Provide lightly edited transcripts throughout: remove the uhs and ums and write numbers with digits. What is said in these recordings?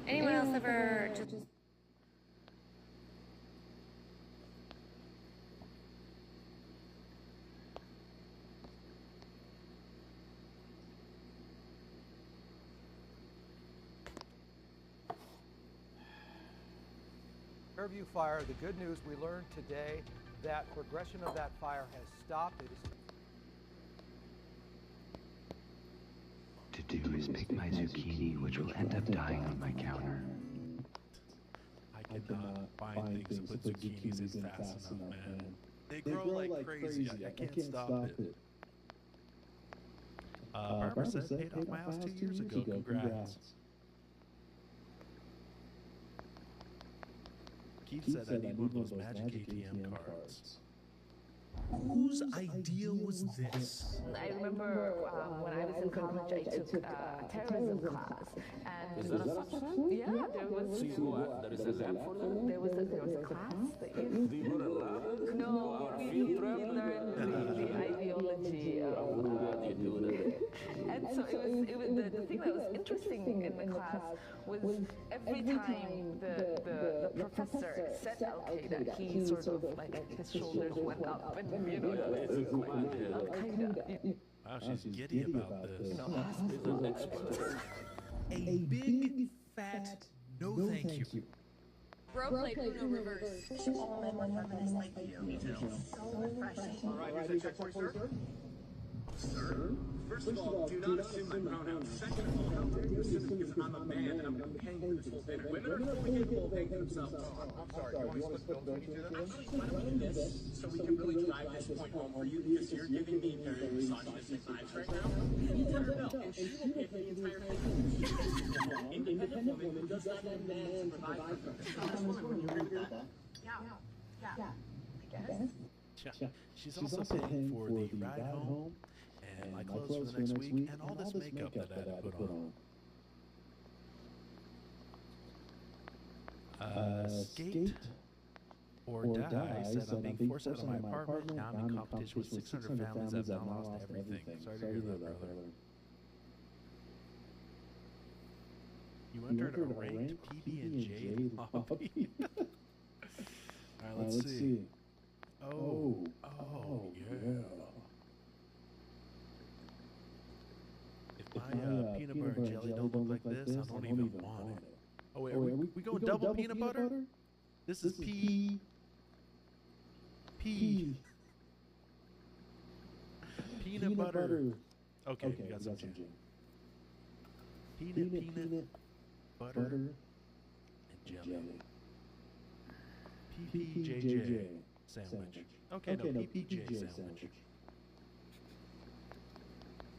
Anyone else ever just Fairview fire, the good news we learned today that progression of that fire has stopped. It is to do is pick my zucchini, which will end up dying on my counter. I cannot find things to put zucchinis in fast enough, man. They grow like crazy. I can't stop it. Barbara said paid off my house 2 years ago. Congrats. Keith said I need one of those magic ATM cards. Whose idea was this? I remember when I was in college, I took a terrorism class. And is that a substance? Yeah, there was. So you go there is a lab for that? There was a class. Do you go to lab? No, we learned the ideology of and so it was the thing that was interesting in the class was every time the professor said Al-Qaeda, he sort of like his shoulders went up and Al-Qaeda. Wow, she's giddy about this. He's an expert. A big fat no thank you. Bro played Uno reverse? All men were feminists like you. Me too. So refreshing. All right, here's a check for you, sir. Sir, first of all, do not assume my pronouns. Second of all, how dare you assume because I'm a man and I'm going to pay for this whole thing. Women are fully capable of paying for themselves. I'm sorry, you want to split the bills between us? Why don't we do this so we can really drive this point home for you because you're giving me very misogynistic vibes right now? You tell her no, and she will pay for the entire thing. Independent woman who does not have men to provide for her. You agree with that? Yeah, I guess. Yeah. She's also paying for the ride home and my clothes for the next week and all this makeup that I had to put on. Skate or Die said I'm being forced out of my apartment. Now I'm in competition with 600 families that have now lost everything. Sorry to hear that, brother. You entered a ranked PB&J lobby. All right, let's see. Oh, yeah. If my peanut butter and jelly don't look like this, I don't even want it. Oh, wait, are we going double peanut butter? This is P. Peanut butter. Okay, we got some jam. Peanut, butter, and jelly. PPJJ sandwich. Okay, no, PPJ sandwich.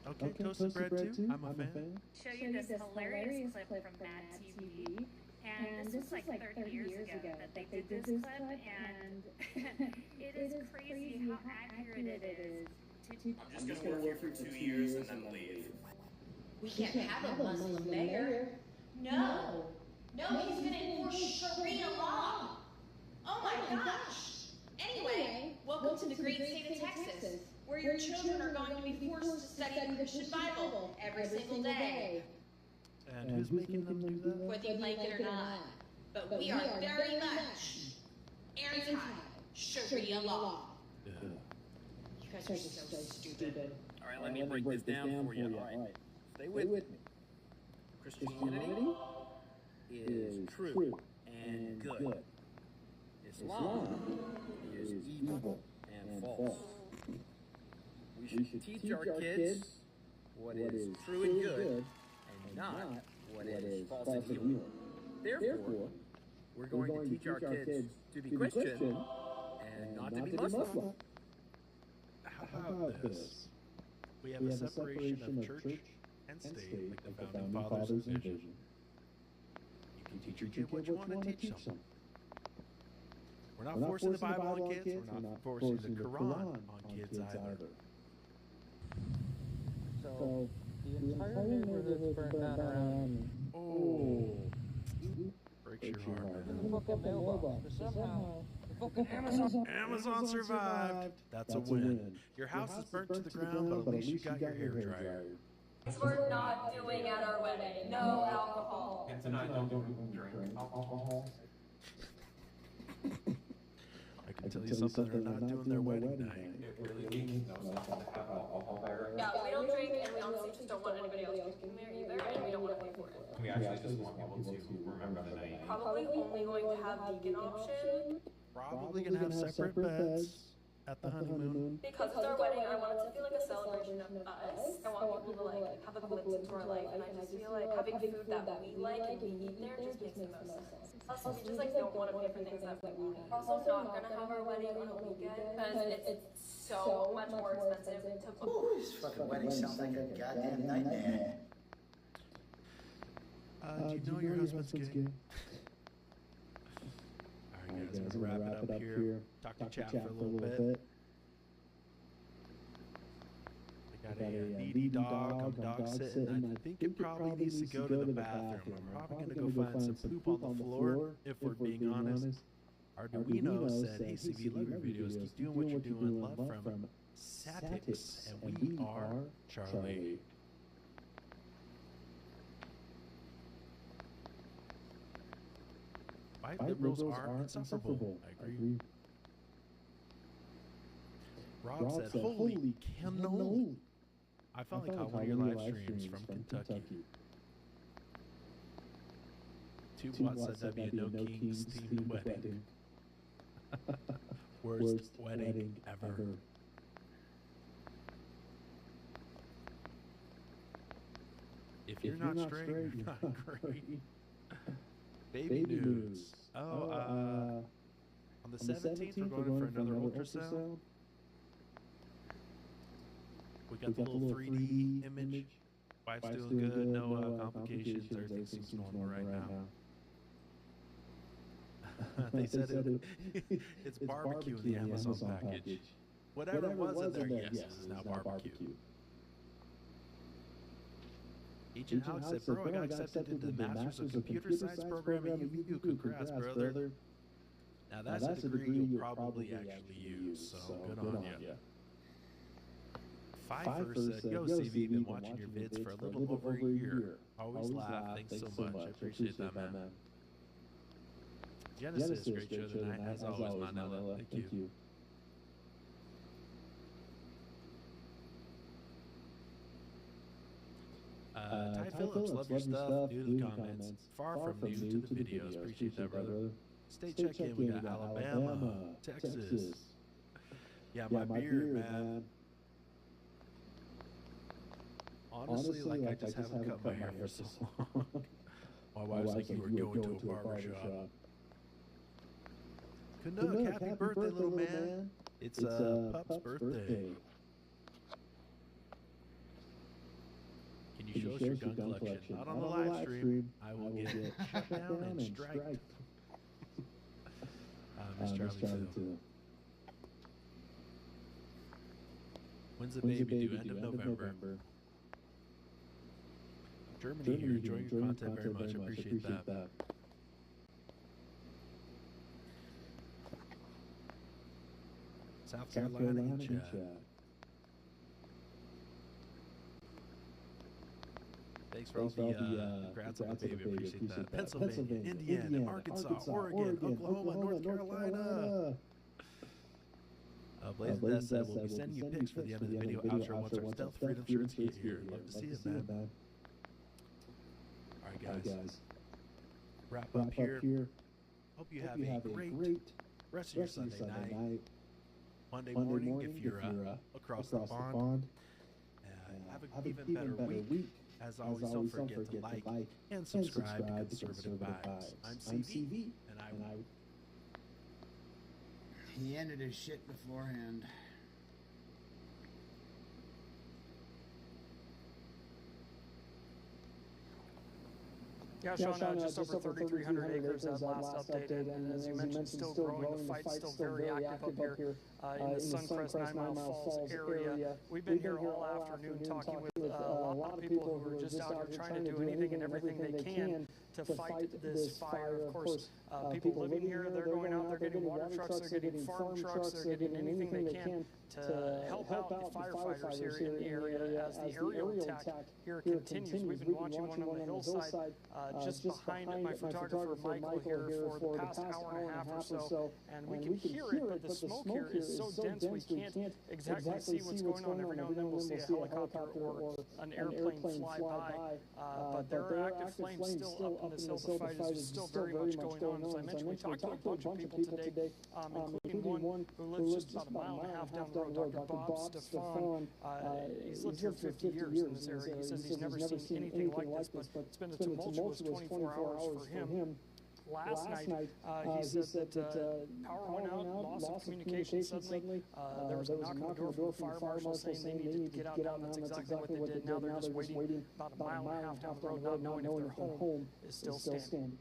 Okay, toasted bread too? I'm a fan. Show you this hilarious clip from Mad TV. And this was like 30 years ago that they did this clip, and it is crazy how accurate it is. I'm just going to work here for 2 years and then leave. We can't have a Muslim mayor. No, he's going to enforce Sharia law. Oh my gosh. Anyway, welcome to the great state of Texas, where your children are going to be forced to study the Christian Bible every single day. And who's making them do that? Whether you like it or not. But we are very much anti-Sharia law. You guys are so stupid. All right, let me break this down for you. All right, stay with me. Christianity is true and good. Islam is evil and false. We should teach our kids what is true and good and not what is false and evil. Therefore, we're going to teach our kids to be Christian and not to be Muslim. How about this? We have a separation of church and state like the Founding Fathers envisioned. You can teach your kid what you want to teach them. We're not forcing the Bible on kids. We're not forcing the Quran on kids either. So, the entire neighborhood's burnt down around me. Oh. Breaks your heart, man. The fucking mailbox. But somehow, the fucking Amazon survived. That's a win. Your house is burnt to the ground, but at least you got your hair dryer. We're not doing at our wedding. No alcohol. And tonight, don't drink alcohol. I can tell you something they're not doing their wedding night. It really means no something to have alcohol there. Yeah, we don't drink, and we honestly just don't want anybody else drinking there either, and we don't want to pay for it. We actually just want people to remember the night. Probably only going to have vegan option. Probably gonna have separate beds at the honeymoon. Because it's our wedding, I want it to feel like a celebration of us. I want people to like have a glimpse into our life, and I just feel like having food that we like and we eat there just makes the most sense. Plus, we just like don't want to pay for things that we want. We're also not gonna have our wedding on a weekend because it's so much more expensive to book. Ooh, this fucking wedding sounds like a goddamn nightmare. Do you know your husband's gay? Alright guys, we're gonna wrap it up here. Talk to chat for a little bit. I got a needy dog. I'm dog sitting. I think it probably needs to go to the bathroom. I'm probably gonna go find some poop on the floor, if we're being honest. Arduino said, hey CV, love your videos. Keep doing what you're doing. Love from Satix. And we are Charlie. White liberals are insufferable. I agree. Rob said, holy cannoli. I finally caught one of your live streams from Kentucky. Two Watts said that'd be a No Kings themed wedding. Worst wedding ever. If you're not straight, you're not great. Baby news. On the 17th, we're going for another ultrasound. We got the little 3D image. Wife's doing good, no complications. Everything seems normal right now. They said it's barbecue in the Amazon package. Whatever was in there, yes, is now barbecue. Agent Alex said, bro, I got accepted into the Masters of Computer Science program at UVU. Congrats, brother. Now that's a degree you'll probably actually use, so good on ya. Pfeiffer said, yo CV, been watching your vids for a little over a year. Always laugh, thanks so much, I appreciate that, man. Genesis, great show tonight, as always, Manila, thank you. Ty Phillips, love your stuff, new to the comments, far from new to the videos, appreciate that, brother. State check-in, we got Alabama, Texas. Yeah, my beard, man. Honestly, like I just haven't cut my hair for so long. My wife's like, you were going to a barber shop. Canuck, happy birthday, little man. It's Pup's birthday. Can you show us your gun collection? Not on the live stream. I will get shut down and striked. Miss Charlie too. When's the baby due? End of November. Germany, you're enjoying your content very much. I appreciate that. South Carolina in chat. Thanks for all the congrats on the baby. Appreciate that. Pennsylvania, Indiana, Arkansas, Oregon, Oklahoma, North Carolina. Blaze Death said, we'll be sending you pics for the end of the video outro once our stealth freedom shirts get here. Love to see it, man. Alright, guys. Wrap up here. Hope you have a great rest of your Sunday night. Monday morning, if you're across the pond. Have an even better week. As always, don't forget to like and subscribe to Conservative Vibes. I'm CV, and I... He ended his shit beforehand. Yeah, Sean, just over 3,300 acres at last updated, and as you mentioned, still growing. The fight's still very active up here in the Suncrest 9 Mile Falls area. We've been here all afternoon talking with a lot of people who are just out here trying to do anything and everything they can to fight this fire. Of course, people living here, they're going out, they're getting water trucks, they're getting farm trucks, they're getting anything they can to help out the firefighters here in the area as the aerial attack here continues. We've been watching one on the hillside just behind my photographer Michael here for the past hour and a half or so, and we can hear it, but the smoke here is so dense we can't exactly see what's going on. Every now and then we'll see a helicopter or an airplane fly by, but there are active flames still up in this hill. The fight is still very much going on. As I mentioned, we talked to a bunch of people today, including one who lives just about a mile and a half down the road, Dr. Bob Stefan. He's lived here 50 years in this area. He says he's never seen anything like this, but it's been a tumultuous 24 hours for him. Last night, he said that power went out, loss of communication suddenly. There was a knock on the door from the fire marshal saying they needed to get out now, and that's exactly what they did. Now they're just waiting about a mile and a half down the road, not knowing if their home is still standing.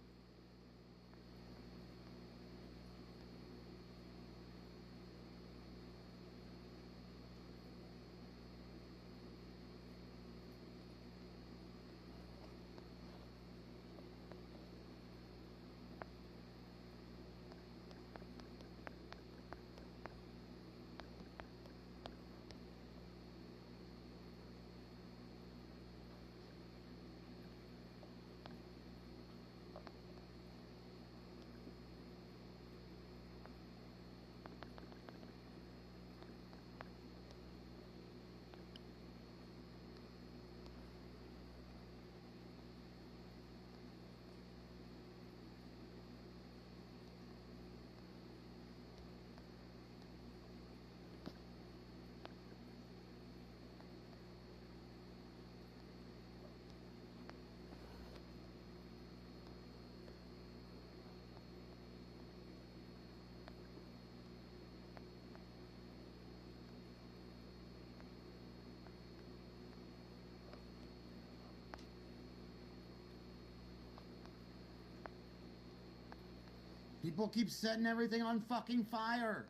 People keep setting everything on fucking fire.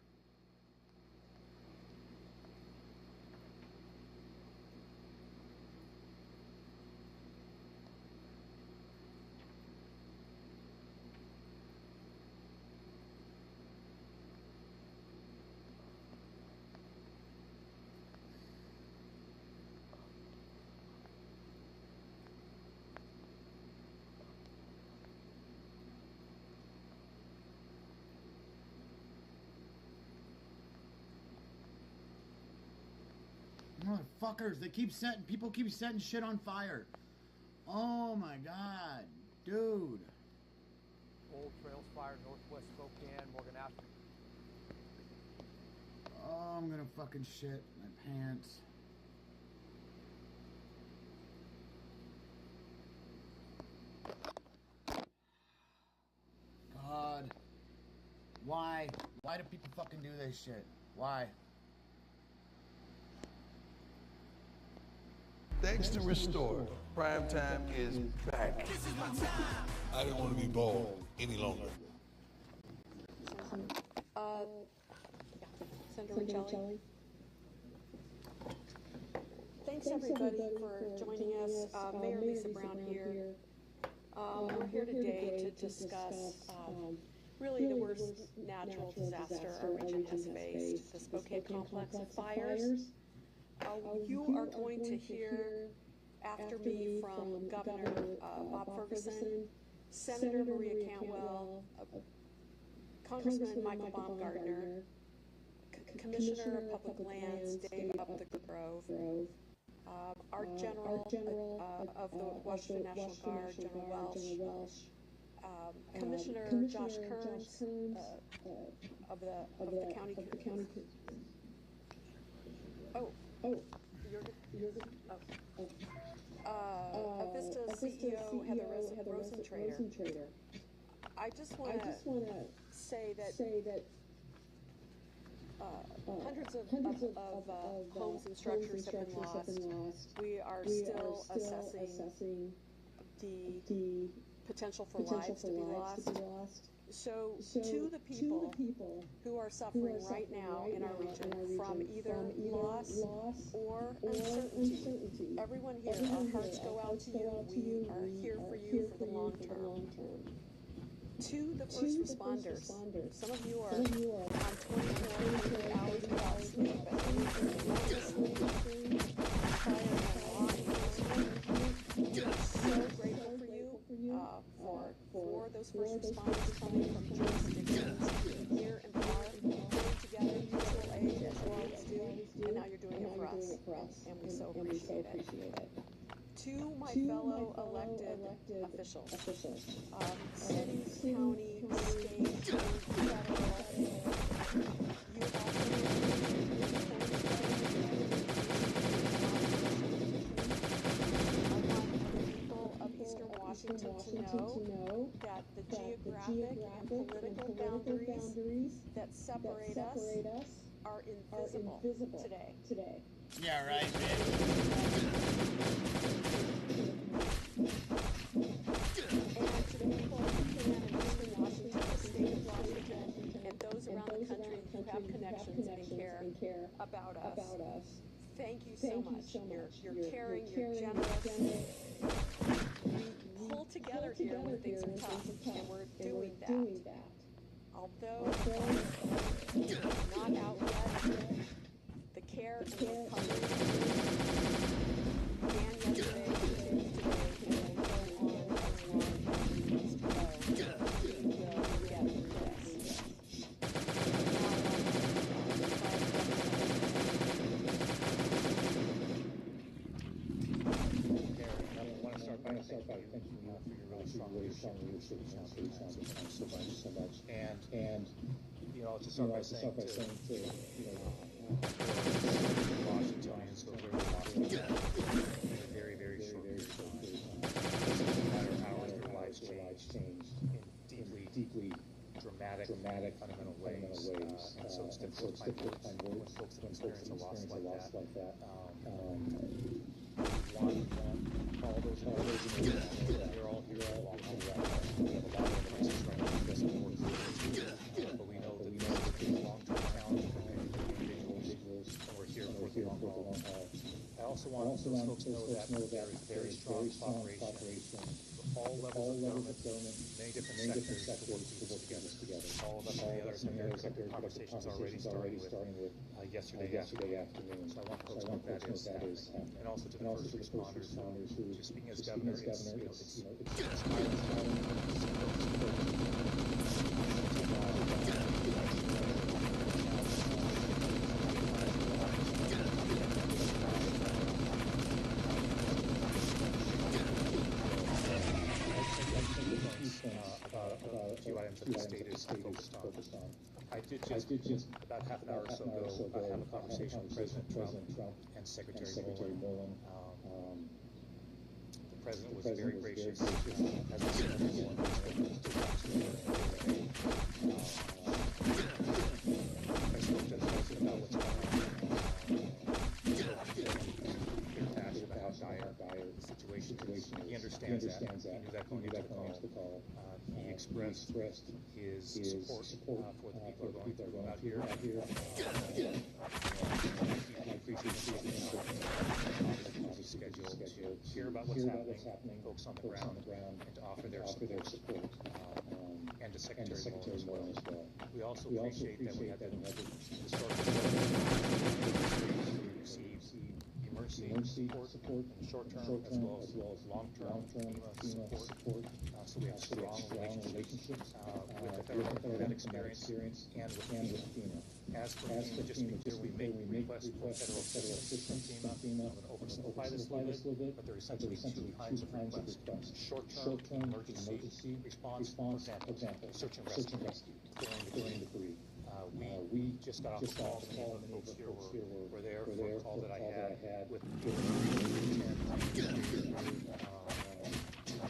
Motherfuckers, people keep setting shit on fire. Oh my god, dude. Old Trails Fire, Northwest Spokane, Morgan Ashton. Oh, I'm gonna fucking shit my pants. God. Why? Why do people fucking do this shit? Why? Thanks to Restore, Primetime is back. I don't want to be bald any longer. Senator Riccelli. Thanks everybody for joining us. Mayor Lisa Brown here. We're here today to discuss really the worst natural disaster our region has faced, the Spokane complex of fires. You are going to hear after me from Governor Bob Ferguson, Senator Maria Cantwell, Congressman Michael Baumgartner, Commissioner of Public Lands Dave Upthegrove, our General of the Washington National Guard, General Welsh, Commissioner Josh Kearns of the county. Avista CEO Heather Rosentrader. I just want to say that hundreds of homes and structures have been lost. We are still assessing the potential for lives to be lost. So to the people who are suffering right now in our region from either loss or uncertainty, everyone here, our hearts go out to you. We are here for you for the long term. To the first responders, some of you are on 24 hours without sleep, at least relentlessly firing law enforcement. We are so grateful for you, for those first responders coming from jurisdictions near and far, putting together mutual aid as you always do, and now you're doing it for us, and we so appreciate it. To my fellow elected officials, city, county, state, federal, you have also Eastern Washington to know that the geographic and political boundaries that separate us are invisible today. Yeah, right, bitch. And to the people of Spokane and Eastern Washington, the state of Washington, and those around the country who have connections and care about us, thank you so much. You're caring, you're generous. We pull together here when things are tough, and we're doing that. Although not out yet, the care and recovery began yesterday, continues today, and will go on as long as it needs to go. We will get through this. Thanking you for your really strong leadership so much. And you know, to start by saying to Washingtonians who are really lost in a very, very short period of time. No matter how their lives changed in deeply dramatic, fundamental ways. And so it's difficult to find words when folks experience a loss like that. Want all those individuals, they're all here all along the way. We have a lot of crisis right now, but we know that this is a long-term challenge for many individuals, and we're here for the long haul. I also want those folks to know that there is very strong cooperation for all levels of government, many different sectors to work through this together. All of us and the others have very effective conversations already starting with yesterday afternoon. So I want folks to know that is happening. And also to the first responders who, just speaking as governor, it's about a few items that the state is focused on. I did just about half an hour or so ago have a conversation with President Trump and Secretary Mullen. The president was very gracious, as the Secretary Mullen was I spoke to the president about what's going on. About how dire the situation is. He understands that. He knew that going into the call. He expressed his support for the people who are going out here. He appreciates the busy schedule to hear about what's happening, folks on the ground, and to offer their support. And to Secretary Mullen as well. We also appreciate that we had the historical receive emergency support in the short term as well as long-term support. So we have strong relationships with the federal government that experience and with FEMA. As for FEMA, just to be clear, we make requests for federal assistance from FEMA. I'm going to oversimplify this a little bit, but there are essentially two kinds of requests. Short-term emergency response, for example, search and rescue, clearing debris. We just got off the call, many of the folks here were there for a call that I had with the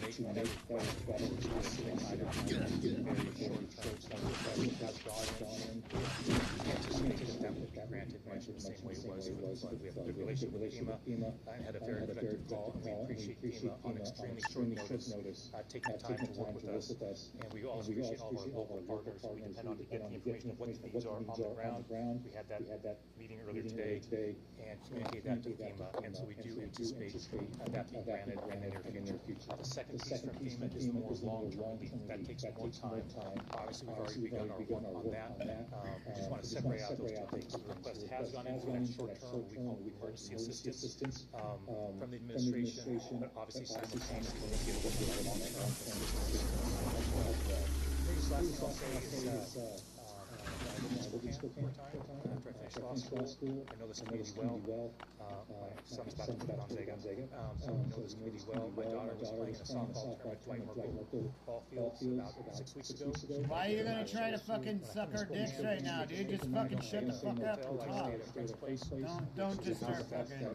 make requests for specific items, very short term stuff that has gone in, anticipated that would be granted. granted much in the same way it was with flood. We have a good relationship with FEMA and had a very productive call, and we appreciate FEMA on extremely short notice taking the time to work with us. And we also appreciate all of our local partners we depend on to get the information of what the needs are on the ground. We had that meeting earlier today and communicate that to FEMA, and so we do anticipate that being granted in the near future. The second piece from FEMA is the more long-term relief. That takes more time. Obviously, we've already begun our work on that. We just want to separate out those two things. The request has gone in for that short-term, we call it emergency assistance from the administration, but obviously simultaneously we're going to get a long-term assistance as well. Maybe this last thing I'll say is I live in Spokane after I finished law school. I know this community well. My son's about to put it on Gonzaga, so I know this community well. My daughter was playing in a softball tournament at Dwight Merkle ball fields about 6 weeks ago. Why are you gonna try to fucking suck our dicks right now, dude? Just fucking shut the fuck up and talk. Don't just start fucking. I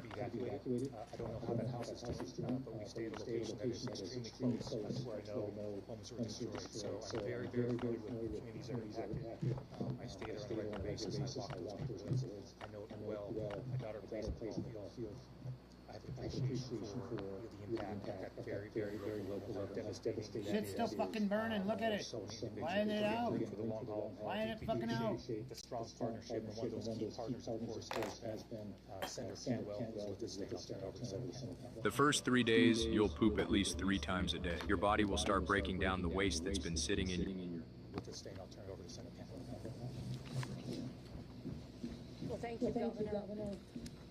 don't know how that house is doing, but we stay at a location that is extremely close to where I know homes were destroyed. So I'm very familiar with communities that are impacted. I stay there on a regular basis. I walk those neighborhoods. I know it well. My daughter plays in the ball field. I have appreciation for the impact at that very local level. Devastating. Shit's still fucking burning. Look at it. Why isn't it out? Why ain't it fucking out? The strong partnership, and one of those key partners, of course, has been Senator Canwell, who's with this thing. I'll turn it over to Senator Canwell. The first 3 days, you'll poop at least 3 times a day. Your body will start breaking down the waste that's been sitting in your... With this thing, I'll turn it over to Senator Canwell. Well, thank you, Governor.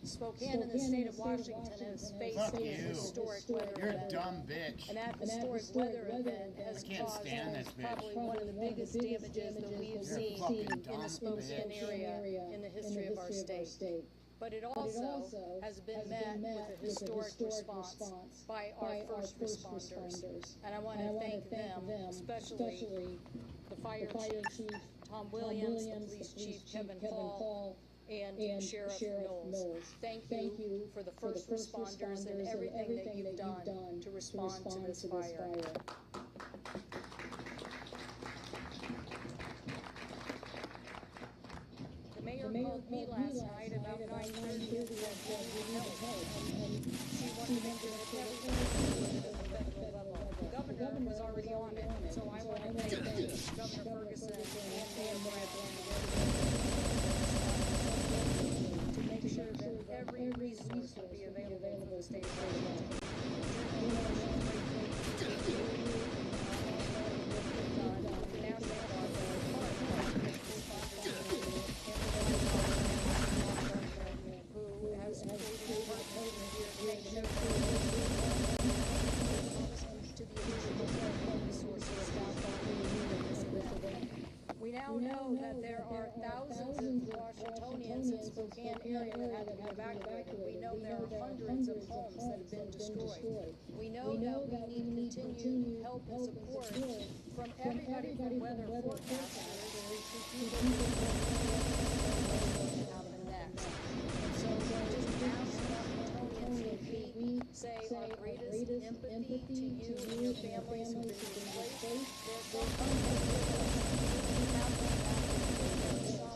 Spokane in the state of Washington has faced a historic weather event. You're a dumb bitch. And that historic weather event has caused probably one of the biggest damages that we've seen in the Spokane area in the history of our state. But it also has been met with a historic response by our first responders. And I want to thank them, especially the fire chief, Tom Williams, the police chief, Kevin Paul, and Sheriff Knowles. Thank you for the first responders and everything that you've done to respond to this fire. The mayor called me last night about 9:30 and said we need help, and she wanted to make sure that everything was at the federal level. The governor was already on it, so I want to thank Governor Ferguson and Mayor Bradley to make sure that every resource will be available for the state of Washington. We now know that there are thousands of Washingtonians in the Spokane area that have to be evacuated. We know there are hundreds of homes that have been destroyed. We know that we need continued help and support from everybody from weather forecasters to people who out of the next. And so just ask Washingtonians if we say our greatest empathy to you and your families who've been displaced. There's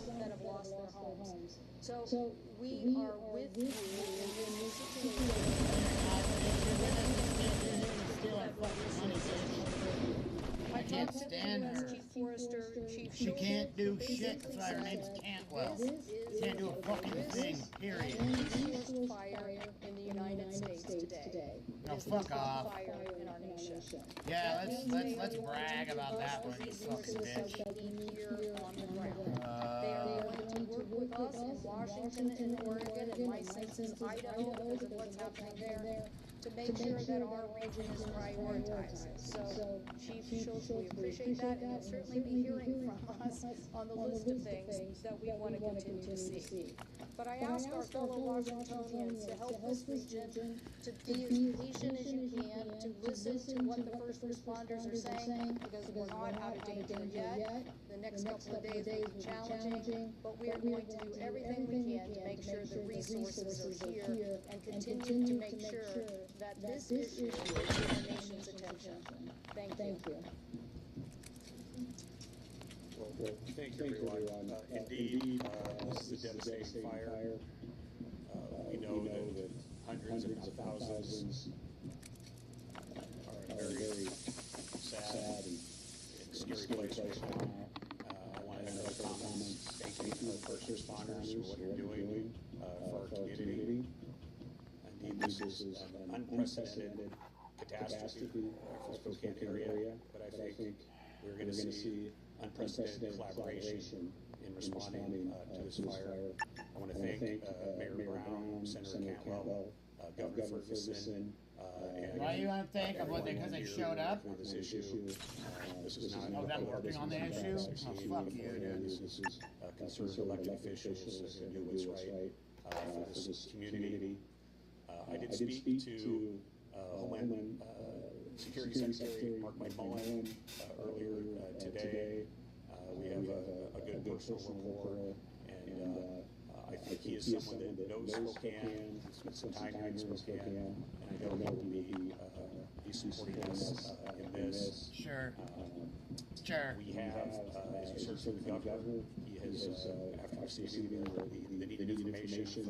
some that have lost their homes. So we are with you in this situation. I can't stand her. She can't do shit. That's why her name's Cantwell. Can't do a fucking thing, period. Fire in the United States today. No, fuck off. Fire in our nation. Yeah, let's brag about that one, you fucking bitch. They are going to work with us in Washington and Oregon and my sense is Idaho because of what's happening there to make sure that our region is prioritized. So, Chief Schultz, we appreciate that, and you'll certainly be hearing from us on the list of things that we want to continue to see. But I ask our fellow Washingtonians to help this region to be as patient as you can, to listen to what the first responders are saying, because we're not out of danger yet. The next couple of days will be challenging, but we are going to do everything we can to make sure the resources are here and continue to make sure that this issue is our nation's attention. Thank you. Well, Thank you, everyone. Indeed, this is a devastating fire. We know that hundreds, if not thousands, are in a very sad and scary place right now. I want to echo comments thanking our first responders for what you're doing for our community. Indeed, this is an unprecedented catastrophe for the Spokane area, but I think we're going to see unprecedented collaboration in responding to this fire. I want to thank Mayor Brown, Senator Cantwell, Governor Ferguson, and why you want to thank them? Because they showed up? This issue. This is not them working on the issue? Oh, fuck you, dude. This is concerned elected officials who do what's right for this community. I did speak to Homeland Security Secretary Mark McMullen earlier today. We have a good personal rapport, and I think he is someone that knows Spokane, spent some time here in Spokane, and I know he will be supporting us in this. Sure. We have, as you heard from the governor, he has, after receiving the needed information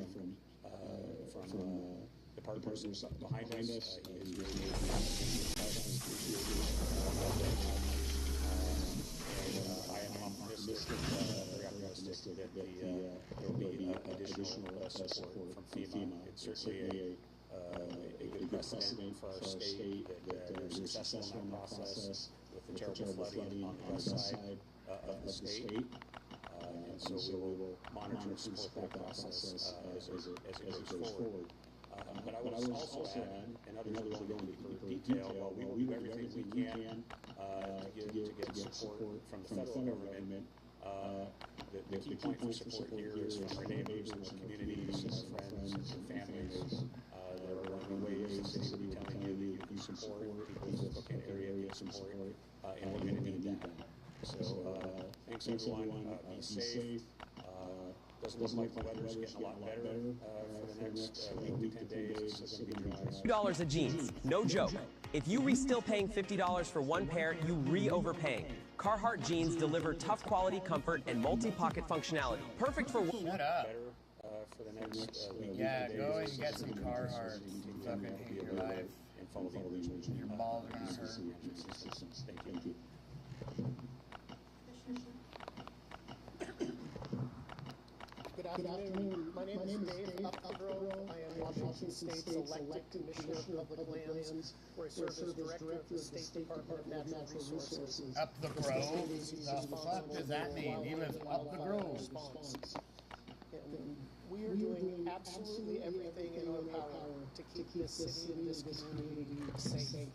from the partners behind us, he has really I am optimistic, very optimistic that there will be additional support from FEMA. It's certainly a good precedent for our state that they're successful in that process with the terrible flooding on the west side of the state. And so we will monitor and support that process as it goes forward. But I would also add, and others will go into deeper detail, while we will do everything we can to get support from the federal government, the key point for support here is from our neighbors and our communities, our friends and families that are running ways that they will be telling you that you support, people in the Spokane area get support, and we're going to need that. So thanks everyone, be safe. Doesn't look like the weather's getting a lot better for the next week to 10 days. It's going to be dry. $2 a jeans, no joke. If you re-still paying $50 for one pair, you re-overpaying. Carhartt jeans deliver tough quality comfort and multi-pocket functionality. Perfect for... Shut up. Better for the next week yeah, to 10 go days. and get some Carhartt. Fucking hate your life. And follow the rules. Your balls are gonna hurt. Thank you. Good afternoon. My name is Dave Upgrove. I am Washington State's elected Commissioner of Public Lands, where I serve as Director of the State Department of Natural Resources. Up the grove? The fuck does that mean? He lives up the grove. We are doing absolutely everything in our power to keep this city and this community safe.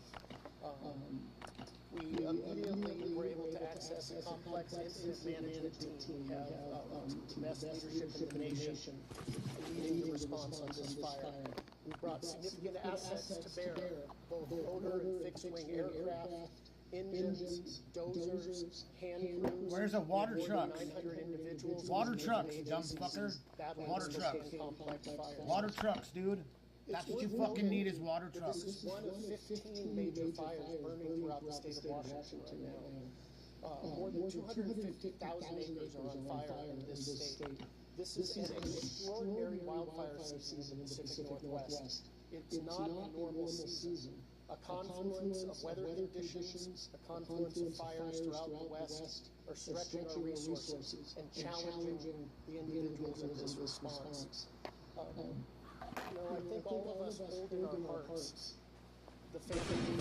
We immediately were able to access a complex incident management team. We have the best leadership in the nation leading the response on this fire. We brought significant assets to bear, both motor and fixed-wing aircraft, engines, dozers, hand crews. Where's a water truck? 900 individuals. Water trucks, dumb fucker. Water trucks. Water trucks, dude. That's what you fucking need is water trucks. This is one of 15 major fires burning throughout the state of Washington right now. More than 250,000 acres are on fire in this state. This is an extraordinary wildfire season in the Pacific Northwest. It's not a normal season. A confluence of weather conditions, a confluence of fires throughout the West are stretching our resources and challenging the individuals in this response. You know, I think all of us hold in our hearts the faith of the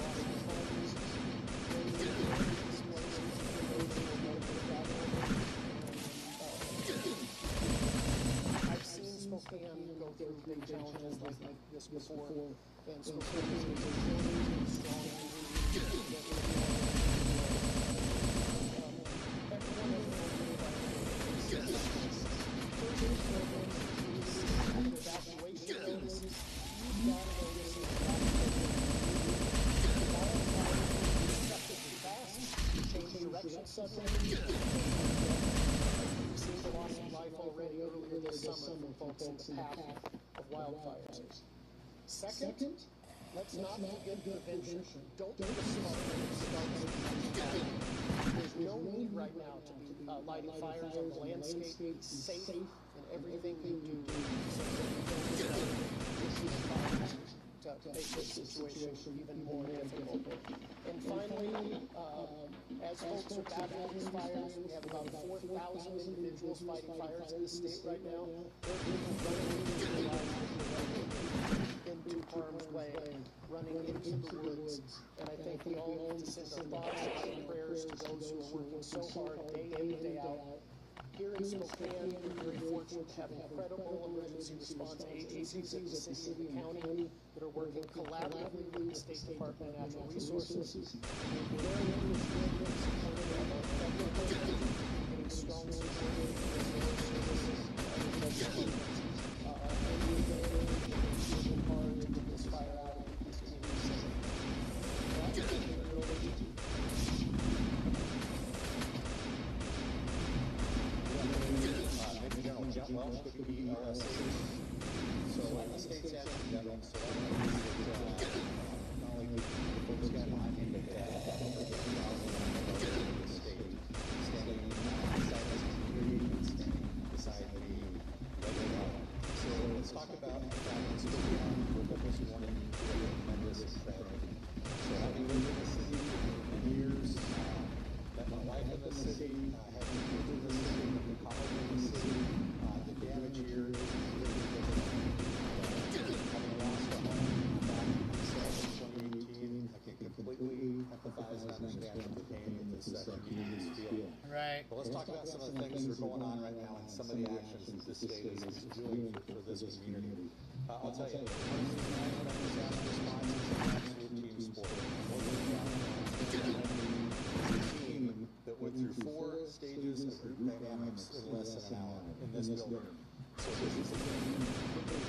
I've seen Spokane go through big challenges like this before, and Spokane is a strong suddenly. We've seen the loss of life already earlier this summer from folks in the path of wildfires. Second, Let's not forget prevention. Don't be the smart one that starts the fire. There's no need right now to be lighting fires on the landscape. Be safe in everything you do. So that you don't issue fires to make this situation even more difficult. And finally, as folks are battling these fires, we have about 4,000 individuals fighting fires in the state right now. There are people running into their lives, into harm's way, running into the woods. And I think we all need to send our thoughts and prayers to those who are working so hard day in, day out. Here in Spokane, we're very fortunate to have incredible emergency response agencies in the city and the county that are working collaboratively with the State Department of Natural Resources. We're very appreciative of supporting our federal government, getting strong support for the services and the departments. Every day, we're working hard to get this fire out and keep these communities safe. Well, I'll turn it over to you. Major General Jeff Welch, WERSA. So I'm the state's acting general, so that means that not only the folks got behind me, but over 50,000 members of the state standing beside us community and standing beside me right now. So let's talk about the fact that Spokane, we're this morning, we have tremendous tragedy. So having lived in the city for many years, met my wife in the city, had kids in the city, went to college in the city, the damage here is really difficult. Having lost a home back in 2018, I can completely empathize and understand the pain that this community is feeling. Right. But let's talk about some of the things that are going on right now and some of the actions that the state is doing for this community. I'll tell you, emergency management and disaster response is an absolute team sport. That went through 4 stages of group dynamics in less than an hour in this building. So this is a team quickly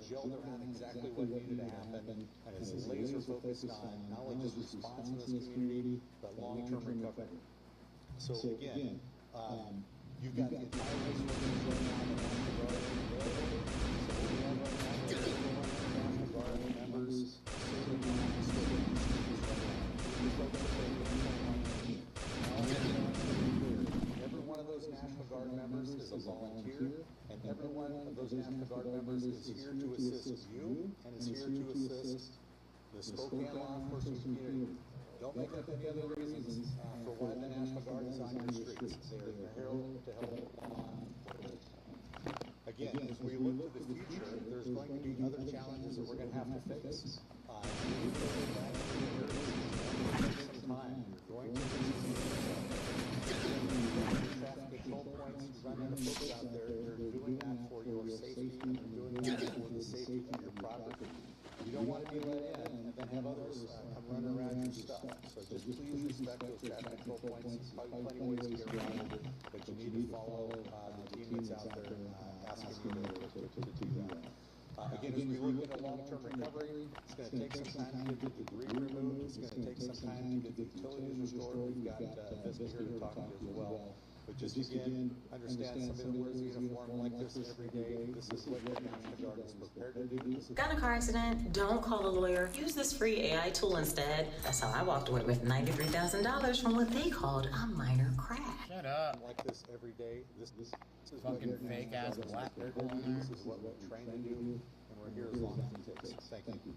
gelled around exactly what needed to happen and is laser focused on not only just response in this community, but long-term recovery. So again, you've got the entire resources right now in the National Guard available. So what we have right now is National Guard members serving on the state of every one of those National Guard members is a volunteer, and every one of those National Guard members is here to assist you and is here to assist the Spokane law enforcement community. Don't make up any other reasons for why the National Guard is on your streets. They are here to help. Again, as we look to the future, there's going to be other challenges that we're going to have to face. Time. You're going to traffic control points, you run into folks out there, they're doing that for your safety, and they're doing that for the safety of your property. You don't want to be let in and then have others come running around your stuff. So just please respect those traffic control points. There's probably plenty of ways to get around it, but you need to follow the team that's out there asking you to do that. Again, as we look at a long-term recovery, it's going to take some time to get the debris removed. It's going to take some time to get the utilities restored. We've got Vista here to talk to you as well. But just again, understand somebody that wears a uniform like this every day. This is what the National Guard is prepared to do. Got in a car accident? Don't call a lawyer. Use this free AI tool instead. That's how I walked away with $93,000 from what they called a minor crash. Shut up. Like this every day. This is fucking fake ass black people in there. This is what we're trained to do, and we're here as long as it takes. Thank you.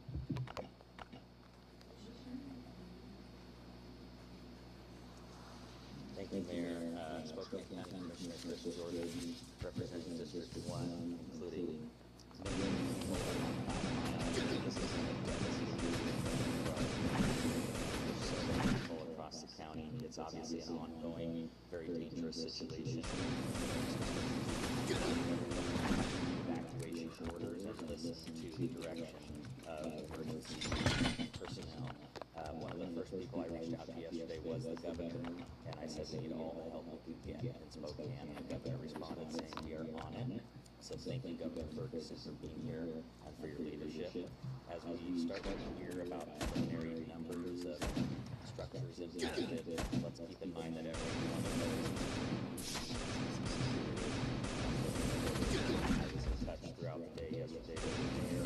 Thank you, Mayor. Spokane County Commissioner Chris Jordan, representing District 1, including across the county. It's obviously an ongoing, very dangerous situation. Evacuation orders and listen to the direction of emergency personnel. One of the first people I reached out to yesterday was the governor, and I said we need all the help we can get in Spokane. And the governor responded saying we are on it. So thank you, Governor Ferguson, for being here and for your leadership. As we start to hear about preliminary numbers of structures impacted, let's keep in mind that every one of those I was in touch throughout the day yesterday with the mayor,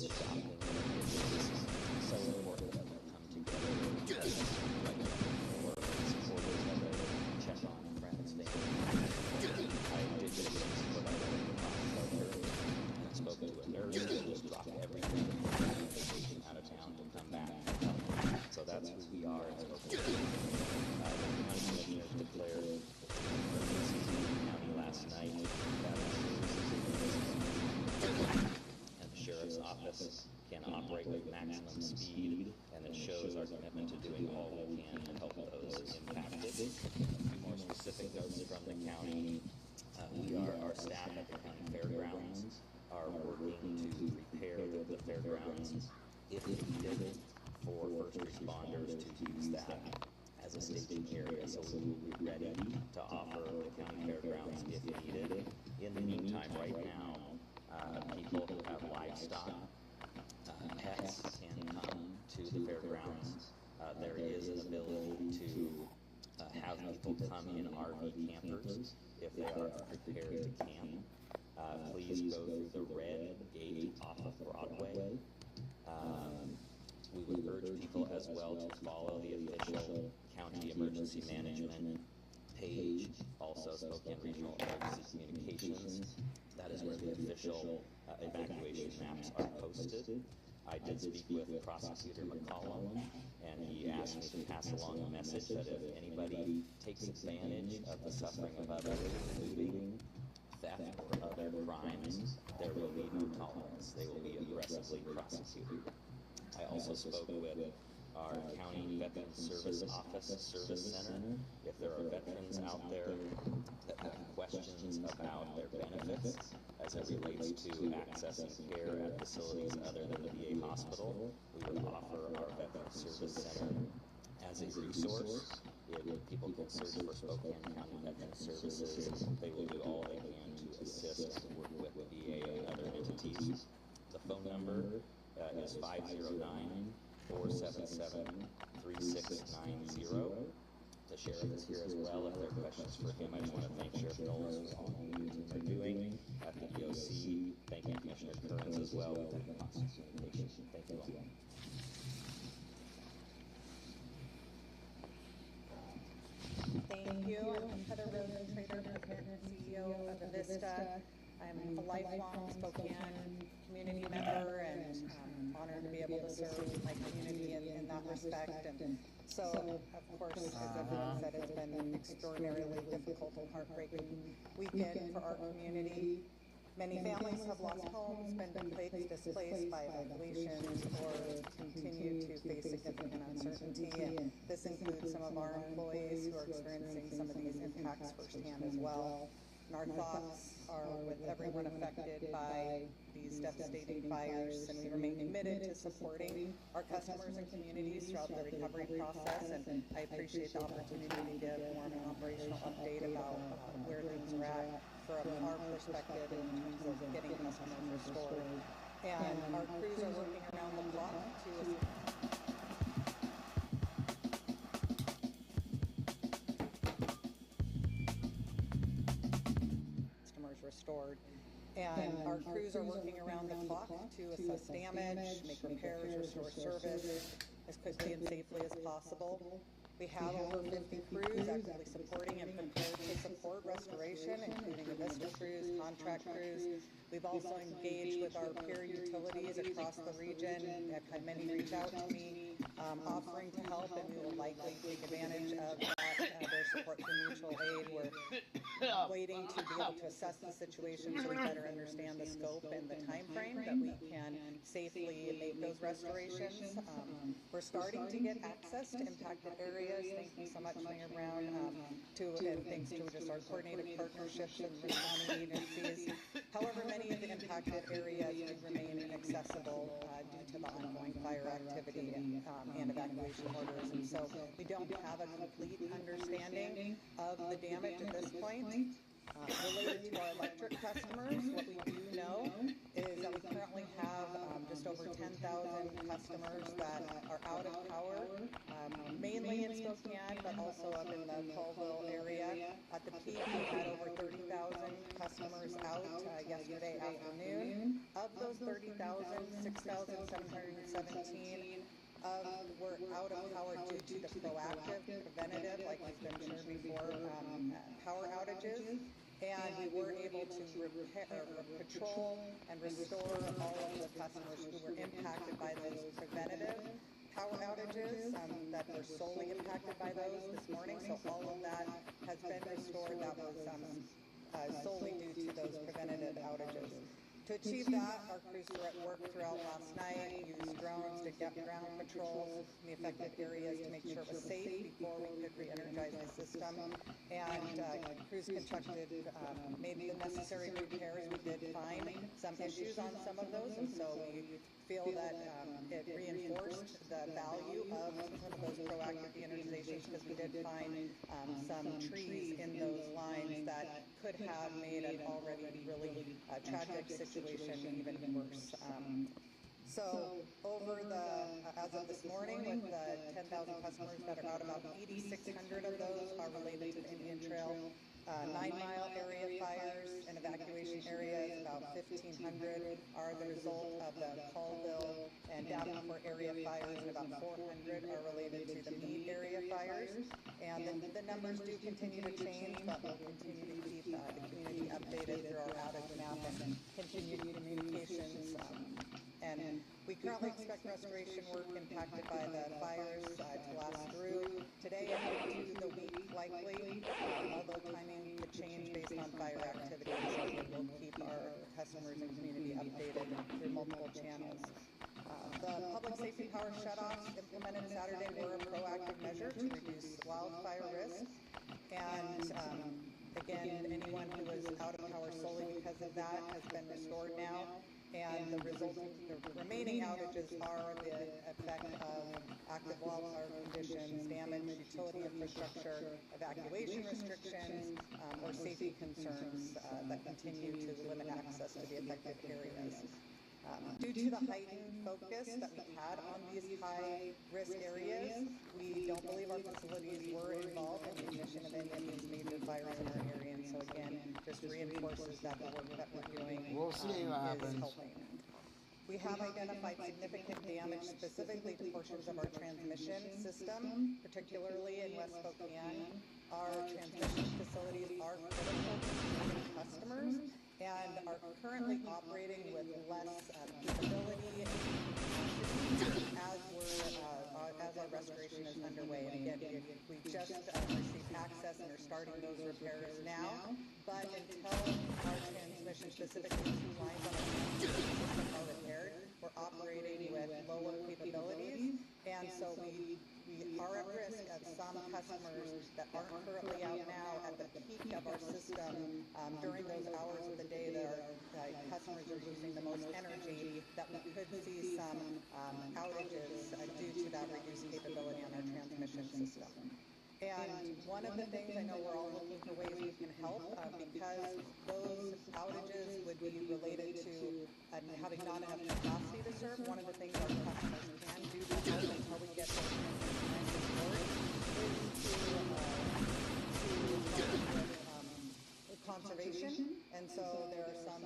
it's shocking. It's so important that we come together like for supporters that they check on friends, family. I did get a chance to put out a and I spoke to a nurse who just dropped everything vacation out of town to come back and help. So that's who we are in Spokane. The county commissioners declared emergency in the county last night. And the sheriff's office can operate with maximum speed, and it shows our commitment to doing all we can to help those impacted. A few more specific notes from the county. Our staff at the county fairgrounds are working to prepare the fairgrounds if needed for first responders to use that as a staging area. So we will be ready to offer the county fairgrounds if needed. In the meantime, right now, people who have livestock, pets can come to the fairgrounds. There is an ability to have people come in RV campers if they are prepared to camp. Please go through the red gate off of Broadway. We would urge people as well to follow the official county emergency management page, also Spokane Regional Emergency Communications. That is where the official evacuation maps are posted. I did speak with Prosecutor McCollum, and he asked me to pass along a message that if anybody takes advantage of the suffering of others, including theft or other crimes, there will be no tolerance. They will be aggressively prosecuted. I also spoke with our County Veteran Service Office Service Center. If there are veterans out there that have questions about their benefits as it relates to accessing care at facilities other than the VA hospital, we would offer our Veteran Service Center as a resource. If people can search for Spokane County Veteran Services, they will do all they can to assist and work with the VA and other entities. The phone number is 509-477-3690. The sheriff is here as well. If there are questions for him, I just want to thank Sheriff Knowles for all he and his team are doing at the EOC. Thank you, Commissioner Kearns, as well, with that constant communication. Thank you all. Thank you. I'm Heather Rosen, Trader, President and CEO of the Vista. I'm a lifelong Spokane community member and honored to be able to serve my community in that respect. And so, of course, as everyone said, it's been an extraordinarily difficult and heartbreaking weekend for our community. Many families have lost homes, been displaced by evacuations, or continue to face significant uncertainty. And this includes some of our employees who are experiencing some of these impacts firsthand as well. And our thoughts are with everyone affected by these devastating fires, and we remain committed to supporting our customers and communities throughout the recovery process. And I appreciate the opportunity to give more of an operational update about where things are at from our perspective in terms of getting customers restored. And our crews are working around the clock to restored. And our crews are working around the clock to assess damage, make repairs, restore service as quickly and safely as possible. We have over 50 crews actively supporting and prepared to support restoration, including Vista crews, contract crews. We've also engaged with our peer utilities across the region. I've had many reach out to me offering to help, and we will likely take advantage of that, their support through mutual aid. We're waiting to be able to assess the situation so we better understand the scope and the time frame that we can safely make those restorations. We're starting to get access to impacted areas. Thank you so much, Mayor Brown, and thanks to just our coordinated partnerships and responding agencies. However, many of the impacted areas do remain inaccessible due to the ongoing fire activity and evacuation orders. And so we don't have a complete understanding of the damage at this point. Related to our electric customers, what we do know is that we currently have just over 10,000 customers that are out of power, mainly in Spokane, but also up in the Colville area. At the peak, we had over 30,000 customers out yesterday afternoon. Of those 30,000, 6,717 were out of power due to the proactive, preventative, like has been shared before, power outages. And we were able to patrol and restore all of the customers who were impacted by those preventative power outages that were solely impacted by those this morning. So all of that has been restored. That was solely due to those preventative outages. To achieve that, our crews were at work throughout last night, used drones to get ground patrols in the affected areas to make sure it was safe before we could re-energize the system. And crews conducted, made the necessary repairs. We did find some issues on some of those, and so we feel that it reinforced the value of some of those proactive de-energizations, because we did find some trees in those lines that could have made an already really tragic situation even worse. So over as of this morning, with the 10,000 customers that are out, about 8,600 of those are related to the Indian Trail 9-mile area fires and evacuation areas. About 1,500 are the result of the Colville and Davenport area fires, and about 400 are related to the Meade area fires. And the numbers do continue to change, but we'll continue to keep the community updated through our outage map and continued communications. And we currently expect restoration work impacted by the fires to last through today and into the week, likely, although timing could change based on fire activity. So we will keep our customers and community updated through multiple channels. The public safety power shutoffs implemented Saturday were a proactive measure to reduce wildfire risk. And again, anyone who was out of power solely because of that has been restored now. And the remaining outages are the effect of active wildfire conditions, damaged utility infrastructure, evacuation restrictions, or safety concerns that continue to limit access to the affected areas. Due to the heightened focus that we had on these high-risk areas, we don't believe our facilities were involved in the ignition of any of these major fires in our area. And so again, just reinforces that the work that we're doing is helping. We have identified significant damage specifically to portions of our transmission system, particularly in West Spokane. Our transmission facilities are critical to serving customers and are currently operating with less capability as our restoration is underway. And again, we just received access and are starting those repairs now. But until our transmission, specifically 2 lines on our transmission system, are repaired, we're operating with lower capabilities. And so we are at risk of some customers that aren't currently out now at the peak of our system during those hours of the day that our customers are using the most energy, that we could see some outages due to that reduced capability on our transmission system. And one of the things, I know we're all looking for ways we can help, because those outages would be related to having not enough capacity to serve. One of the things our customers can do to help until we get those transmission lines restored is to conservation. And so there are some,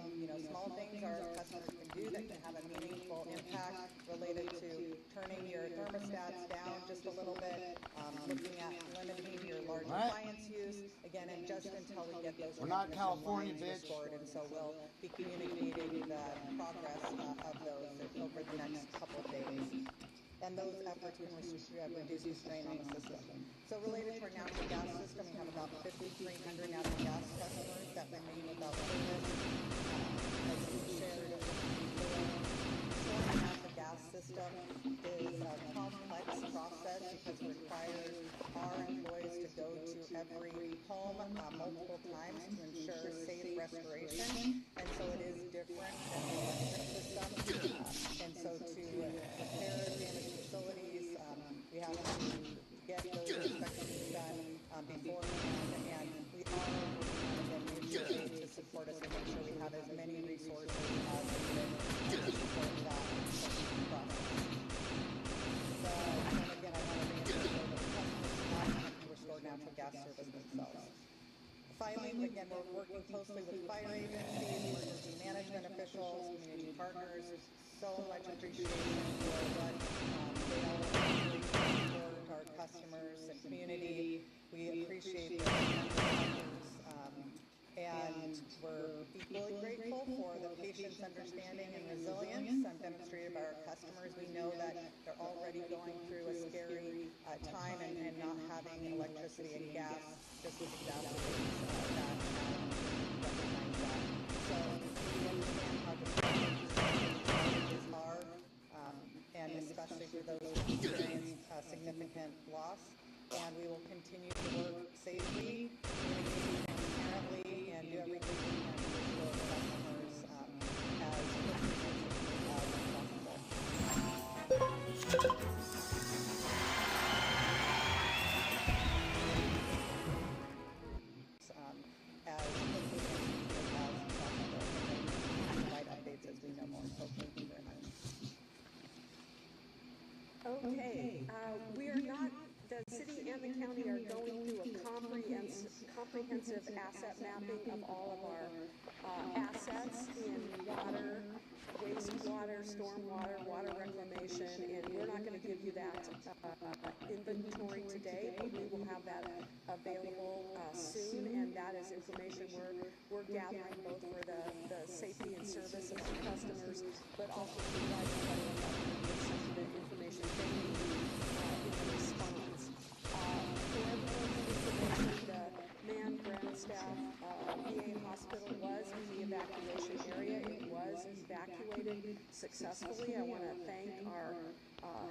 small things our customers can do that can have a meaningful impact related to turning your thermostats down just a little bit, looking at limiting your large appliance use, again, and just until we get those transmission lines restored. And so we'll be communicating the progress of those over the next couple of days. And those efforts can reduce the strain on the system. So related to our natural gas system, we have about 5,300 natural gas customers that remain without service. As we shared before, restoring the natural gas system is a complex process because it requires our employees to go to every home multiple times to ensure safe restoration. And so it is different than the electric system. And so to repair damaged facilities, we have to get those inspections done beforehand, and we are working on, again, mutual aid to support us and make sure we have as many resources as needed to support that process. And again, I want to reinforce that the customers cannot attempt to restore natural gas service themselves. Finally, again, we're working closely with fire agencies, emergency management community partners, so much appreciation for what they all do for our customers and community. We appreciate their efforts, and we're equally grateful for the patience, understanding, and resilience demonstrated by our customers. We know that they're already going through a scary time, and not having electricity and gas just exacerbates that challenge. We recognize that. So we understand how difficult these challenges are, and especially for those who experience significant loss. And we will continue to work safely, communicate transparently, and do everything we can to assure customers as quickly as possible. As quickly as possible, and provide updates as we know more. So thank you very much. Okay, we are not, the city and the county are going through a comprehensive asset mapping of all of our assets in water, wastewater, stormwater, water reclamation, and we're not going to give you that inventory today, but we will have that available soon, and that is information we're gathering both for the safety and service of our customers, but also to provide the federal government with some of the information they need in response. For everyone's information, the man ground staff VA hospital was in the evacuation area. It was evacuated successfully. I want to thank our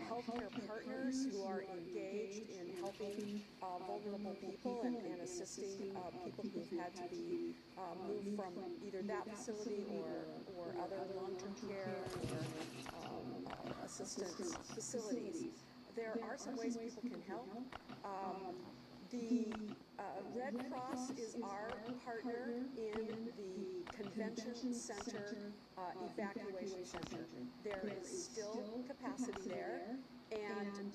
healthcare partners who are engaged in helping vulnerable people and assisting people who've had to be moved from either that facility or other long-term care or assistance facilities. There are some ways people can help. The Red Cross is our partner in the Convention Center Evacuation Center. There is still capacity there, and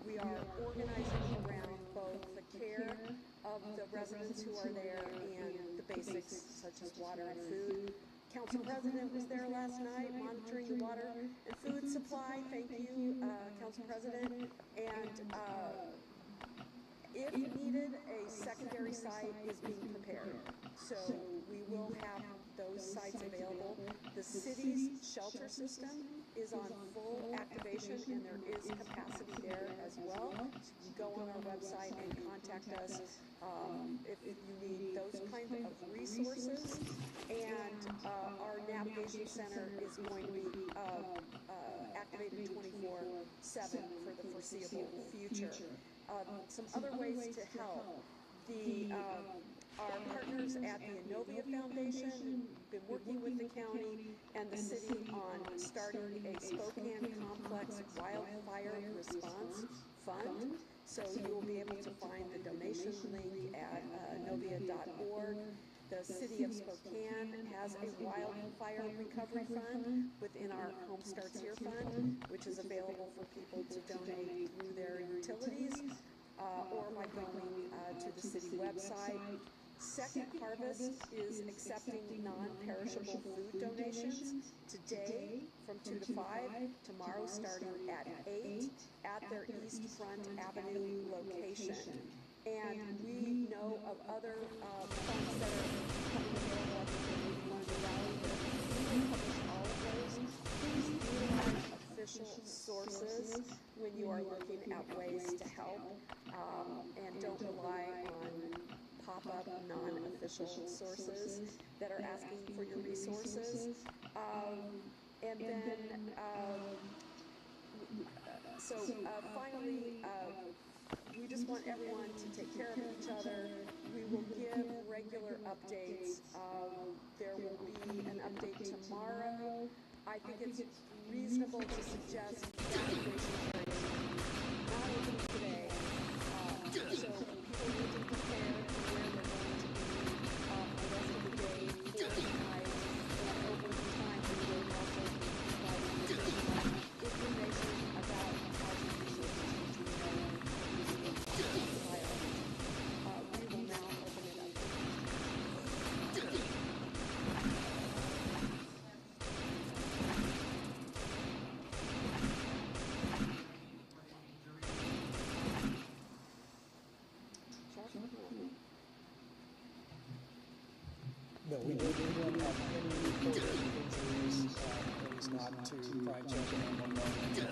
we are organizing around both the care of the residents who are there and the basics such as water and food. Council President was there last night monitoring the water and food supply. Thank you, Council President. And if needed, a secondary site is being prepared. So we will have those sites available. The city's shelter system is on full activation, and there is capacity there as well. So you can go on our website and contact us if you need those kinds of resources. And our navigation center is going to be activated 24/7 for the foreseeable future. Some other ways to help. Our partners at the Inovia Foundation have been working with the county and the city on starting a Spokane Complex Wildfire Response Fund. So you will be able to find the donation link at inovia.org. The city of Spokane has a wildfire recovery fund within our Home Starts Here fund, which is available for people to donate through their utilities or by going to the city website. Second Harvest is accepting non-perishable food donations today from 2 to 5, tomorrow starting at 8 at their East Front Avenue location. And we know of other funds that are coming available. I think there may be one in the valley, but we will publish all of those. Please utilize official sources when you are looking at ways to help, and don't rely on pop-up non-official sources that are asking for your resources. And then, finally, we just want everyone to take care of each other. We will give regular updates. There will be an update tomorrow. I think it's reasonable to suggest evacuation areas not open today. So people need to prepare for where they're going to be the rest of the day, for tonight, and over time we will also be providing additional information about housing resources, which we know is a priority. We will now open it up. any reported injuries, at least not to crime check and 911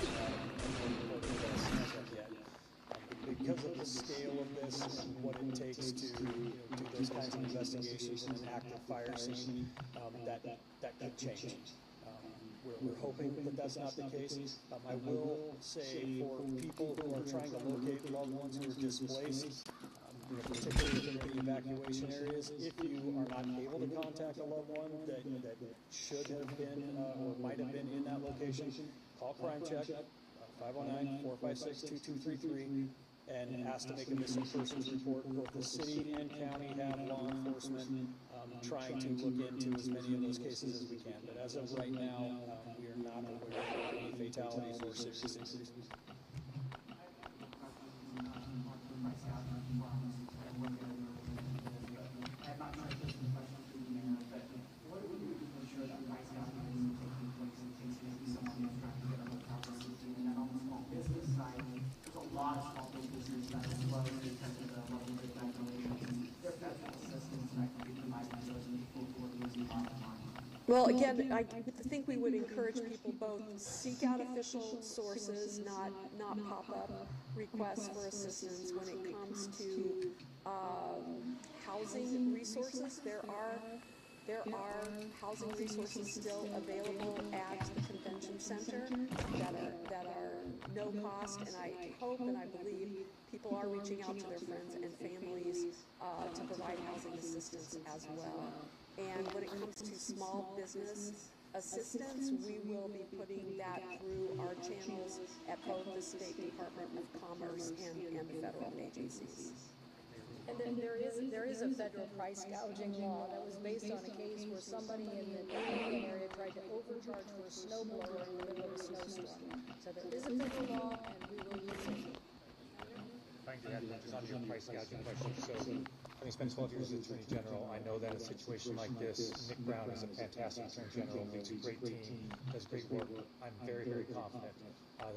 reported this as of yet. Because of the scale of this and what it takes to do those kinds of investigations in an active fire scene, that could change. We're hoping that that's not the case. I will say for people who are trying to locate loved ones who are displaced, particularly within the evacuation areas, if you are not able to contact a loved one that should have been or might have been in that location, call Crime Check, 509-456-2233, and ask to make a missing persons report. Both the city and county have law enforcement trying to look into as many of those cases as we can. But as of right now, we are not aware of any fatalities or serious injuries. Well, again, I think we would encourage people both seek out official sources, not pop-up requests for assistance. When it comes to housing resources, there are housing resources still available at the convention center that are no cost, and I hope and I believe people are reaching out to their friends and families to provide housing assistance as well. And when it comes to small business assistance, we will be putting that through our channels at both the State Department of Commerce and the federal agencies. And then there is a federal price gouging law that was based on a case where somebody in the Indian area tried to overcharge for a snowblower in the middle of a snowstorm. So there is a federal law, and we will use it. Trying to add just on your price gouging question. So, having spent 12 years as Attorney General, I know that in a situation like this, Nick Brown is a fantastic Attorney General, leads a great team, does great work. I'm very, very confident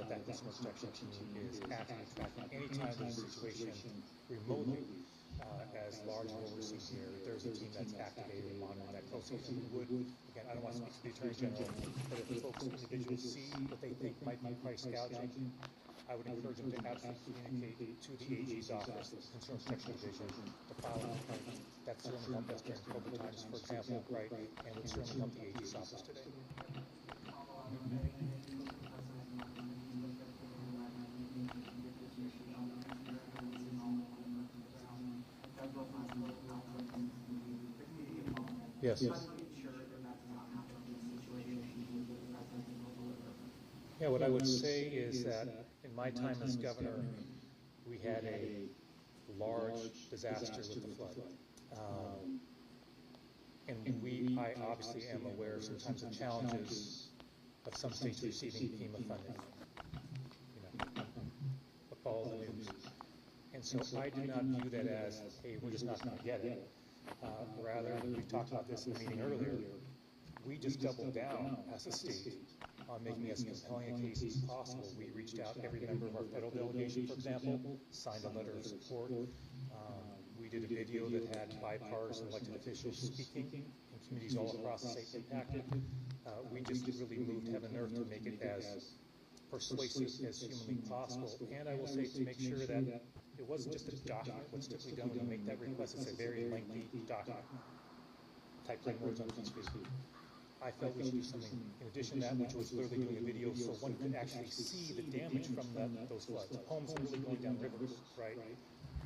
that consumer protection team is actively tracking any time there's a situation remotely as large as what we're seeing here. There's a team that's activated and monitoring that closely. And we would, again, I don't want to speak for the Attorney General, but if folks, individuals see what they think might be price gouging, I would encourage them to absolutely communicate to the AG's office, the Consumer Protection Division, to file a complaint. That certainly helped us during COVID times, for example, right? And would certainly help the AG's office today. Yes. Yeah, what I would say is that in my time as governor, we had a large disaster with the flood. And I obviously am aware sometimes of challenges of some states receiving FEMA funding. Follow the news. And so I do not view that as, hey, we're just not going to get it. Rather, we talked about this in the meeting earlier, we just doubled down as a state on making as compelling a case as possible. We reached out, every member of our federal delegation, for example, signed a letter of support. We did a video that had bipartisan elected officials speaking in communities all across the state impacted. We just really moved heaven and earth to make it as persuasive as humanly possible. And I will say, to make sure that it wasn't just a document. What's typically done when you make that request is a very lengthy document. Type 10 words on each page. I felt we should do something in addition to that, which was literally doing a video so one could actually see the damage from those floods. Homes literally going down rivers, right?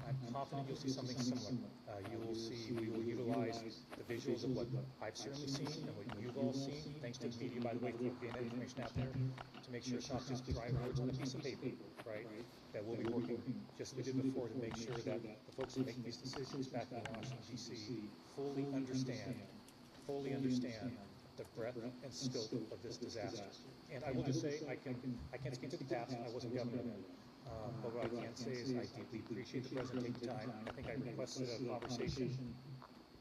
I'm confident you'll see something similar. You will see, we will utilize the visuals of what I've certainly seen and what you've all seen, thanks to the media, by the way, for getting that information out there, to make sure it's not just dry words on a piece of paper, right? That we'll be working just as we did before to make sure that the folks who make these decisions back in Washington, D.C. fully understand the breadth and scope of this disaster. And I will just say, I can't speak to the past, I wasn't governor then. But what I can say is I deeply appreciate the president taking time. I think I requested a conversation.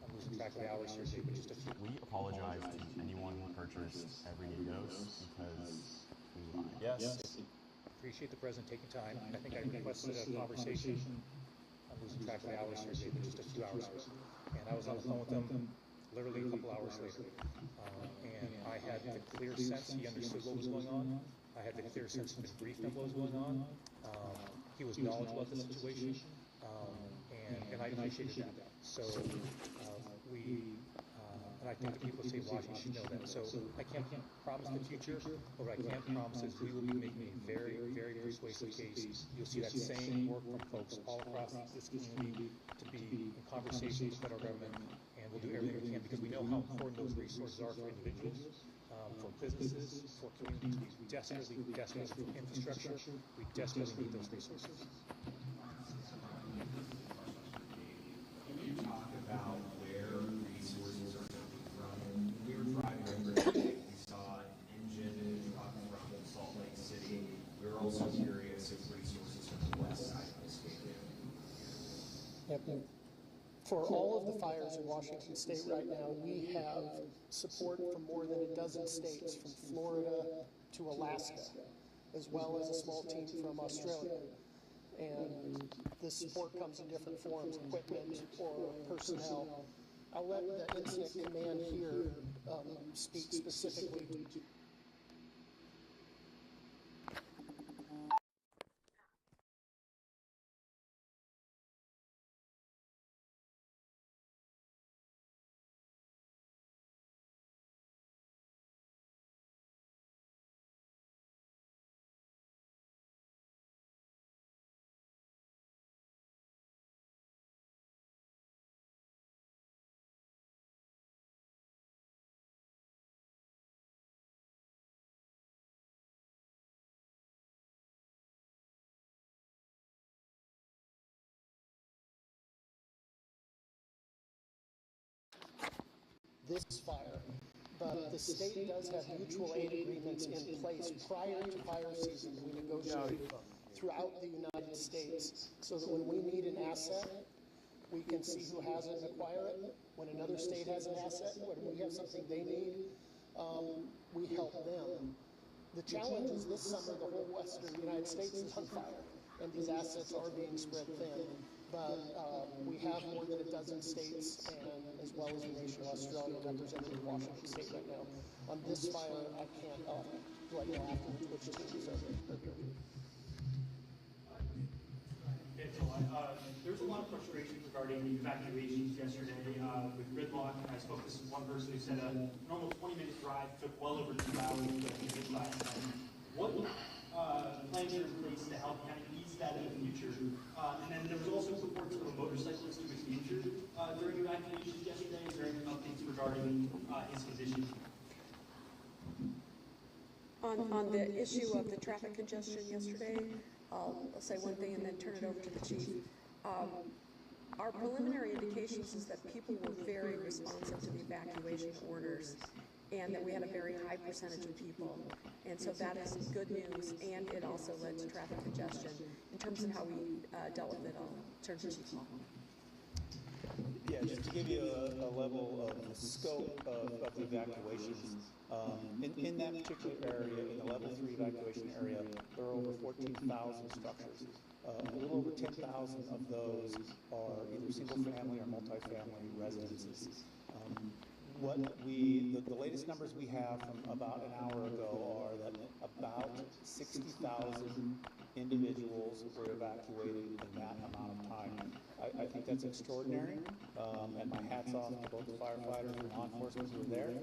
I'm losing track of the hours here, Dave, but just a few. We apologize to anyone who purchased Everyday Dose because we lied. Yes. Appreciate the president taking time. I think I requested a conversation. I'm losing track of the hours here, Dave, but just a few hours ago. And I was on the phone with them literally a couple hours later. And I had the clear sense he understood what was going on. I had the clear sense he'd been briefed on what was going on. He was knowledgeable about the situation, and I appreciated that. So and I think the people of the state of Washington should know that. So I can't promise the future, but what I can promise is we will be making a very, very persuasive case. You'll see that same work from folks all across this community to be in conversation with the federal government, and we'll do everything we can because we know how important those resources are for individuals, for businesses, for communities. We desperately, desperately, for infrastructure, we desperately need those resources. Can you talk about where resources are coming from? When we were driving over today, we saw an engine truck from Salt Lake City. We were also curious if resources from the west side of the state. Yep. For all of the fires in Washington State right now, we have support from more than a dozen states, from Florida to Alaska, as well as a small team from Australia. And this support comes in different forms, equipment or personnel. I'll let the incident command here speak specifically to. This fire, but the state does have mutual aid agreements in place prior to fire season. We negotiate throughout the United States so that when we need an asset, we can see who has it and acquire it. When another state has an asset, when we have something they need, we help them. The challenge is this summer the whole western United States is on fire, and these assets are being spread thin. But we have more than a dozen states, and as well as the nation of Australia represented in Washington State right now. On this fire, I can't let you know afterwards which teams are here. There was a lot of frustration regarding the evacuations yesterday with gridlock. I spoke to one person who said a normal 20-minute drive took well over 2 hours to get hit last time. What plans are in place to help kind of ease that in the future? And then there was also reports of a motorcyclist who was injured during evacuations yesterday. Is there any updates regarding his condition? On the issue of the traffic congestion yesterday, I'll say one thing and then turn it over to the chief. Our preliminary indications is that people were very responsive to the evacuation orders and that we had a very high percentage of people. And so that is good news, and it also led to traffic congestion. In terms of how we dealt with it, I'll turn to Chief Hall. Yeah, just to give you a level of the scope of the evacuations, in that particular area, in the level 3 evacuation area, there are over 14,000 structures. A little over 10,000 of those are either single family or multifamily residences. The latest numbers we have from about an hour ago are that about 60,000 individuals were evacuated in that amount of time. I think that's extraordinary, and my hat's off to both the firefighters and law enforcement who were there.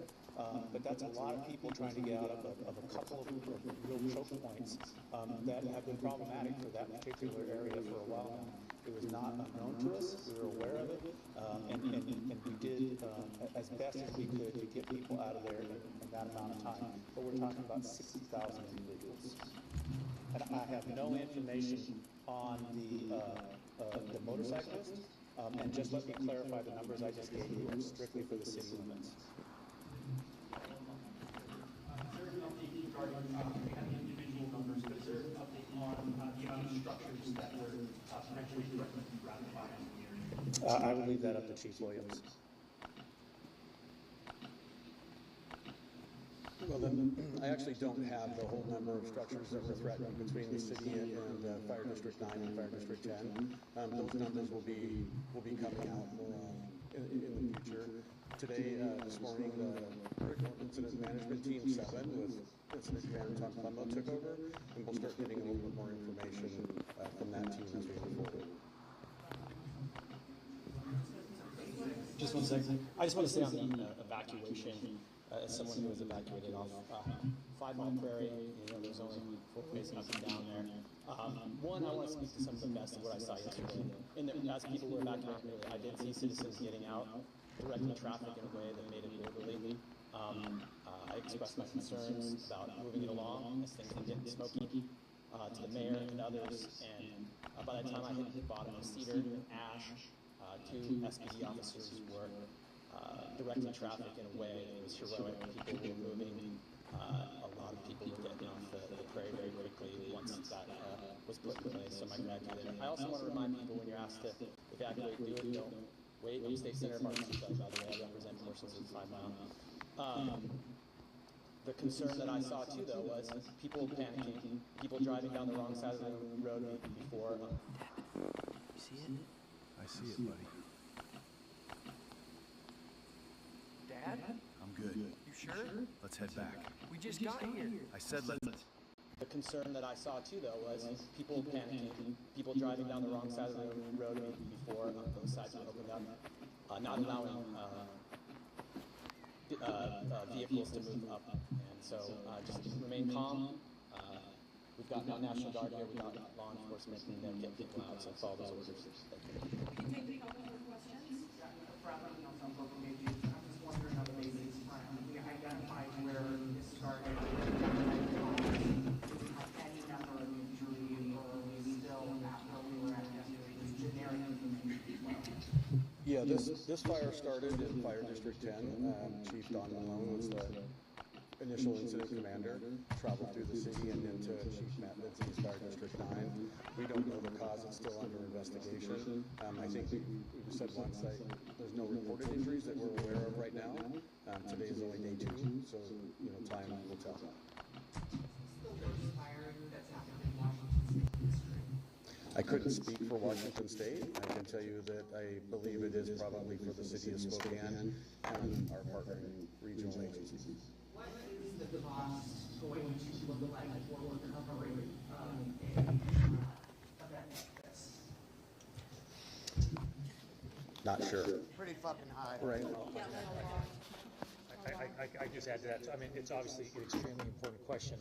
But that's a lot of people trying to get out of a couple of real choke points that have been problematic for that particular area for a while now. It was not unknown to us. We were aware of it, and we did as best as we could to get people out of there in that amount of time. But we're talking about 60,000 individuals. And I have no information on the motorcyclist, and just let me clarify, the numbers I just gave you are strictly for the city limits. Is there an update regarding, we have the individual numbers, but is there an update on the amount of structures that were potentially threatened throughout the fire in the area? I would leave that up to Chief Williams. Well, then, I actually don't have the whole number of structures that were threatened between the city and Fire District 9 and Fire District 10. Those numbers will be coming out more in the future. This morning, the Critical Incident Management Team 7 with Incident Commander Tom Plumbo took over, and we'll start getting a little bit more information from that team as we move forward. Just 1 second. I just want to say on the evacuation, as someone who was evacuated off 5 Mile Prairie, there's only 4 ways up and down there. One, I want to speak to some of the best of what I saw yesterday. As people were evacuating, really, I did see citizens getting out, directing traffic in a way that made it orderly. I expressed my concerns about moving it along as things were getting smoky to the mayor and others. And by the time I hit the bottom of Cedar and Ash, 2 SPD officers were directing traffic in a way that was heroic. People were moving. A lot of people were getting off the prairie very quickly once that was put in place. So I'm glad to do that. I also want to remind people when you're asked to evacuate, do it. Don't wait. I'm State Senator Martin Seafield, by the way. I represent portions of 5 Mile. The concern that I saw too, though, was people panicking, people driving down the wrong side of the road before. You see it? I see it, buddy. Dad? I'm good. You sure? Let's head back. We just got here. I said let's. The concern that I saw too, though, was people panicking, people driving down the wrong side of the road before those sides were opened up, not allowing vehicles to move up. And so just remain calm. We've got National Guard here, we've got law enforcement, and then get people out, so follow those orders. Thank you. We can take a couple more questions. I'm just wondering on the basics front. We identified where this started. Any number of injury, or are we still after we were at yesterday, just generic information? Yeah, this fire started in Fire District 10. Chief Don Malone was the initial incident commander, traveled through the city and into Chief Matt Lidsley's Fire District 9. We don't know the cause, it's still under investigation. I think we said once that there's no reported injuries that we're aware of right now. Today is only day 2, so time will tell. I couldn't speak for Washington State. I can tell you that I believe it is probably for the city of Spokane and our partnering regional agencies. What is the cost going to look like for recovery a event like this? Not sure. Pretty fucking high. Right. I just add to that. I mean, it's obviously an extremely important question.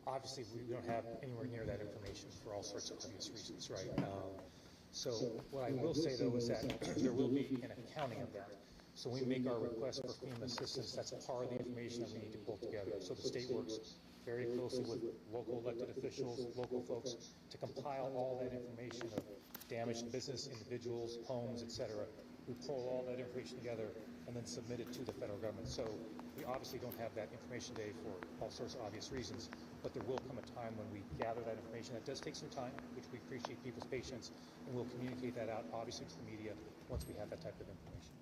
Obviously, we don't have anywhere near that information for all sorts of obvious reasons, right? So what I will say, though, is that there will be an accounting of that. So when we make our request for FEMA assistance, that's part of the information that we need to pull together. So the state works very closely with local elected officials, local folks, to compile all that information of damage to business, individuals, homes, etc. We pull all that information together and then submit it to the federal government. So we obviously don't have that information today for all sorts of obvious reasons, but there will come a time when we gather that information. That does take some time, which we appreciate people's patience, and we'll communicate that out, obviously, to the media once we have that type of information.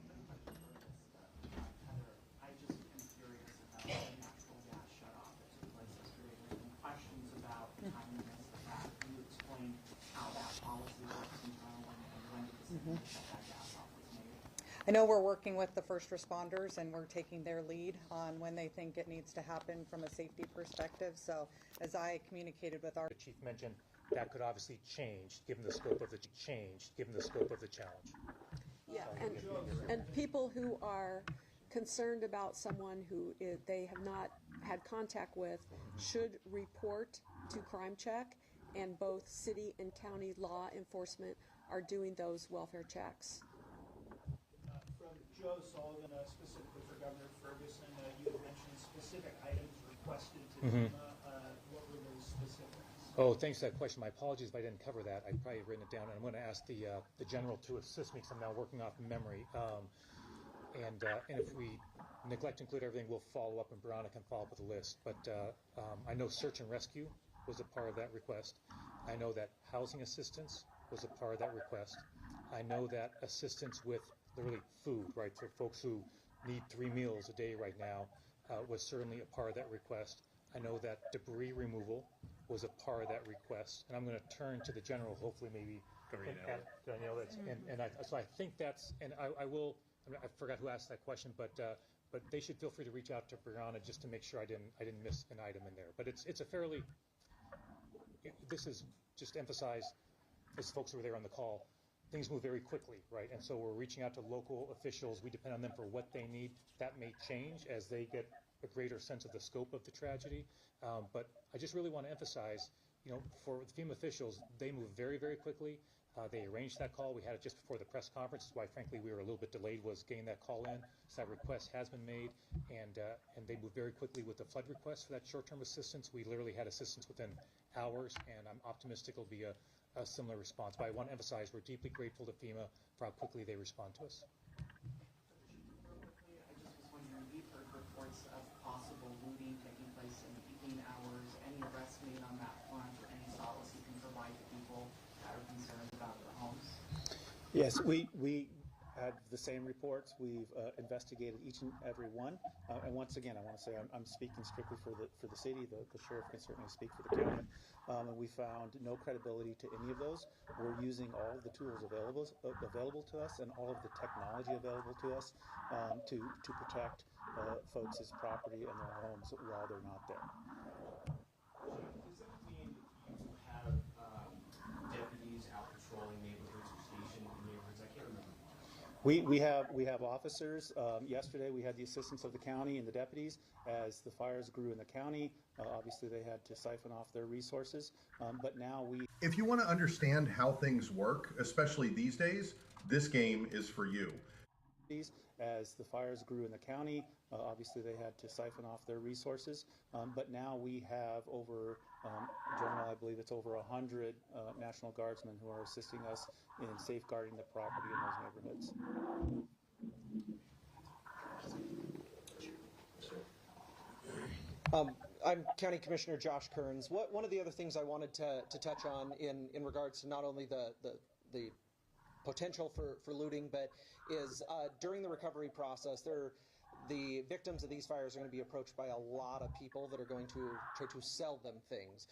I just am curious about the natural gas shutoff that took place yesterday. There's been questions about the timeliness of that. Can you explain how that policy works internally and when the decision to shut that gas off was made? I know we're working with the first responders and we're taking their lead on when they think it needs to happen from a safety perspective. So as I communicated with our The chief mentioned that could obviously change given the scope of the challenge. Yeah, and people who are concerned about someone who they have not had contact with should report to Crime Check, and both city and county law enforcement are doing those welfare checks. From Joe Sullivan, specifically for Governor Ferguson, you had mentioned specific items requested to FEMA. What were those specifics? Oh, thanks for that question. My apologies if I didn't cover that. I'd probably written it down, and I'm going to ask the general to assist me because I'm now working off memory. And if we neglect to include everything, we'll follow up, and Veronica can follow up with a list. But I know search and rescue was a part of that request. I know that housing assistance was a part of that request. I know that assistance with literally food, right, for folks who need 3 meals a day right now was certainly a part of that request. I know that debris removal was a part of that request. And I'm going to turn to the general, hopefully maybe. So I think that's, and I will I forgot who asked that question, but they should feel free to reach out to Brianna just to make sure I didn't miss an item in there. But it's a fairly, this is just emphasized, as folks who were there on the call, things move very quickly, right? And so we're reaching out to local officials. We depend on them for what they need. That may change as they get a greater sense of the scope of the tragedy. But I just really want to emphasize, for the FEMA officials, they move very, very quickly. They arranged that call. We had it just before the press conference. That's why, frankly, we were a little bit delayed, was getting that call in. So that request has been made, and they moved very quickly with the flood request for that short-term assistance. We literally had assistance within hours, and I'm optimistic it'll be a similar response. But I want to emphasize we're deeply grateful to FEMA for how quickly they respond to us. We've heard reports of possible looting taking place in the evening hours. Any arrests made on that front, or any solace you can provide to people that are concerned about their homes? Yes, we had the same reports. We've investigated each and every one. And once again, I want to say I'm speaking strictly for the city. The sheriff can certainly speak for the county. And we found no credibility to any of those. We're using all of the tools available to us and all of the technology available to us to protect folks' property and their homes while they're not there. Does that mean you have deputies out patrolling neighborhoods or stationed in neighborhoods? I can't remember. We have officers. Yesterday we had the assistance of the county and the deputies. As the fires grew in the county, obviously they had to siphon off their resources. But now If you want to understand how things work, especially these days, this game is for you. As the fires grew in the county, obviously they had to siphon off their resources. But now we have over, General, I believe it's over 100 National Guardsmen who are assisting us in safeguarding the property in those neighborhoods. I'm County Commissioner Josh Kearns. One of the other things I wanted to touch on in regards to not only the potential for looting, but is during the recovery process, the victims of these fires are going to be approached by a lot of people that are going to try to sell them things.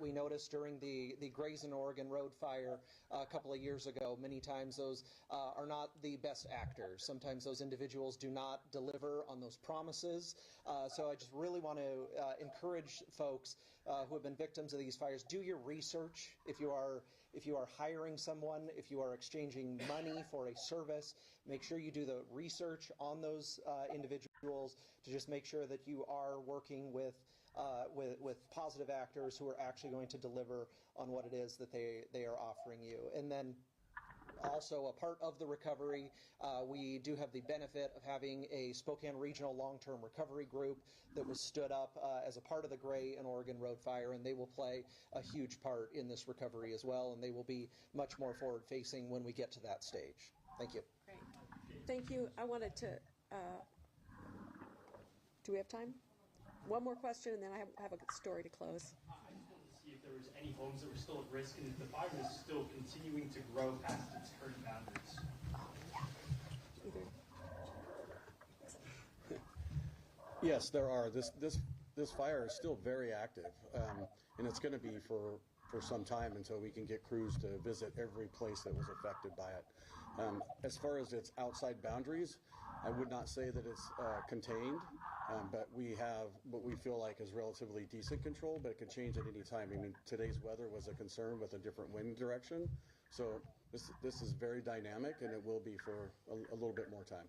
We noticed during the Grayson, Oregon road fire a couple of years ago, many times those are not the best actors. Sometimes those individuals do not deliver on those promises. So I just really want to encourage folks who have been victims of these fires, do your research. If you are hiring someone, if you are exchanging money for a service, make sure you do the research on those individuals to just make sure that you are working with positive actors who are actually going to deliver on what it is that they are offering you. And then also a part of the recovery, we do have the benefit of having a Spokane Regional Long-Term Recovery Group that was stood up as a part of the Gray and Oregon Road Fire, and they will play a huge part in this recovery as well, and they will be much more forward-facing when we get to that stage. Thank you. Great. Thank you. I wanted to, do we have time? One more question, and then I have a story to close. I just wanted to see if there was any homes that were still at risk and if the fire is still continuing to grow past its current boundaries. Yes, there are. This fire is still very active, and it's going to be for some time until we can get crews to visit every place that was affected by it. As far as its outside boundaries, I would not say that it's contained, but we have what we feel like is relatively decent control, but it could change at any time. I mean, today's weather was a concern with a different wind direction, so this is very dynamic, and it will be for a little bit more time.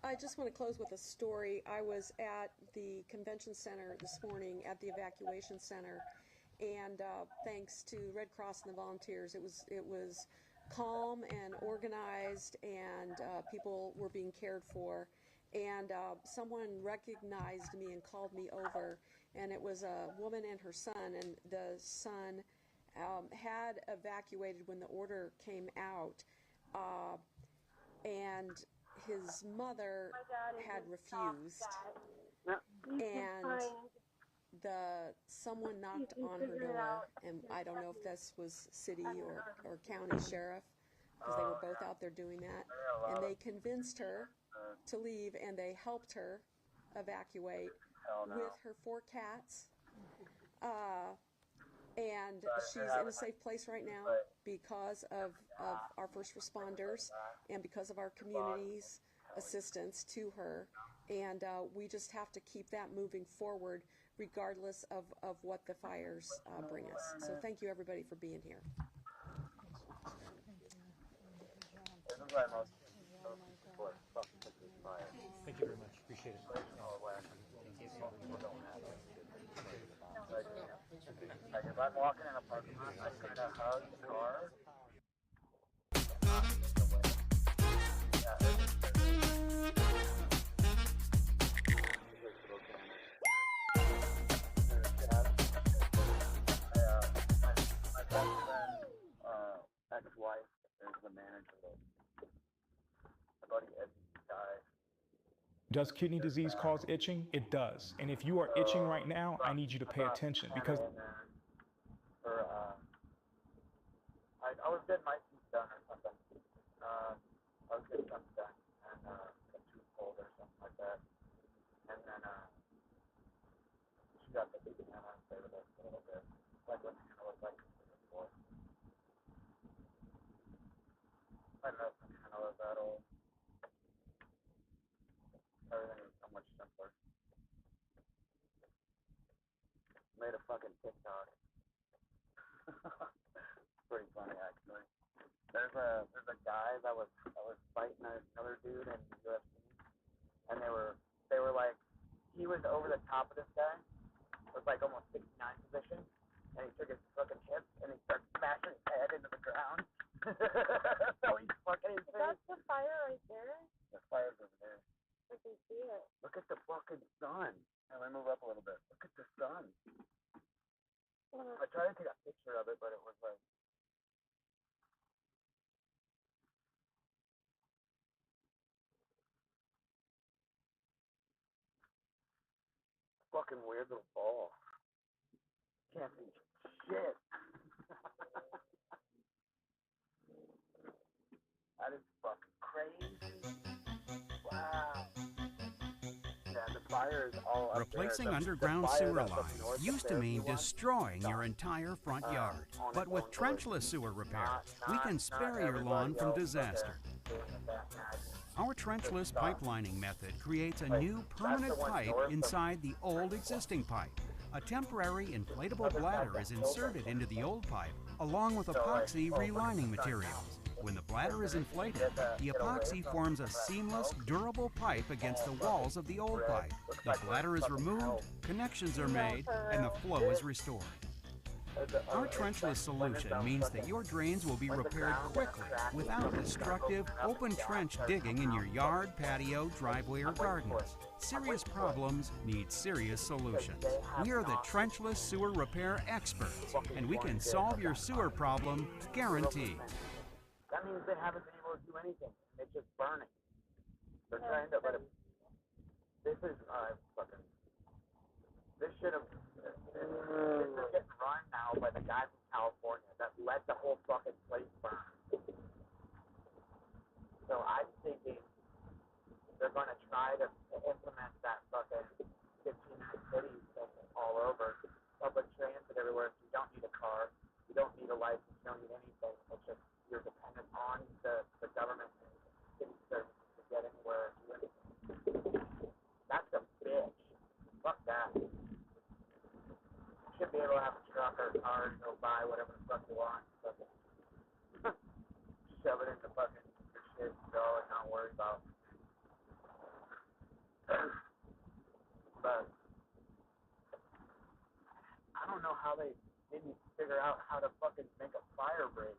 I just want to close with a story. I was at the convention center this morning at the evacuation center, and thanks to Red Cross and the volunteers, it was calm and organized, and people were being cared for. And someone recognized me and called me over, and it was a woman and her son, and the son had evacuated when the order came out, and his mother had refused, and someone knocked on her door, and I don't know if this was city or county sheriff, because they were both out there doing that, and they convinced her to leave, and they helped her evacuate with her 4 cats, And she's in a safe place right now because of our first responders and because of our community's assistance to her. And we just have to keep that moving forward regardless of what the fires bring us. So thank you, everybody, for being here. Thank you very much. Appreciate it. Like if I'm walking in a parking lot, I try to hug the car. My best friend, ex-wife is the manager of my buddy Ed died. Does kidney disease cause itching? It does. And if you are itching right now, I need you to pay attention because For, I was getting my teeth done or something. I was getting something done and a tooth pulled or something like that. And then she got the teeth and I stayed with us a little bit. Like what Hannah was like before. I don't know if Hannah was that old. Everything was so much simpler. Made a fucking TikTok. Pretty funny actually. There's a guy that was fighting another dude in the UFC, and they were like, he was over the top of this guy. It was like almost 69 position, and he took his fucking hips and he started smashing his head into the ground. So he's fucking insane. That's the fire right there. The fire's over there. I can see it. Look at the fucking sun. And let me move up a little bit. Look at the sun. I tried to take a picture of it, but it was like. Fucking weird little ball. Can't see shit. That is fucking crazy. Wow. Yeah, the fire is all up Replacing there. underground The fire sewer that's up lines north used up to there, mean if you want, destroying your entire front yard. on But its with own trenchless sewer repair, we not can spare your everybody lawn from else, but disaster. doing it that magic. Our trenchless pipelining method creates a Like, new that's permanent the one pipe north of inside the old existing pipe. A temporary inflatable bladder is inserted into the old pipe, along with epoxy relining materials. When the bladder is inflated, the epoxy forms a seamless, durable pipe against the walls of the old pipe. The bladder is removed, connections are made, and the flow is restored. Our trenchless solution means that your drains will be repaired quickly without destructive, open trench digging in your yard, patio, driveway, or gardens. Serious problems need serious solutions. We are the trenchless sewer repair experts, and we can solve your sewer problem guaranteed. That means they haven't been able to do anything. It's just burning. They're trying to, but this is, fucking, this should have, this is getting run now by the guy from California that let the whole fucking place burn. So I'm thinking they're going to try to implement that fucking 15 cities thing all over. Public transit everywhere. So you don't need a car. You don't need a license. You don't need anything. It's just you're dependent on the government and city services to get anywhere and do anything. That's a bitch. Fuck that. You should be able to have a truck or a car and go buy whatever the fuck you want. Fucking shove it into fucking your shit and go and not worry about. But I don't know how they didn't figure out how to fucking make a fire break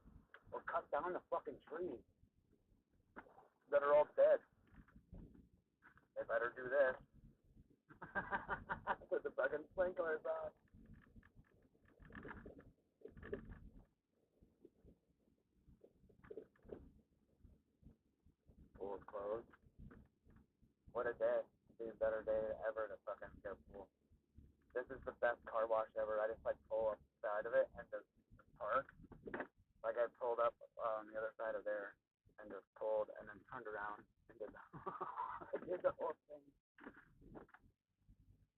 or cut down the fucking trees that are all dead. They better do this. Put the fucking sprinklers on. Pool is closed. What a day. It'd be a better day ever to fucking go pool. This is the best car wash ever. I just like pull up the side of it and just park. Like I pulled up on the other side of there and just pulled and then turned around and did the, I did the whole thing.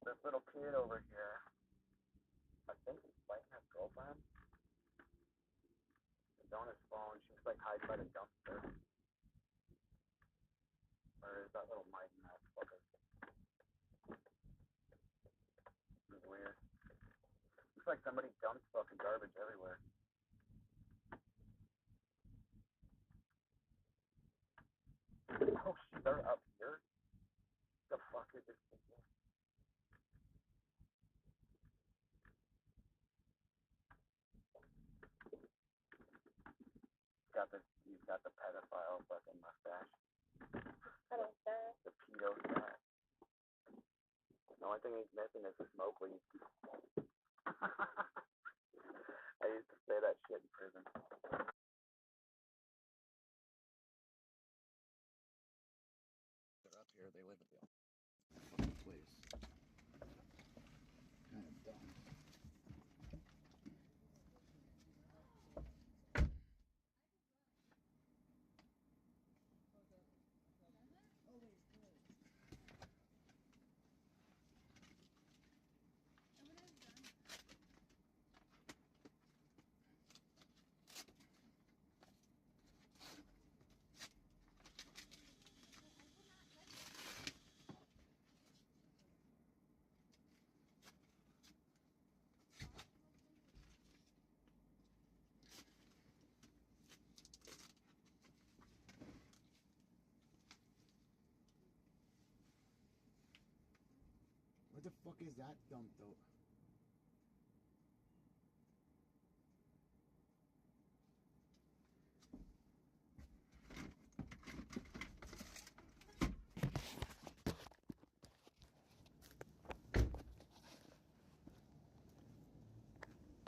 This little kid over here, I think he's fighting his girlfriend. by the dumpster. Or is that little Mike and that fucker? This is weird. Looks like somebody dumps fucking garbage everywhere. Oh shit, they're up here? The fuck is this thing? He's got the pedophile fucking mustache. Pedophile. The pedo stash. The only thing he's missing is the smoke weed. I used to say that shit in prison. They're up here, they live at the place. Kind of dumb. What the fuck is that dump though?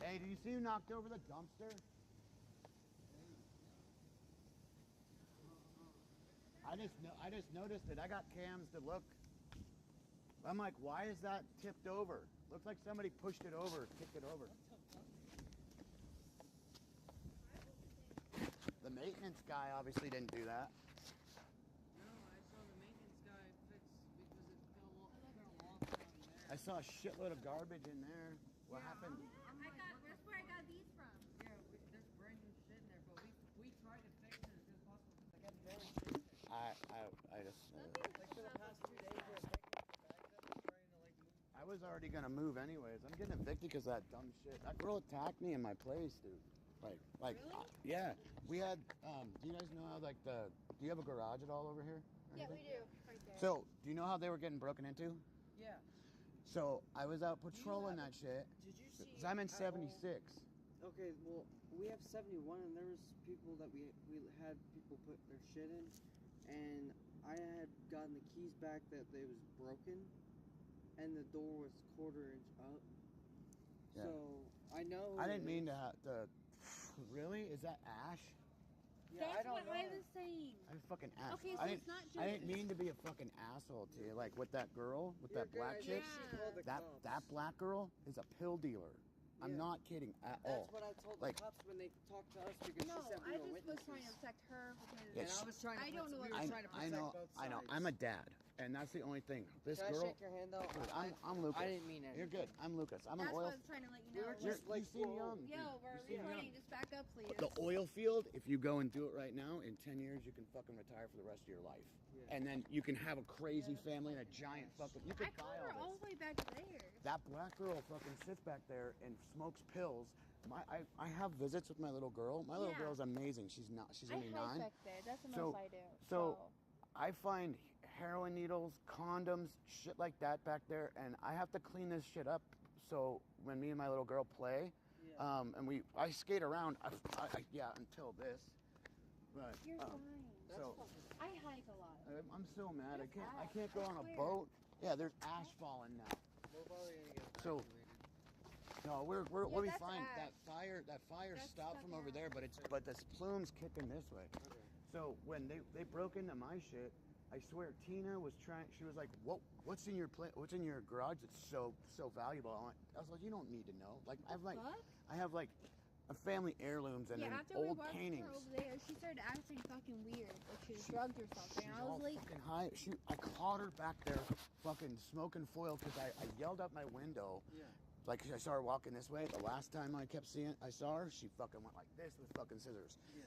Hey, did you see who knocked over the dumpster? I just noticed it. I got cams to look. I'm like, why is that tipped over? Looks like somebody pushed it over, kicked it over. The maintenance guy obviously didn't do that. No, I saw the maintenance guy fix because it fell off down there. I saw a shitload of garbage in there. What happened? That's where I got these from. Yeah, there's brand new shit in there, but we tried to fix it as soon as possible because I got very shit. I just. Like for the past 2 days, we're picking bags up and trying to like move. I was already gonna move anyways. I'm getting evicted because of that dumb shit. That girl attacked me in my place, dude. Like, yeah. We had. Do you guys know how do you have a garage at all over here? Yeah, we do. Right there. So, do you know how they were getting broken into? Yeah. So I was out patrolling that shit. Did you see? 'Cause I'm in 76. Okay, well, we have 71, and there was people that we had people put their shit in, and I had gotten the keys back that it was broken, and the door was 1/4 inch up. Yeah. So I know. I didn't mean to have to. Really? Is that Ash? Yeah, That's I don't what know. I was saying. I'm fucking Ash. Okay, so I didn't, it's not just. I didn't mean to be a fucking asshole to you. Like with that girl, with that black chick. That black girl is a pill dealer. I'm not kidding at all. That's what I told Like, the cops when they talked to us because No, she said we I were just was witnesses. trying to protect her because Yeah, And I was trying to. I don't know we what were trying to protect both sides. I know. I'm a dad, and that's the only thing. This Can girl. I shake your hand though? Dude, I'm Lucas. I didn't mean it. You're good. I'm Lucas. I'm that's an what oil. I was trying to let you We know. were just like, you seem young. Yo, we're You seem recording. young. Just back up, please. The oil field, if you go and do it right now, in 10 years, you can fucking retire for the rest of your life. Yeah. And then you can have a crazy family and a giant fucking. You I could buy called her all all this. the way back there. That black girl fucking sits back there and smokes pills. I have visits with my little girl. My little Yeah. girl's amazing. She's only I 9. back there. That's the So- most I do. So I find heroin needles, condoms, shit like that back there, and I have to clean this shit up. So when me and my little girl play, and I skate around, until this. But You're fine. so I hike a lot. I'm so mad. I There's can't go ash. on I a swear. boat. Yeah, there's ash falling now. We're probably gonna get So no, we'll be that's fine. ash. That fire That's stopped from fucking over there, but this plume's kicking this way. So when they broke into my shit, I swear Tina was trying. She was like, "What's in your What's in your garage that's so valuable?" I was like, "You don't need to know. Like I have like a family heirlooms and Yeah, then after we old walked paintings." her over there, she started acting fucking weird, like she was drugged or something. She's I all was like, fucking high. I caught her back there, fucking smoking foil because I yelled out my window. Yeah. Like I saw her walking this way. The last time I saw her, she fucking went like this with fucking scissors. Yeah.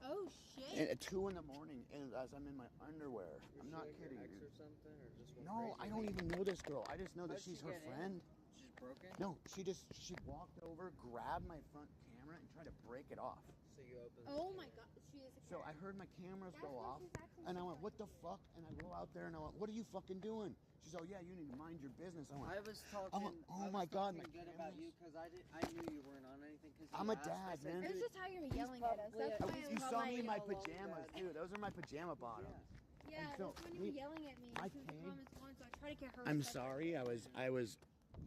Oh shit. And at 2 in the morning, and as I'm in my underwear. I'm not kidding you. Or something, or just No, I don't even know this girl. I just know that How'd she's she her get in? friend. She's broken? No, she walked over, grabbed my front camera, and tried to break it off. So you open Oh my god, she is a So I heard my cameras That's go why off, she's acting and I so went, what the fuck? And I go out there, and I went, what are you fucking doing? She's oh yeah, you need to mind your business. I went, I was talking. oh my god, my good cameras. about you because I knew you weren't on anything. Cause I'm a dad, man. It was just how you were yelling at us. That's why I You was saw me in my like, pajamas, dude. Those are my pajama bottoms. yeah, And so that's when you were yelling at me. I She was the came- comments on, so I tried to get her. I'm attention. sorry.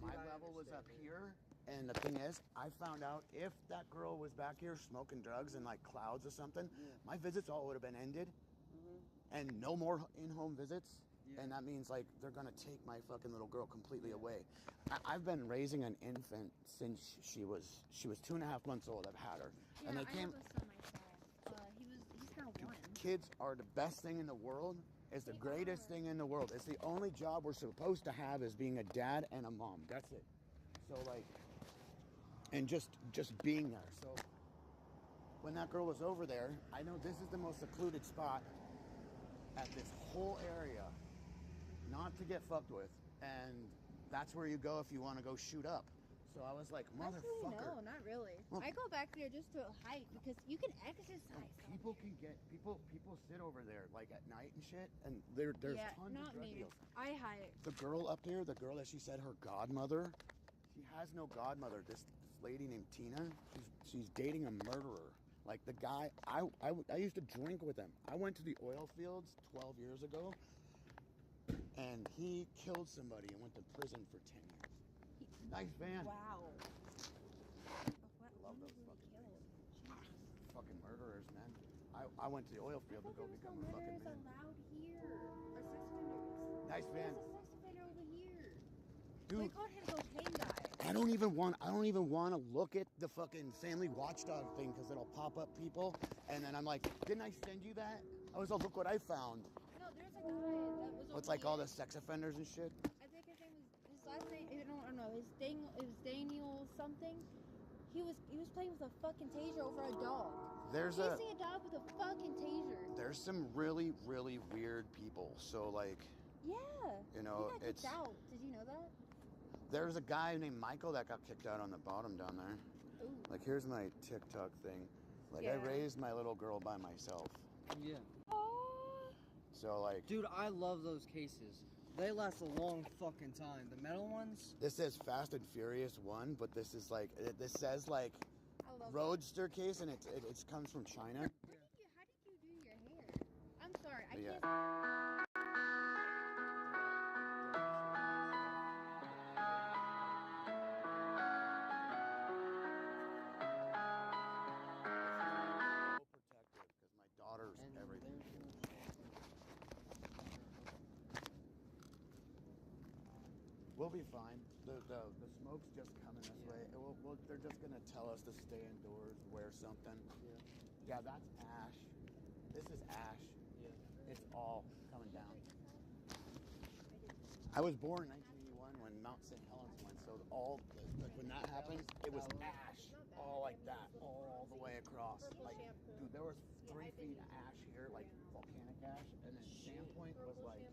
My level was up here, and the thing is, I found out if that girl was back here smoking drugs in like clouds or something, my visits all would have been ended, and no more in-home visits. And that means like they're gonna take my fucking little girl completely away. I've been raising an infant since she was 2.5 months old. I've had her, Yeah, and they I came. have a son myself. He's kind of one. Kids are the best thing in the world. It's the greatest thing in the world. It's the only job we're supposed to have is being a dad and a mom. That's it. So like, and just being there. So when that girl was over there, I know this is the most secluded spot at this whole area, not to get fucked with, and that's where you go if you want to go shoot up. So I was like, Actually, motherfucker. no, not really. Well- I go back there just to hike because you can exercise. People can get people sit over there like at night and shit, and there's yeah, tons not of drug me. deals. I hike. The girl up there, the girl that she said her godmother, she has no godmother. This lady named Tina, she's dating a murderer. Like the guy, I used to drink with him. I went to the oil fields 12 years ago, and he killed somebody and went to prison for 10 years. Nice van. Wow. Love those fucking things. Fucking murderers, man. I went to the oil field to go become a fucking Murder is man. allowed here. Or sex offenders. Nice van. There's a sex offender over here. We Dude, caught him cocaine guy. I don't even want to look at the fucking family watchdog thing because it'll pop up people, and then I'm like, didn't I send you that? I was like, look what I found. No, there's a guy that was over It's like all here. the sex offenders and shit. I think his name was his last name. I don't know. It was Daniel something. He was playing with a fucking taser over a dog. Chasing a dog with a fucking taser. There's some really, really weird people. So like, Yeah. you know, he got it's kicked out. Did you know that? there's a guy named Michael that got kicked out on the bottom down there. Ooh. Like here's my TikTok thing. Like I Yeah. raised my little girl by myself. Yeah. So like, Dude, I love those cases. They last a long fucking time. The metal ones. this says Fast and Furious 1, but this is like this says like Roadster case, and it comes from China. How did you do your hair? I'm sorry. I Yeah. can't. Protected because my daughter's everything. We'll be fine. The smoke's just coming this way. They're just gonna tell us to stay indoors, wear something. Yeah, that's ash. This is ash. Yeah. It's all coming down. I was born in 1981 when Mount St. Helens went, so like when that happened, it was ash, all like that, all the way across. Like, dude, there was 3 feet of ash here, like volcanic ash, and then Sandpoint was like,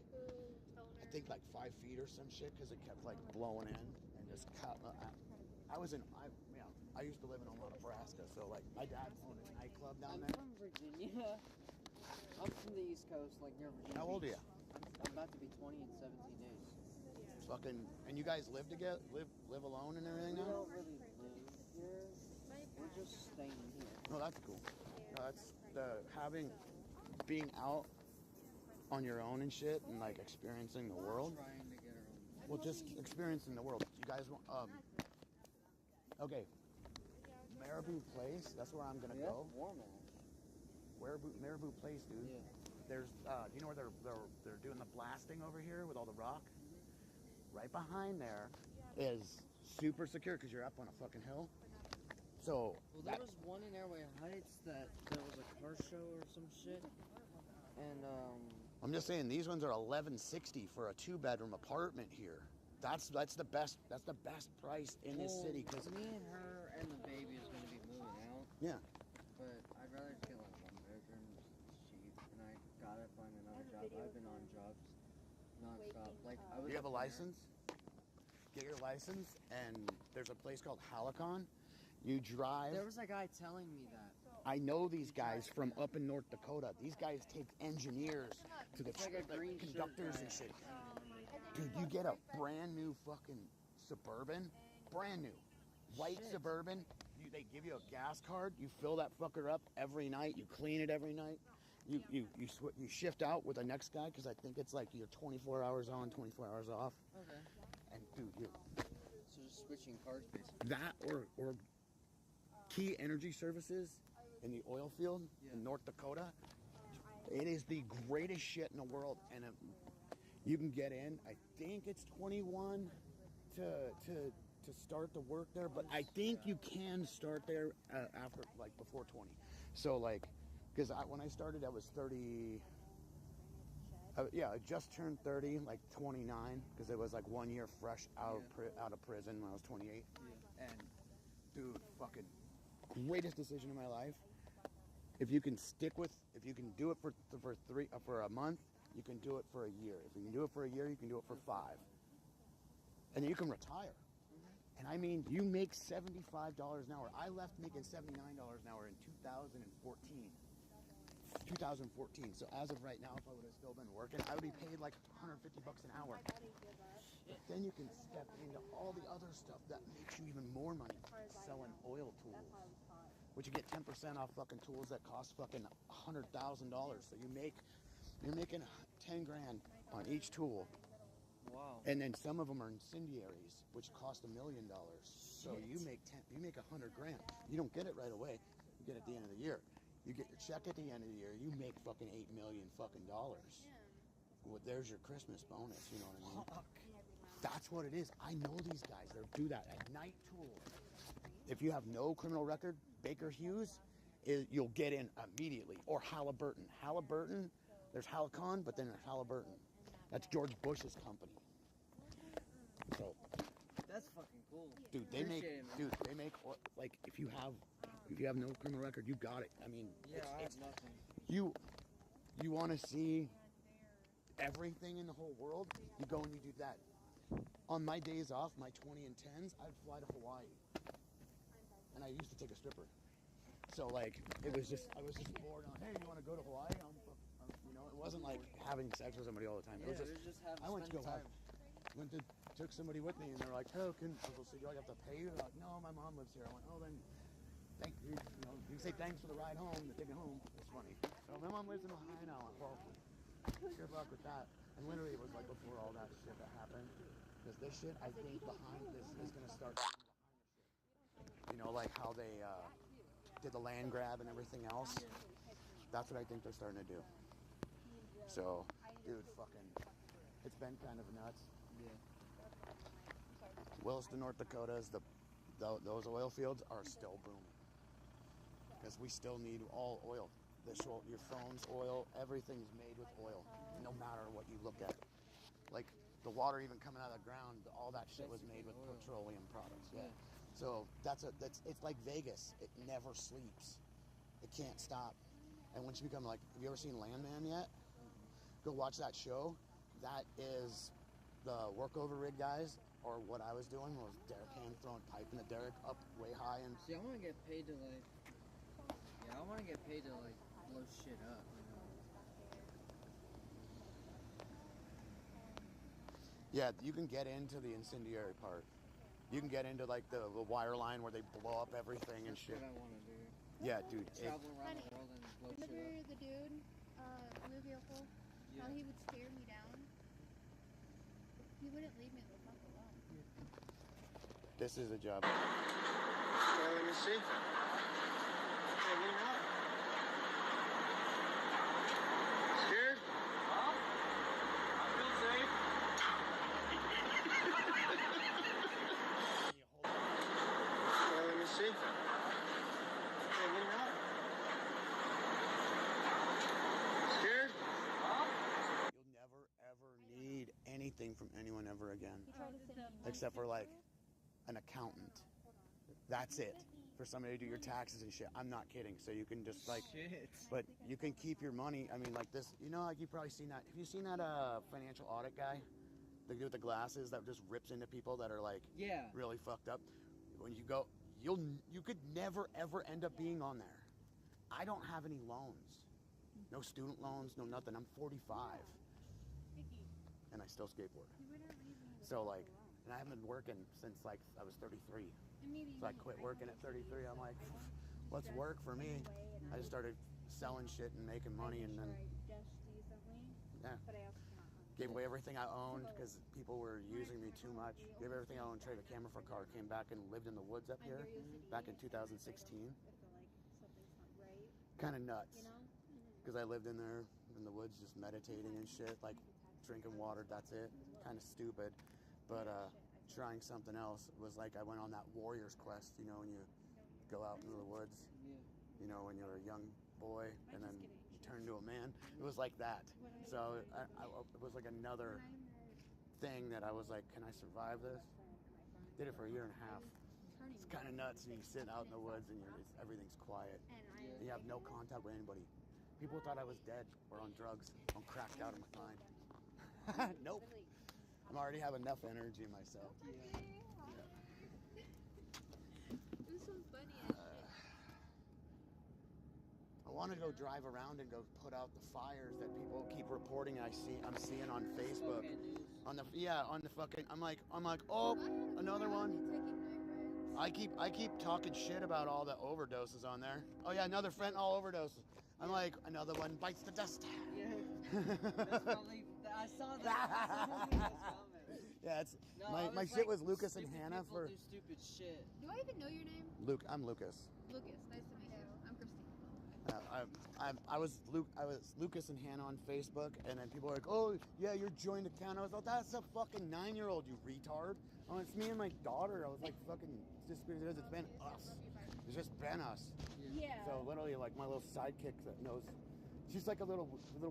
I think like 5 feet or some shit, because it kept like blowing in and just cut. I used to live in Omaha, Nebraska, so like my dad owned a nightclub down I'm there. from Virginia. I'm from the East Coast, like near Virginia. How old are Beach. you? I'm about to be 20 in 17 days. Fucking, and you guys live together, live alone and everything We now? don't really live here. We're just staying here. No, that's cool. No, that's being out on your own and shit, and like experiencing the world. Trying to get our own. Well, just experiencing the world. You guys want? Okay. Marabou Place. That's where I'm gonna go. It's warm out. Marabou Place, dude. Yeah. There's, you know where they're doing the blasting over here with all the rock? Right behind there is super secure because you're up on a fucking hill. So Well, there was one in Airway Heights that there was a car show or some shit, and I'm just saying these ones are $11.60 for a 2-bedroom apartment here. That's the best price in this city because me and her and the baby is gonna be moving out. yeah. But I'd rather just get like one I've been on jobs nonstop. Like I was. You have a license? Get your license, and there's a place called Halicon. You drive. There was a guy telling me that. I know these guys from up in North Dakota. These guys take engineers to the conductors and shit. Dude, you get a brand new fucking Suburban, brand new, white Suburban. They give you a gas card. You fill that fucker up every night. You clean it every night. You shift out with the next guy because I think it's like you're 24 hours on, 24 hours off. Okay. And dude, so just switching cars basically. That or Key Energy Services in the oil field in North Dakota. It is the greatest shit in the world, and you can get in. I think it's 21 to start to work there, but I think you can start there after before 20. So because when I started, I was 30. I just turned 30, 29, because it was 1 year fresh out of prison when I was 28. Yeah. And dude, fucking greatest decision of my life. If you can do it for a month, you can do it for a year. If you can do it for a year, you can do it for 5. And then you can retire. And I mean, you make $75 an hour. I left making $79 an hour in 2014. So as of right now, if I would have still been working, I would be paid $150 an hour. But then you can step into all the other stuff that makes you even more money, selling oil tools, which you get 10% off fucking tools that cost fucking $100,000. So you're making 10 grand on each tool. Wow. And then some of them are incendiaries, which cost $1 million. So you make 100 grand. You don't get it right away. You get it at the end of the year. You get your check at the end of the year. You make fucking $8 million fucking dollars. Well, there's your Christmas bonus. You know what I mean? That's what it is. I know these guys. They do that at night tool. If you have no criminal record, Baker Hughes, you'll get in immediately. Or Halliburton. There's Halicon, but then there's Halliburton. That's George Bush's company. So that's fucking cool. Dude, they make if you have no criminal record, you got it. I mean, I have nothing. You want to see everything in the whole world, you go and you do that. On my days off, my 20 and 10s, I'd fly to Hawaii. And I used to take a stripper. So I was just bored on, hey, you want to go to Hawaii? It wasn't like having sex with somebody all the time. It was just I went to go have, took somebody with me, and they're like, oh, do I have to pay you? They're like, no, my mom lives here. I went, oh, then thank you. You can say thanks for the ride home, the ticket home. It's funny. So my mom lives in Ohio now. Well, good luck with that. And literally, it was before all that shit that happened. Because this shit, I think behind this is going to start. How they did the land grab and everything else. That's what I think they're starting to do. So, dude, it's been kind of nuts. Yeah. Williston, North Dakota, those oil fields are still booming. Because we still need all oil. Your phone's oil, everything's made with oil, no matter what you look at. The water even coming out of the ground, all that shit was made with petroleum products. Yeah. So it's like Vegas. It never sleeps. It can't stop. And once you become have you ever seen Landman yet? Go watch that show. That is the workover rig guys, or what I was doing was derrick hand throwing pipe in the derrick up way high. And see, I want to get paid to I want to get paid to blow shit up. Yeah, you can get into the incendiary part. You can get into the wire line where they blow up everything and shit. That's what I want to do. Yeah, dude. Travel around the world and blow shit up. Remember the dude in the vehicle? Yeah. How he would stare me down? He wouldn't leave me the fuck alone. This is a job. Let me see. Hey, what happened? Scared? Huh? I feel safe. Let me see. Hey, what happened? Scared? Huh? You'll never, ever need anything from anyone ever again. He tried to send me Except for an accountant. That's it. for somebody to do your taxes and shit. I'm not kidding. So you can just like, but you can keep your money. I mean, like this, you know, like you've probably seen that. Have you seen that financial audit guy? The dude with the glasses that just rips into people that are like really fucked up. When you go, you could never ever end up being on there. I don't have any loans. No student loans, no nothing. I'm 45. And I still skateboard. So like, and I haven't been working since like I was 33. So I quit working at 33. I'm like, what's work for me? I just started selling shit and making money, and then gave away everything I owned because people were using me too much. Gave everything I owned, traded a camera for a car, came back and lived in the woods up here back in 2016. Kind of nuts because I lived in there in the woods just meditating and shit, like drinking water, that's it. Kind of stupid, but trying something else was like I went on that warrior's quest, you know, when you go out into the woods, you know, when you're a young boy and then you turn into a man. It was like that. So it was like another thing that I was like, can I survive this? Did it for a year and a half. It's kind of nuts, and you sit out in the woods and everything's quiet. And you have no contact with anybody. People thought I was dead or on drugs. I'm cracked out of my mind. Nope. I already have enough energy myself. It was so funny. I want to go drive around and go put out the fires that people keep reporting. I'm seeing on Facebook. On the fucking. I'm like, oh, another one. I keep talking shit about all the overdoses on there. Oh yeah, another fentanyl overdose. I'm like, another one bites the dust. Yeah. That's probably. I saw that. Yeah, it's no, my shit was Lucas and Hannah for. Do stupid shit. Do I even know your name? Luke, I'm Lucas. Lucas, nice to meet you. I'm Christine. I was Lucas and Hannah on Facebook, and then people were like, oh yeah, you're joined account. I was like, that's a fucking 9-year-old, you retard. Oh, it's me and my daughter. I was like, fucking, it's been us. It's just been us. Yeah. So literally, like my little sidekick that knows, she's like a little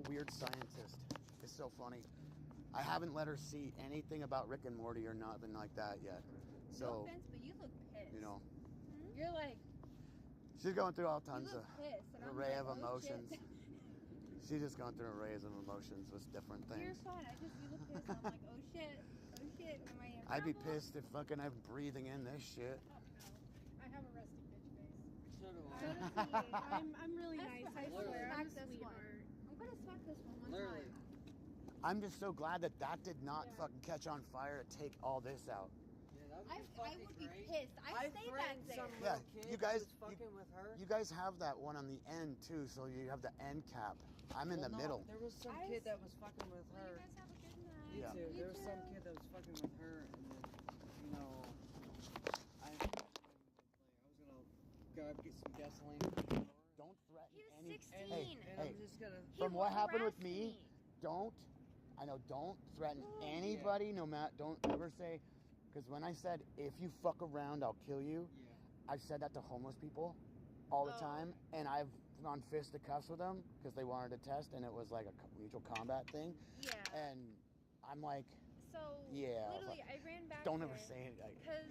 weird scientist. It's so funny. I haven't let her see anything about Rick and Morty or nothing like that yet. So, no offense, but you look pissed. You know. You're like. She's going through all tons of array of emotions. She's just going through arrays of emotions with different things. You're fine. You look pissed. I'm like, oh shit. Am I in I'd be trouble? pissed if fucking I'm breathing in this shit. I have a resting bitch face. So do So does he. I'm really That's nice. what- I swear. I'm a this sweetheart. one. I'm gonna smack this one Literally. time. I'm just so glad that did not fucking catch on fire to take all this out. I would be pissed. I stay back there. Yeah, you guys, fucking with her. you guys have that one on the end too, so you have the end cap. I'm in the middle. There was some kid that was fucking with her. You guys have a good night. Yeah. Me too. There was some kid that was fucking with her, and then, you know, I was gonna get some gasoline. Don't threaten He was any. 16. Hey, And I'm just gonna. from what happened with harassed me, don't threaten anybody. No matter, don't ever say, because when I said if you fuck around, I'll kill you. Yeah. I've said that to homeless people all the time, and I've gone fisticuffs with them because they wanted to test, and it was like a mutual combat thing. Yeah. And I'm like, So yeah. literally, I ran back. Don't there ever say it. Because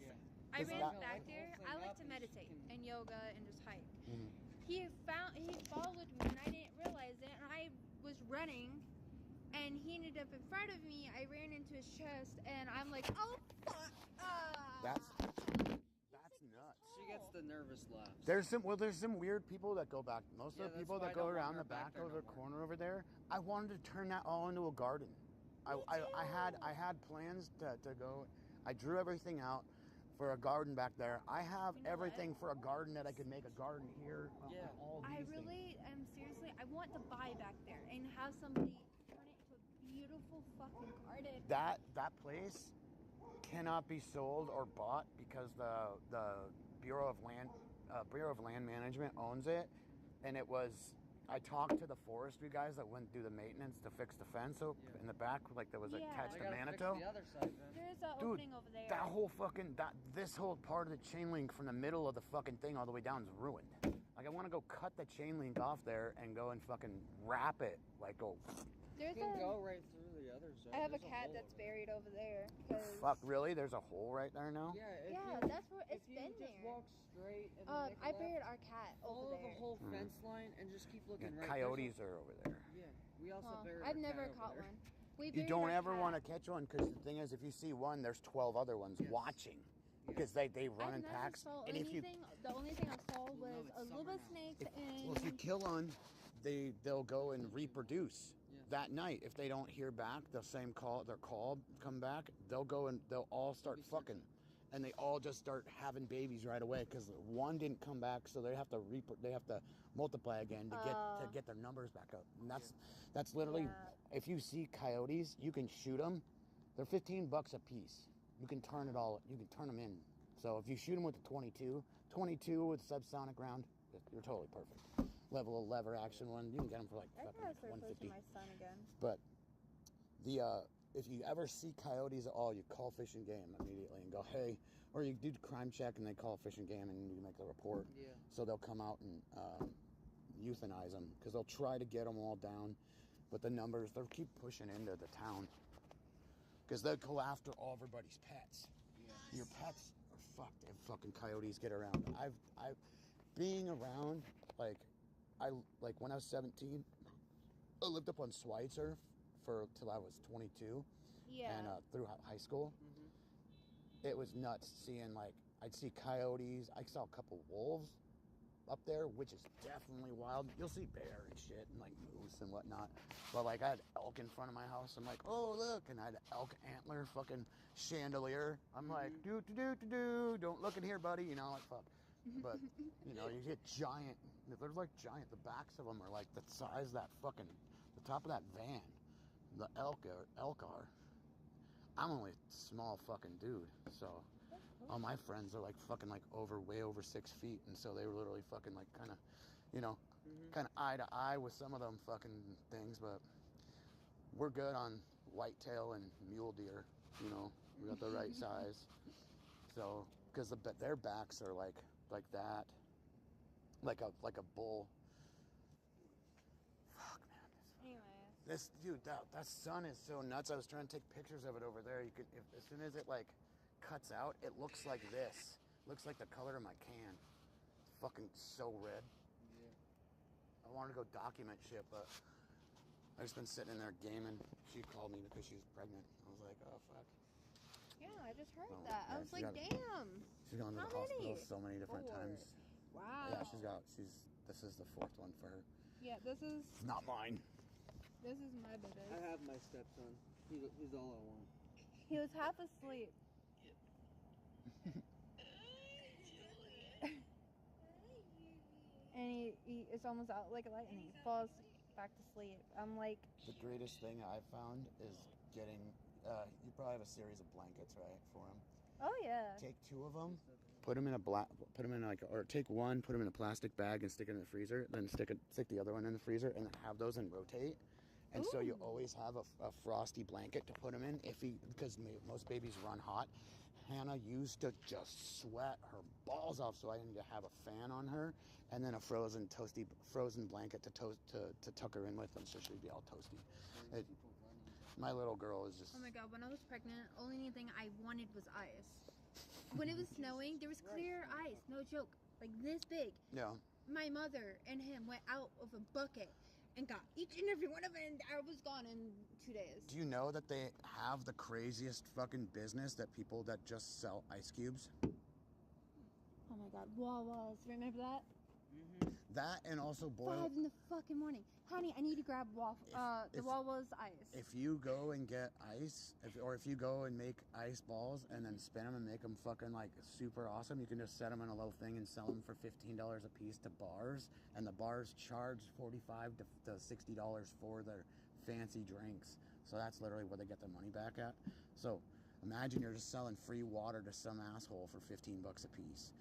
I Cause ran that- back there. I like to meditate and yoga and just hike. Mhm. He followed me and I didn't realize it. And I was running, and he ended up in front of me. I ran into his chest, and I'm like, oh fuck! That's nuts. She gets the nervous laughs. There's some weird people that go back. Most of the that's people why I that go don't want around her the back back there of no the more. corner over there. I wanted to turn that all into a garden. I had plans to go. I drew everything out for a garden back there. I have everything for a garden that I could make a garden here. All I these really am seriously. I want to buy back there and have somebody turn it into a beautiful fucking garden. That place cannot be sold or bought because the Bureau of Land Management owns it, and it was. I talked to the forestry guys that went do the maintenance to fix the fence in the back, like there was a catch They to gotta Manitou. fix the other side, then. There's an Dude, opening over there. that whole fucking this whole part of the chain link from the middle of the fucking thing all the way down is ruined. Like I want to go cut the chain link off there and go and fucking wrap it, like go There's You can a. go right through the other zone. I have a There's cat hole that's over there. buried over there. 'Cause Fuck, really? There's a hole right there now? Yeah, yeah, that's where it's been just there. walk straight and then make a I left, buried our cat over follow there. the whole fence line and just keep looking Yeah, right. coyotes are over there. Yeah, we also Huh. buried. I've our never cat caught over there. one. We You buried don't our ever cat. want to catch one because the thing is, if you see one, there's 12 other ones watching because they run in I've packs. never saw And if you anything. The only thing I saw was a little bit of snakes and. well, if you kill one, they'll go and reproduce. That night, if they don't hear back, the same call, their call come back, they'll go and they'll all start fucking, and they all just start having babies right away because one didn't come back, so they have to multiply again to get their numbers back up. And that's literally, if you see coyotes, you can shoot them. They're $15 a piece. You can turn them in. So if you shoot them with the 22 with subsonic round, you're totally perfect. Lever action one, you can get them for like I fucking gotta start $150. posting my son again. But if you ever see coyotes at all, you call Fish and Game immediately and go, hey, or you do the crime check and they call Fish and Game and you make the report. Yeah. So they'll come out and euthanize them because they'll try to get them all down, but the numbers, they'll keep pushing into the town because they'll go after all everybody's pets. Yeah. Your pets are fucked if fucking coyotes get around. I've being around, like when I was 17, I lived up on Schweitzer till I was 22. Yeah. And through high school, it was nuts seeing I'd see coyotes. I saw a couple wolves up there, which is definitely wild. You'll see bear and shit and moose and whatnot. But I had elk in front of my house. I'm like, oh look, and I had an elk antler fucking chandelier. I'm like, don't look in here, buddy. Fuck. But you get giant. They're giant. The backs of them are the size of that fucking the top of that van. The elk are. I'm only a small fucking dude, so all my friends are way over 6 feet, and so they were literally fucking kind of eye to eye with some of them fucking things, but we're good on whitetail and mule deer. We got the right size. So because their backs are like that, like a bull. Fuck, man. Anyways. This dude, that sun is so nuts. I was trying to take pictures of it over there. You could, as soon as it cuts out, it looks like this. Looks like the color of my can. It's fucking so red. Yeah. I wanted to go document shit, but I just been sitting in there gaming. She called me because she was pregnant. I was like, oh fuck. Yeah, I just heard that. I was like, damn. She's gone to the hospital so many different times. Wow. Yeah, this is the fourth one for her. Yeah, this is. It's not mine. This is my baby. I have my stepson. He's all I want. He was half asleep. And it's almost out like a light, and he falls back to sleep. I'm like. The greatest thing I've found is getting. You probably have a series of blankets, right, for him. Oh yeah. Take two of them, put them in or take one, put them in a plastic bag and stick it in the freezer. Then stick the other one in the freezer, and then have those and rotate. And so you always have a frosty blanket to put them in because most babies run hot. Hannah used to just sweat her balls off, so I need to have a fan on her and then a frozen blanket to tuck her in with them, so she'd be all toasty. My little girl is just. Oh my god! When I was pregnant, only thing I wanted was ice. When it was snowing, there was clear ice. No joke, like this big. Yeah. My mother and him went out of a bucket and got each and every one of them, and I was gone in 2 days. Do you know that they have the craziest fucking business that people that just sell ice cubes? Oh my god, Wawa's. Remember that? That and also boil. 5 in the fucking morning. Honey, I need to grab the Wawa's ice. If you go and get ice, if you go and make ice balls and then spin them and make them fucking super awesome, you can just set them in a little thing and sell them for $15 a piece to bars, and the bars charge $45 to $60 for their fancy drinks. So that's literally where they get their money back at. So imagine you're just selling free water to some asshole for $15 a piece.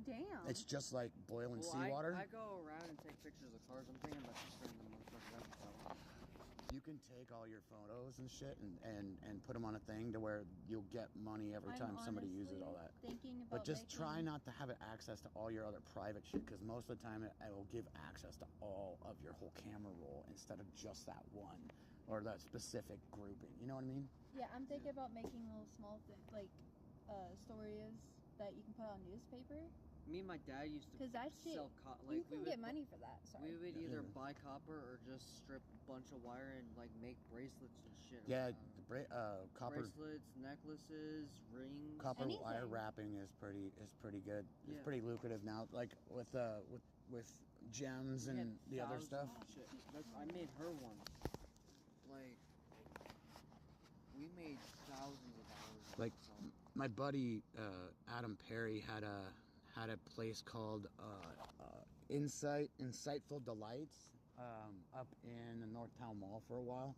Damn. It's just like boiling seawater. I go around and take pictures of cars. I'm thinking about just turning them on. You can take all your photos and shit and put them on a thing to where you'll get money every time somebody uses all that. But just try not to have it access to all your other private shit, because most of the time it will give access to all of your whole camera roll instead of just that one. or that specific grouping. You know what I mean? Yeah, I'm thinking about making little small things, stories that you can put on newspaper. Me and my dad used to sell copper. You can get money for that. Sorry. We would either buy copper or just strip a bunch of wire and like make bracelets and shit. Yeah, copper bracelets, necklaces, rings. Copper wire wrapping is pretty good. It's pretty lucrative now. Like with gems and the other stuff. Shit. I made her one. Like we made thousands of dollars. Like my buddy Adam Perry had a place called Insightful Delights up in the Northtown Mall for a while,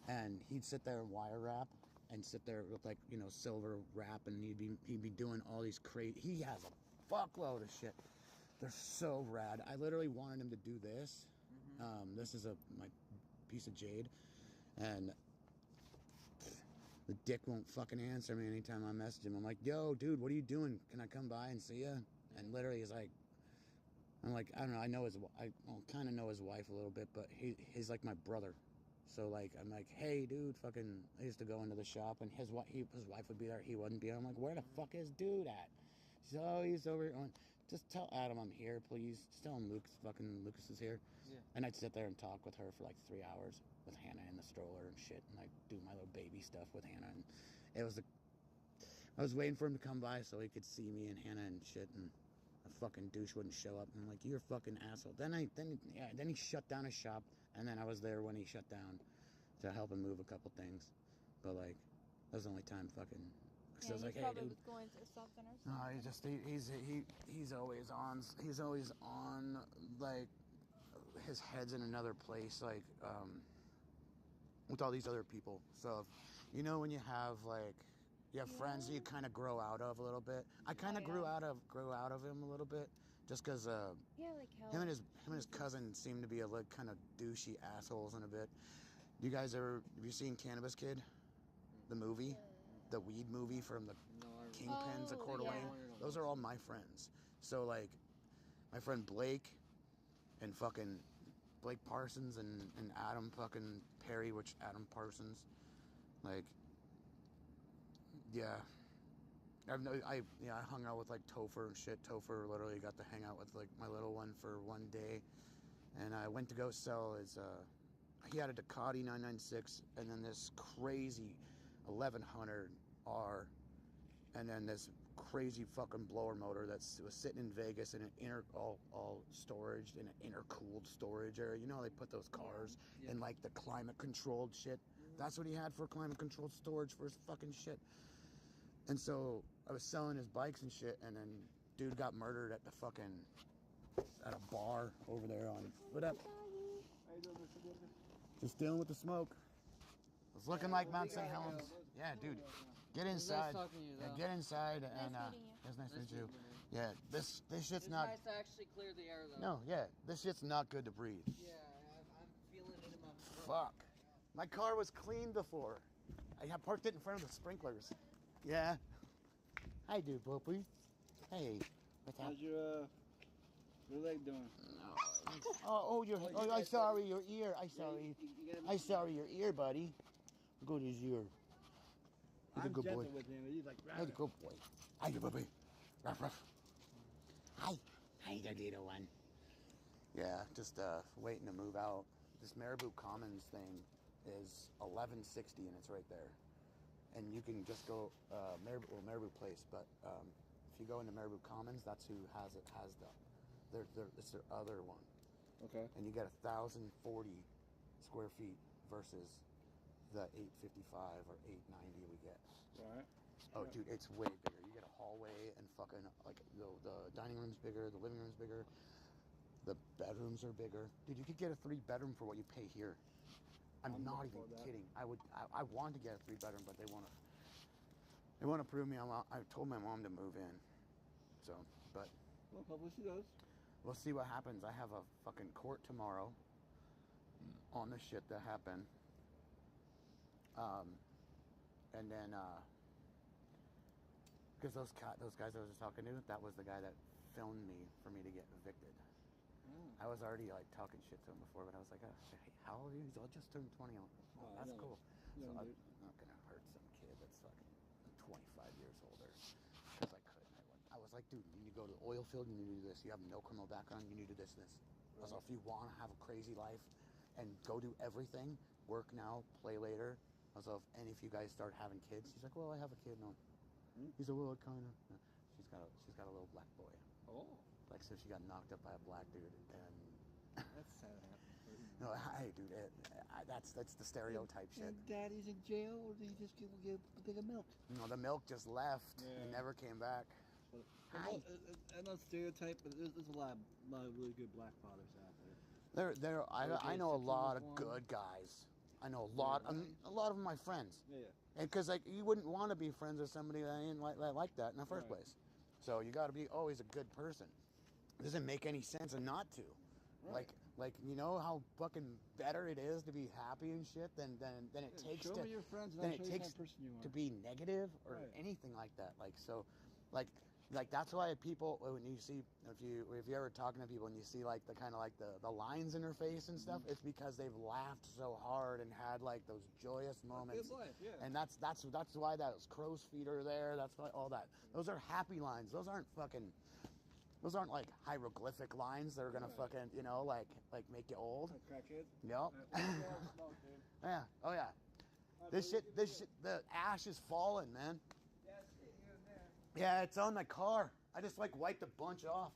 and he'd sit there and wire wrap and sit there with like silver wrap, and he'd be doing all these crazy. He has a fuckload of shit. They're so rad. I literally wanted him to do this. This is my piece of jade, and the dick won't fucking answer me anytime I message him. I'm like, yo, dude, what are you doing? Can I come by and see you? And literally he's like, I'm like, I don't know, I kind of know his wife a little bit, but he's like my brother. So like, I'm like, hey, dude, fucking, I used to go into the shop, and his wife would be there, he wouldn't be there. I'm like, where the fuck is dude at? She's, oh, he's over here. Just tell Adam I'm here, please. Just tell him Lucas is here. Yeah. And I'd sit there and talk with her for like 3 hours with Hannah in the stroller and shit, and I'd do my little baby stuff with Hannah, and I was waiting for him to come by so he could see me and Hannah and shit, and a fucking douche wouldn't show up. And I'm like, you're a fucking asshole. Then he shut down his shop, and then I was there when he shut down to help him move a couple things. But like, that was the only time fucking. Yeah, I was like, hey, probably dude. was going through something or something. No, he's always on. He's always on. Like, his head's in another place. Like, with all these other people. So, when you have friends that you kind of grow out of a little bit. I kind of grew out of him a little bit, just because like how him and his cousin seem to be kind of douchey assholes in a bit. Have you seen Cannabis Kid, the movie, the weed movie from the Kingpins of Coeur d'Alene? Those are all my friends. So like, my friend Blake, and fucking Blake Parsons and Adam fucking Perry, Adam Parsons, like. Yeah, I hung out with like Topher and shit. Topher literally got to hang out with like my little one for one day, and I went to go sell his. He had a Ducati 996, and then this crazy 1100R, and then this crazy fucking blower motor that was sitting in Vegas in an all storage in an intercooled storage area. They put those cars in like the climate controlled shit. That's what he had for climate controlled storage for his fucking shit. And so I was selling his bikes and shit, and then dude got murdered at a bar over there on, what up? Just dealing with the smoke. It was looking like Mount St. Helens. Yeah, dude. Get inside. Get inside, and it's nice to meet you. Yeah, this shit's not. It's nice to actually clear the air though. No, yeah, this shit's not good to breathe. Yeah, I'm feeling it in my throat. Fuck. My car was clean before. I parked it in front of the sprinklers. Yeah. Hi, dude, Boopy. Hey. What's up? How's your leg doing? I sorry, your ear. I sorry, your ear, buddy. Go to his ear. He's a good boy. With him. He's like, He's a good boy. Hi, you puppy. Ruff, ruff. Hi. Hi, the little one. Yeah, just waiting to move out. This Marabou Commons thing is $11.60, and it's right there. And you can just go Marabou Place, but if you go into Marabou Commons, that's who has it's their other one. Okay. And you get 1,040 square feet versus the 855 or 890 we get. Right. Oh, dude, it's way bigger. You get a hallway, and fucking like the dining room's bigger, the living room's bigger, the bedrooms are bigger. Dude, you could get a 3-bedroom for what you pay here. I'm not even kidding. I wanted to get a 3-bedroom, but they want to prove me. I told my mom to move in. So, but well, hopefully she does. We'll see what happens. I have a fucking court tomorrow on the shit that happened. And then because those guys I was just talking to, that was the guy that filmed me for me to get evicted. I was already like talking shit to him before, but I was like, hey, how old are you? He's all just turned 20. Oh, that's cool. So I'm not gonna hurt some kid that's fucking 25 years older because I could. I was like, dude, you need to go to the oil field. You need to do this. You have no criminal background. You need to do this. I was like, if you want to have a crazy life and go do everything, work now, play later. I was like, and if you guys start having kids, he's like, well, I have a kid. No. He's like, well, I kind of. She's got a little black boy. Oh. Like, so she got knocked up by a black dude, and That's sad. no, hey, dude, that's the stereotype shit. And daddy's in jail, or did he just get a big of milk? No, the milk just left and never came back. I know stereotype, but there's a lot of really good black fathers out there. I know a lot of good guys. I know a lot of them my friends. Yeah. And because like you wouldn't want to be friends with somebody that ain't like that in the first place. So you got to be always a good person. It doesn't make any sense not to. Right. Like you know how fucking better it is to be happy and shit than it takes show to me your friends and than I'll it show you takes what person you are. to be negative or anything like that. Like so, like that's why people when you see if you're ever talking to people and you see like the kind of like the lines in their face and stuff, it's because they've laughed so hard and had like those joyous moments. Good life, yeah. And that's why those crow's feet are there. That's why all that. Those are happy lines. Those aren't like hieroglyphic lines that are gonna fucking like make you old. Crackhead. Yep. Yeah. Oh yeah. This shit. The ash is falling, man. Yeah, it's on my car. I just like wiped a bunch off.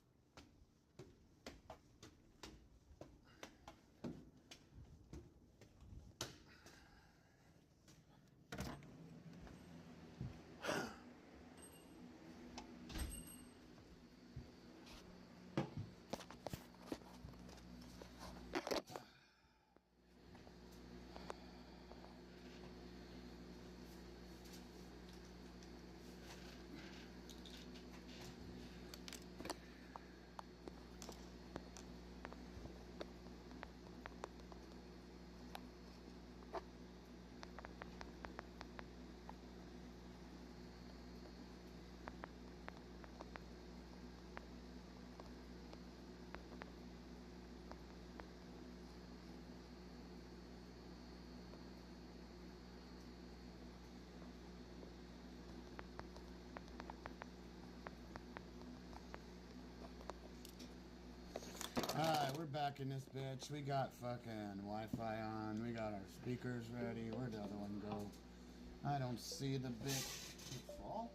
Alright, we're back in this bitch. We got fucking Wi-Fi on. We got our speakers ready. Where'd the other one go? I don't see the bitch. Did it fall?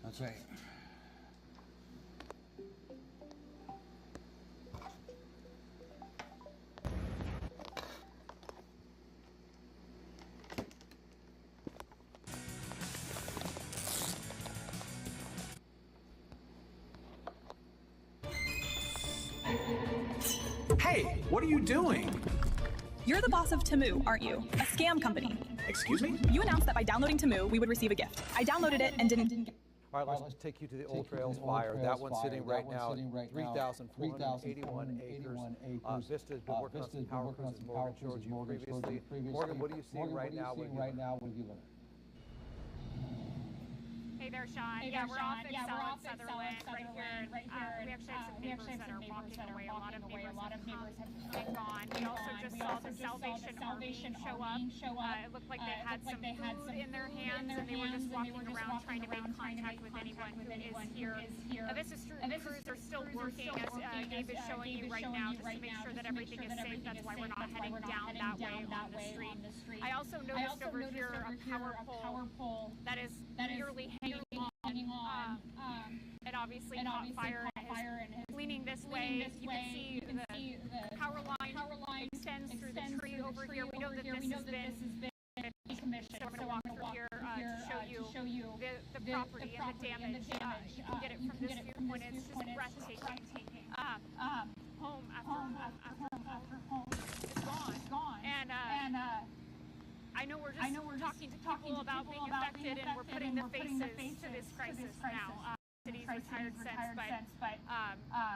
That's right. Hey, what are you doing? You're the boss of Temu, aren't you? A scam company. Excuse me? You announced that by downloading Temu, we would receive a gift. I downloaded it and didn't get. All right, let's take you to the Old Trails Fire. That one's sitting right now at 3,481 acres. Vista's been working on some power crews, as Morgan showed you previously. Morgan, what are you seeing right now? Hey there, Sean. Yeah, we're off at Sutherland right here. We actually have some neighbors that are walking away. A lot of neighbors have come and gone. We also just saw the Salvation Army show up. It looked like they had some food in their hands, and they were just walking around trying to make contact with anyone who is here. This is true. The crews are still working, as Gabe is showing you right now, just to make sure that everything is safe. That's why we're not heading down that way on the street. I also noticed over here a power pole that is nearly hanging on. It obviously caught fire and is leaning this way. You can see the power line extends through the tree over here. We know that this has been decommissioned. So I'm going to walk through here to show you the property and the damage. You can get it from this viewpoint. It's just breathtaking. Home after home is gone. And I know we're just talking to people about being affected, and we're putting the faces to this crisis now. City's retired since, but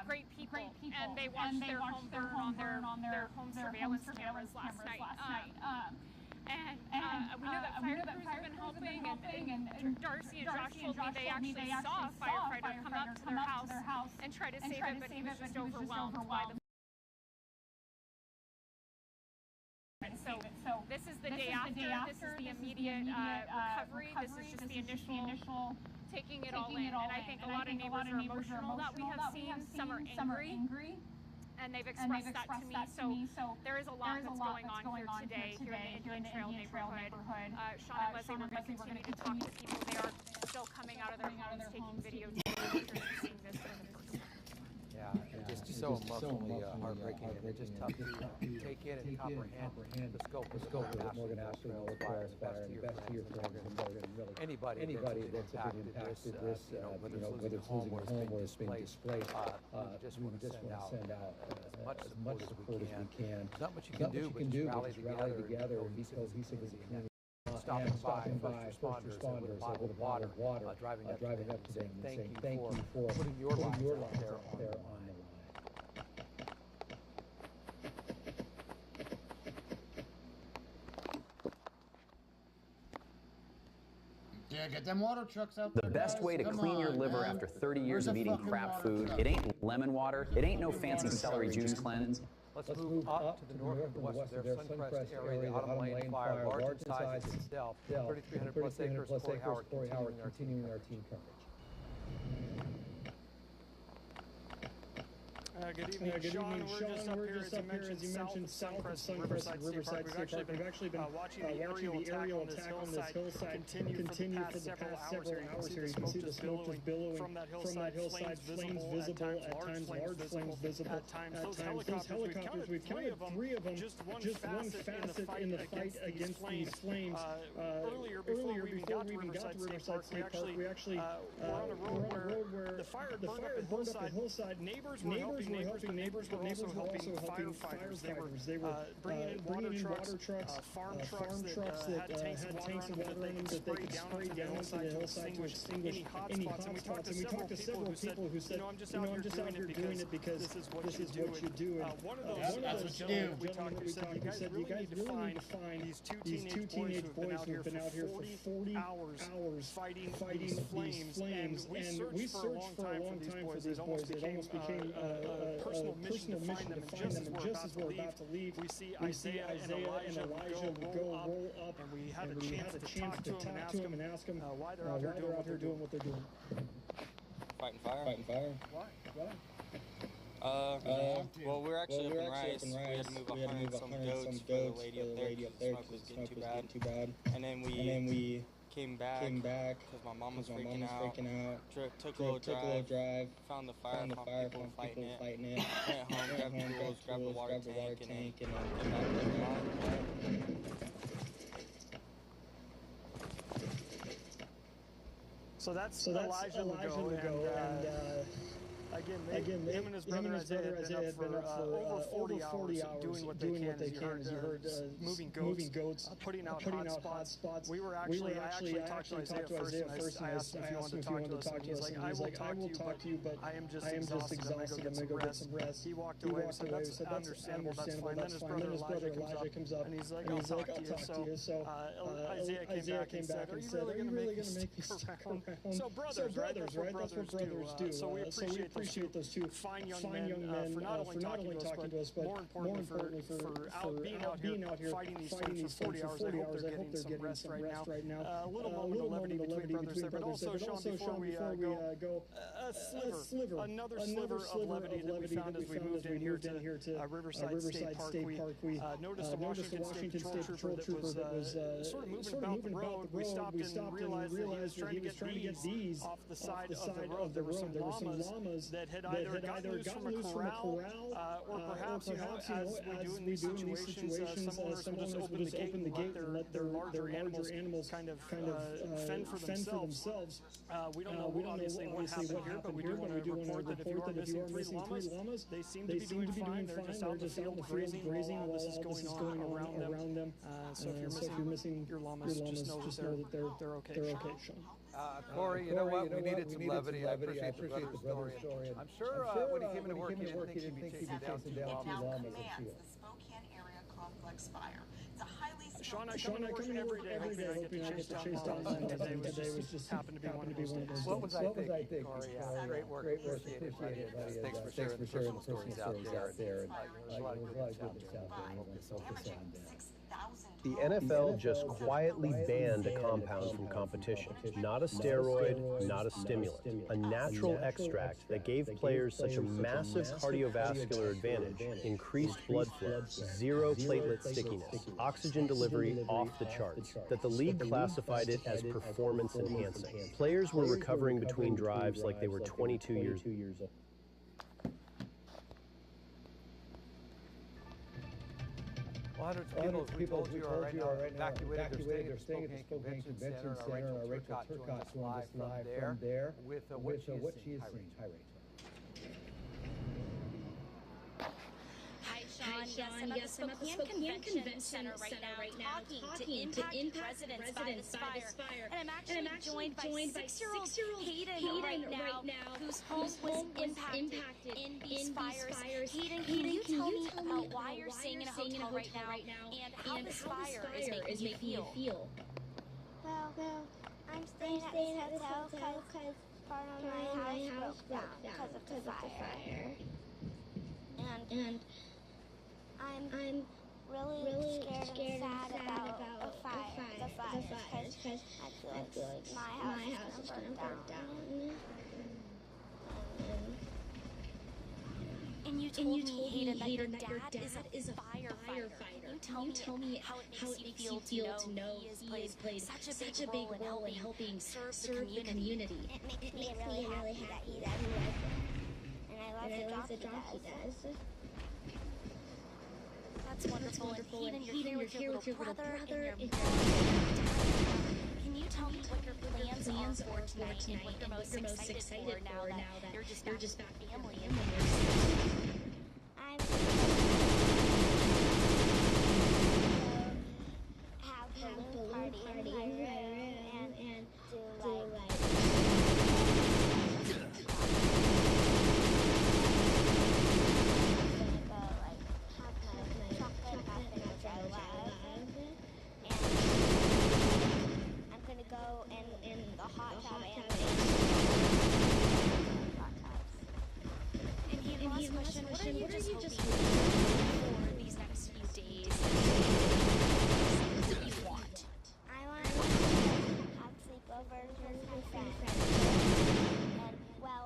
great people, and they watched their home burn on their home surveillance cameras last night. And we know that fire crews have been helping, and Darcy and Josh told me they actually saw a firefighter come up to their house and try to save it, but he was just overwhelmed by the. So this is the day after. This is the immediate recovery. This is just the initial taking it all in. And I think a lot of neighbors are emotional that we have seen. Some are angry. And they've expressed that to me. So there is a lot that's going on here today, here in the Indian Trail neighborhood. Sean and Leslie, we're going to continue to talk to people. They are still coming out of their homes, taking video after seeing this. Yeah, it's just so emotionally heartbreaking, and it's just tough to take in and comprehend the scope of Morgan National Old Trail fire, and best to your friends and really anybody that's impacted this, whether it's losing home or it's being displaced, we just want to send out as much support as we can. There's not much you can do, but just rally together and be cohesive as a community. Stopping by first responders with a bottle of water, driving up to them and saying thank you for putting your lives out there on the line. Yeah, get them water trucks out there. The best way to clean your liver after 30 years of eating crap food, it ain't lemon water, it ain't no fancy celery juice cleanse. Let's move up to the north and west of their Suncrest area, the Autumn Lane fire, large in size itself, 3,300 plus acres, Corey Howard continuing our team coverage. Good evening, Sean. We're just up here, as you mentioned, south of Suncrest, Riverside State Park. We've actually been watching the aerial attack on this hillside continue for the past several hours here. You can see the smoke just billowing from that hillside, flames visible, at times large flames visible, at times those helicopters, we've counted three of them, just one facet in the fight against these flames. Earlier, before we even got to Riverside State Park, we actually were on a road where the fire had burned up the hillside. Neighbors were helping neighbors, but also helping firefighters. They were bringing in water trucks, farm trucks that had tanks of water in them that they could spray down to the hillside to extinguish any hot spots. And we talked to several people who said, I'm just out here doing it because this is what you do. And one of those gentlemen we talked to said, you guys really need to find these two teenage boys who've been out here for 40 hours fighting these flames. And we searched for a long time for these boys. It almost became a personal mission to find them, and just as we're about to leave, we see Isaiah and Elijah go roll up, and we had a chance to talk to them and ask them why they're out here doing what they're doing. Fighting fire. Why? Well, we were actually up in Rice. We had to move 100 some goats for the lady up there because the smoke was getting too bad. And then we came back because my mom was freaking out. Took a little drive, found the fire, found people fighting it. Went home, grabbed the tools, grabbed the water tank, and then came back. So that's Elijah Legault, and again, him and his brother Isaiah had been up for over 40 hours doing what they can, as you heard, moving goats, putting out hot spots. I actually talked to Isaiah first, and I asked him if he wanted to talk to us, and he's like, I will talk to you, but I am just exhausted, I'm going to go get some rest. He walked away, said, that's understandable, that's fine. Then his brother Elijah comes up, and he's like, I'll talk to you. So Isaiah came back and said, are you really going to make me stick around? So brothers, right? That's what brothers do. So we appreciate those two fine young men for not only talking to us, but more importantly for being out here fighting these flames for 40 hours. I hope they're getting some rest right now. A little moment of levity between brothers there, but also, Sean, before we go, another sliver of levity that we found as we moved in here to Riverside State Park. We noticed a Washington State Patrol Trooper that was sort of moving about the road. We stopped and realized that he was trying to get these off the side of the road. There were some llamas that had either gotten loose from a corral, or perhaps, as we do in these situations, some owners will just open the gate and let their larger animals kind of fend for themselves. We don't know obviously what happened here, but we do want to report that if you are missing three llamas, they seem to be doing fine. They're just out in the field grazing while all this is going on around them. So if you're missing your llamas, just know that they're okay. Corey, you know what? We needed some levity. I appreciate the brother's story. I'm sure when he came into work, he didn't think he'd be chasing down two llamas. The Spokane area complex fire. It's a highly Sean, I come to work every day hoping I get to chase down Len. Today was just happened to be one of those days. What was I thinking, Corey? Yeah, great work. Appreciate it, buddy. Thanks for sharing the personal stories out there. There's a lot of goodness out there. Focus on that. The NFL just quietly banned a compound from competition. Not a steroid, not a stimulant. A natural extract that gave players such a massive cardiovascular advantage, increased blood flow, zero platelet stickiness, oxygen delivery off the charts, that the league classified it as performance enhancing. Players were recovering between drives like they were 22 years old. Well, hundreds of people, as we told you, are right now evacuated. They're staying at the Spokane Convention Center. Rachel Turcotte joins us live from there with what she is seeing. Hi, Rachel. Hi, Sean. Yes, I'm at the Spokane Convention Center right now talking to impact residents by this fire. And I'm actually joined by 6-year-old Hayden right now, whose home was impacted in these fires. Hayden, can you tell me about why you're staying in a hotel right now and how this fire is making you feel? Well, I'm staying at this hotel because part of my house broke down because of the fire. And I'm really scared and sad about the fires because I feel like my house is going to burn down. And you told me, Hayden, that your dad is a firefighter. Can you tell me how it makes you feel to know he has played such a big role in helping serve the community? It makes me really happy that he does it. And I love the job he does. That's wonderful. And Hayden, you're here with your little brother and your mom. Can you tell me what your plans are for tonight and what you're most excited for now that you're just back with family? I'm have a balloon party in my room and do like go in the hot tub and he last question, what are you just hoping for these next few days? What do you want? I want to have sleepovers with my friends. And, well,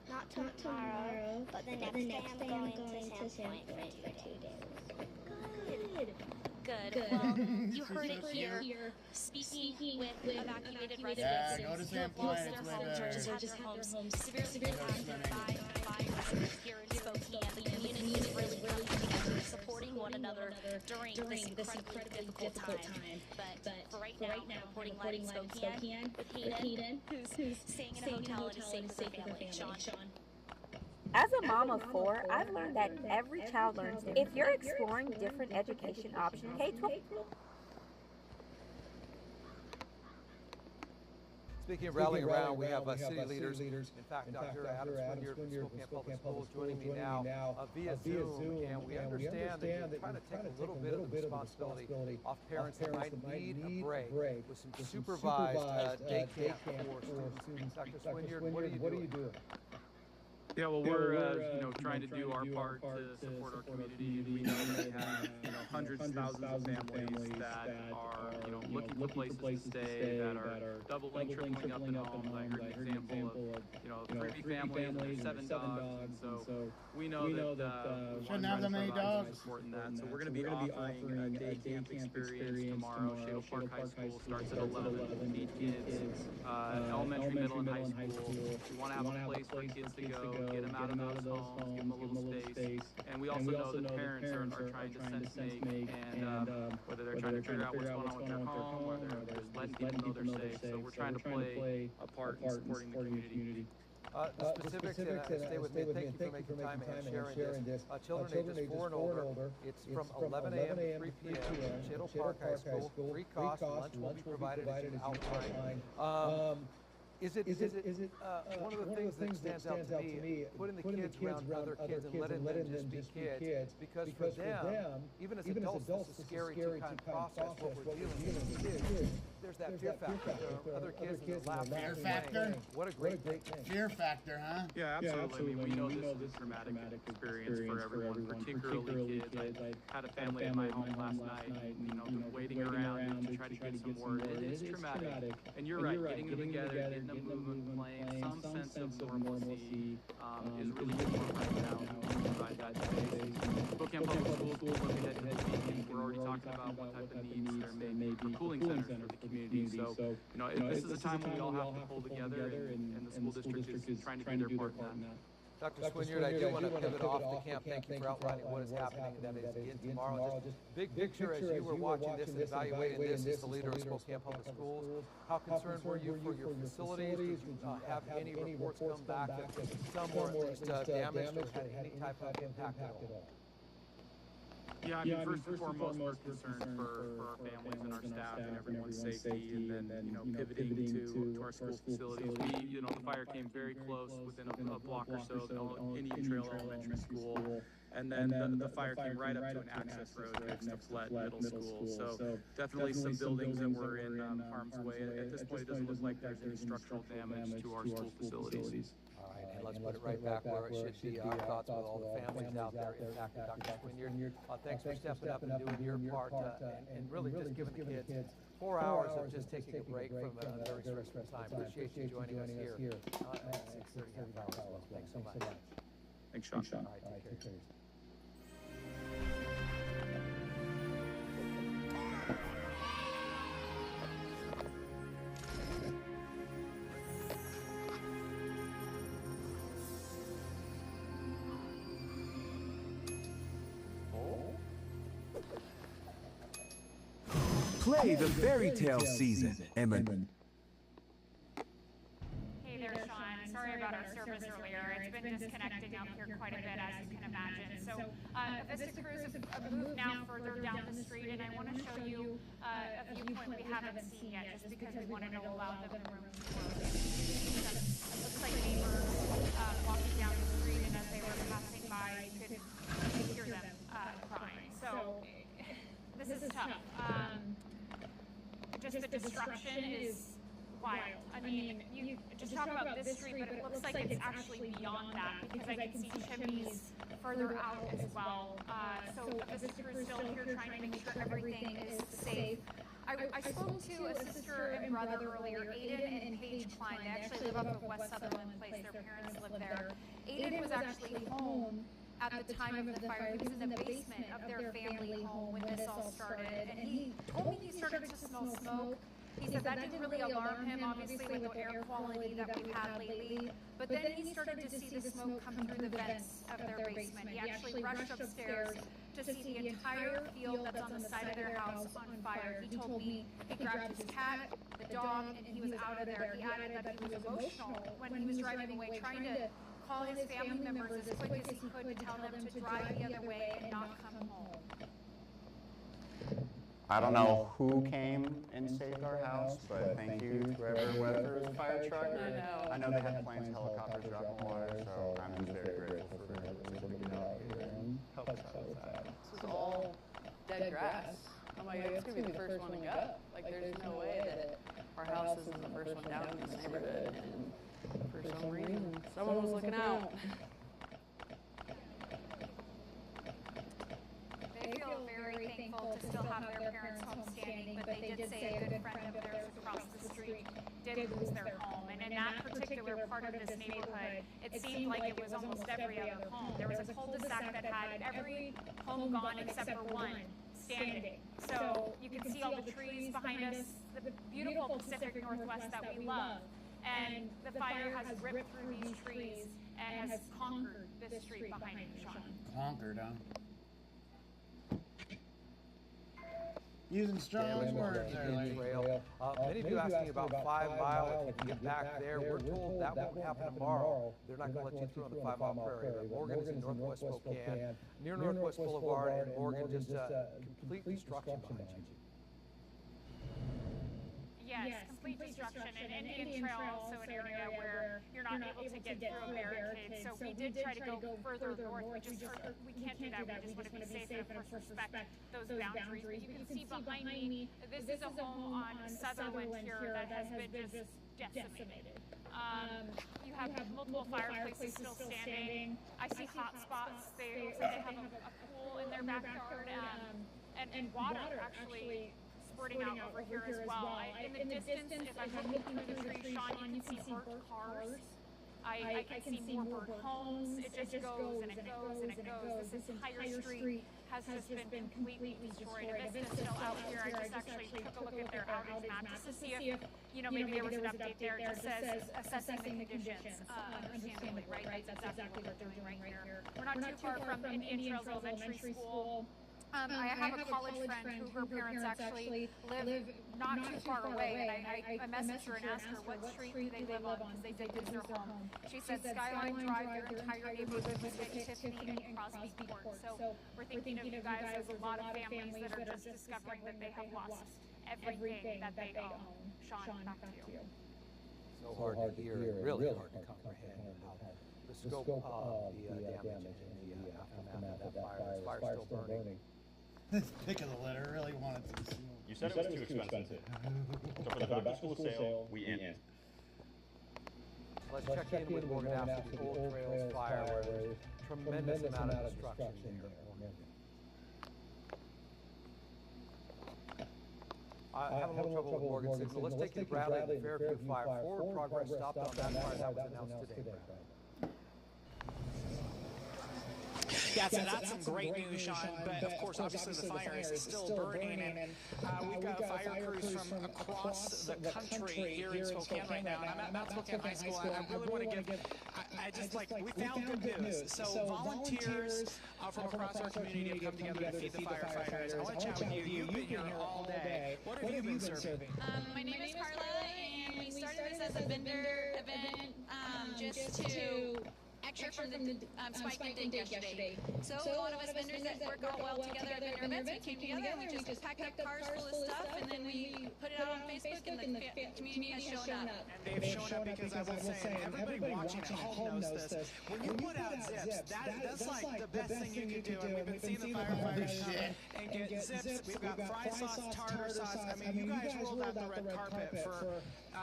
not tomorrow, but the next day I'm going to Sandpoint for 2 days. Good. Well, you heard it here. Speaking with evacuated residents, yeah, go to Sandpoint. Their homes or just have their homes severely impacted by fires here in Spokane. The community is really coming together, supporting one another during this incredibly difficult time. But for right now, reporting live in Spokane with Hayden, who's staying in a hotel and is safe with her family. Sean. As a mom of 4, I've learned that every child learns differently. If you're exploring different education options, K-12. Speaking of rallying around, we have city leaders. In fact, Dr. Adam Swinyer from Spokane Public Schools joining me now via Zoom. And we understand that you're trying to take a little bit of the responsibility off parents that might need a break with some supervised day camp for students. Dr. Swinyer, what are you doing? Yeah, well, we're trying to do our part to support our community. We know that we have hundreds, thousands of families that are looking for places to stay, that are doubling, tripling up in homes. I heard an example of 3 families, and 7 dogs, and so we know that we shouldn't have that many dogs. Supporting that. So we're going to be offering a day camp experience tomorrow. Shadle Park High School starts at 11. We feed kids, elementary, middle, and high school. We want to have a place for kids to go, get them out of those homes, give them a little space. And we also know that parents are trying to sense make, and whether they're trying to figure out what's going on with their home, or they're just letting people know they're safe. So we're trying to play a part in supporting the community. The specifics, stay with me. Thank you for making time and sharing this. Children ages 4 and older, it's from 11 a.m. to 3 p.m. Shadle Park High School. Free cost, lunch will be provided as you outlined. Is it one of the things that stands out to me, putting the kids around other kids and letting them just be kids, because for them, even as adults, this is scary to kind of process what we're dealing with kids. There's that fear factor. There are other kids that laugh. Fear factor? What a great thing. Fear factor, huh? Yeah, absolutely. I mean, we know this is a traumatic experience for everyone, particularly kids. I had a family at my home last night, and, waiting around to try to get some word. It's traumatic. And you're right, getting them together, getting them moving, playing, some sense of normalcy is really important right now. We provide that today. Spokane Public Schools will look ahead to this weekend. We're already talking about what type of needs there may be for cooling centers for the community. So, this is a time when we all have to pull together, and the school district is trying to do their part in that. Dr. Swinyard, I do want to pivot off the camp. Thank you for outlining what is happening, and that is again tomorrow. Just big picture, as you were watching this and evaluating this as the leader of Spokane Public Schools, how concerned were you for your facilities? Did you have any reports come back that some were at least damaged or had any type of impact at all? Yeah, I mean, first and foremost, we're concerned for our families and our staff and everyone's safety, and then, pivoting to our school facilities. The fire came very close, within a block or so of Indian Trail Elementary School, and then the fire came right up to an access road next to Flett Middle School. So definitely some buildings that were in harm's way. At this point, it doesn't look like there's any structural damage to our school facilities. All right, and let's put it right back where it should be. Our thoughts with all the families out there impacted. Dr. Swinyard, thanks for stepping up and doing your part, and really just giving the kids 4 hours of just taking a break from a very stressful time. Appreciate you joining us here at 6:30 hours. Thanks so much. Thanks, Sean. All right, take care. Play the fairy tale season, Emin. Hey there, Sean. Sorry about our service earlier. It's been disconnecting out here quite a bit, as you can imagine. So, Vista Crews have moved now further down the street, and I want to show you a viewpoint we haven't seen yet, just because we wanted to allow them the room to work. Looks like neighbors walking down the street, and as they were passing by, you could hear them crying. So, this is tough. Just the destruction is wild. I mean, you just talk about this street, but it looks like it's actually beyond that, because I can see chimneys further out as well. So the sister is still here trying to make sure everything is safe. I spoke to a sister and brother earlier, Aiden and Paige Klein. They actually live up at West Sutherland Place. Their parents live there. Aiden was actually home at the time of the fire. He was in the basement of their family home when this all started, and he told me he started to smell smoke. He said that didn't really alarm him, obviously, with the air quality that we've had lately, but then he started to see the smoke come through the vents of their basement. He actually rushed upstairs to see the entire field that's on the side of their house on fire. He told me he grabbed his cat, the dog, and he was out of there. He added that he was emotional when he was driving away, trying to call his family members as quick as he could to tell them to drive the other way and not come home. I don't know who came and saved our house, but thank you to whoever went for his fire truck. I know they had planes, helicopters dropping water, so I'm just very grateful for whoever was able to get out here and help us out with that. This is all dead grass. I'm like, it's going to be the first one to go. Like, there's no way that our house isn't the first one down in this neighborhood. And for some reason, someone was looking out. They feel very thankful to still have their parents home standing, but they did say a good friend of theirs across the street did lose their home. And in that particular part of this neighborhood, it seemed like it was almost every other home. There was a cul-de-sac that had every home gone except for one standing. So you can see all the trees behind us, the beautiful Pacific Northwest that we love. And the fire has ripped through these trees and has conquered this street behind you, Sean. Conquered, huh? Using strong words there, like. Many of you asking about 5 Mile, if you can get back there. We're told that won't happen tomorrow. They're not going to let you through on the 5 Mile Prairie. But Morgan is in northwest Spokane, near Northwest Boulevard, and Morgan just complete destruction behind you. Yes, complete destruction. And Indian Trail also an area where you're not able to get through a barricade. So we did try to go further north. We can't do that. We just want to be safe and of course respect those boundaries. But you can see behind me, this is a home on Sutherland here that has been just decimated. You have multiple fireplaces still standing. I see hot spots. They have a pool in their backyard and water actually squirting out over here as well. In the distance, if I'm looking through the trees, Sean, you can see burnt cars. I can see more burnt homes. It just goes and it goes and it goes. This entire street has just been completely destroyed. If it's still out here, I just actually took a look at their outage map just to see if, maybe there was an update there. It just says assessing the conditions, understandably, right? That's exactly what they're doing right here. We're not too far from Indian Trails Elementary School. I have a college friend who her parents actually live not too far away, and I messaged her and asked her what street do they live on because they did lose their home. She said Skyline Drive, their entire neighborhood was at Tiffany and Crosby Court. So we're thinking of you guys. There's a lot of families that are just discovering that they have lost everything that they own. Sean, back to you. So hard to hear, really hard to comprehend how the scope of the damage and the aftermath of that fire. The fire's still burning. This pick of the litter really wanted to see. You said it was too expensive. So for the back-to-school sale, we in. Let's check in with Morgan after the Old Trails fire, where there's tremendous amount of destruction there. I have a little trouble with Morgan's signal. Let's take you to Bradley and the Fairview fire. Forward progress stopped on that fire that was announced today. Yeah, so that's some great news, Sean, but of course, obviously the fire is still burning, and we've got fire crews from across the country here in Spokane right now, and I'm at Spokane High School, and I really want to give, we found good news. So volunteers from across our community have come together to feed the firefighters. I want to chat with you. You've been here all day. What have you been serving? My name is Carla, and we started this as a vendor event just to extra from the spike and dig yesterday. So a lot of us vendors that work all well together at vendor events, we came together and we just packed up cars full of stuff, and then we put it out on Facebook, and the community has shown up. And they've shown up because I will say, everybody watching at home knows this. When you put out zips, that's like the best thing you can do. And we've been seeing the firefighters come and get zips. We've got fry sauce, tartar sauce. I mean, you guys rolled out the red carpet for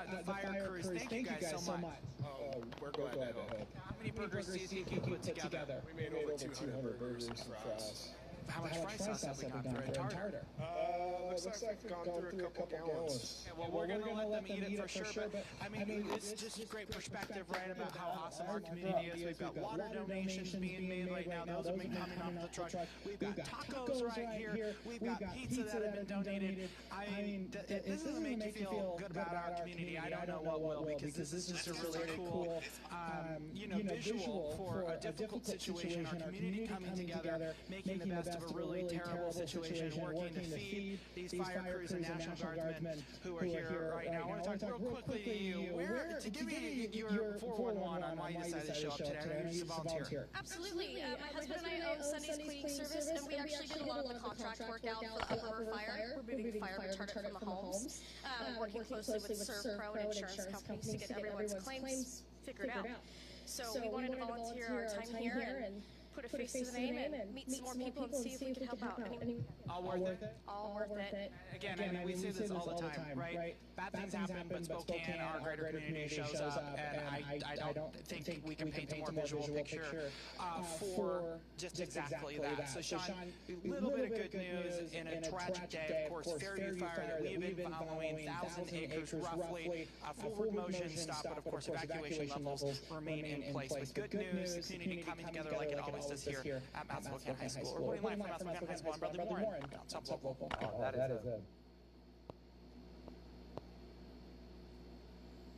the fire crews. Thank you guys so much. Oh, we're glad to help. How many burgers do you think you put together? We made over 200 burgers and fries. How much fry sauce have we gone through in tartar? Looks like we've gone through a couple gallons. Okay, well, we're going to let them eat it for sure, but I mean, it's just great perspective, right, about how awesome our community is. We've got water donations being made right now. Those have been coming off the truck. We've got tacos right here. We've got pizza that have been donated. I mean, this doesn't make you feel good about our community. I don't know what will, because this is just a really cool, visual for a difficult situation. Our community coming together, making the best of a really terrible situation, working to feed these fire crews and National Guardsmen who are here right now. I want to talk real quickly to you. Give me your 411 on why you decided to show up today. I know you're just a volunteer. Absolutely. My husband and I own Sunday's Cleaning Service, and we actually did a lot of the contract work out for the Upper Fire. We're moving fire retardant from the homes, working closely with ServPro and insurance companies to get everyone's claims figured out. So we wanted to volunteer our time here and put a face to the name and meet some more people and see if we can help out. All worth it? All worth it. Again, I mean, we say this all the time, right? Bad things happen, but Spokane, our greater community, shows up, and I don't think we can paint a more more visual picture for just exactly that. So Sean, a little bit of good news in a tragic day, of course, Fairview Fire that we've been following, 1,000 acres roughly, forward motion stop, but of course evacuation levels remain in place. But good news, the community coming together like it always does here at Mount Spokane High School. Reporting live from Mount Spokane High School, I'm Bradley Warren, Top Local. That is a...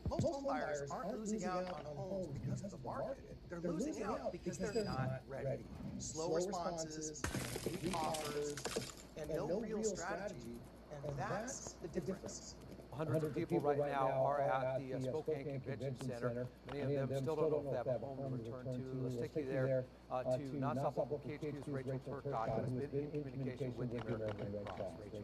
Most home buyers aren't losing out on homes because of the market. They're losing out because they're not ready. Slow responses, weak offers, and no real strategy, and that's the difference. Hundreds of people right now are at the Spokane Convention Center. Many of them still don't know if they have a home to return to. Let's take you there to Nonstop Local KHQ's Rachel Turcotte, who has been in communication with the American Red Cross. Rachel.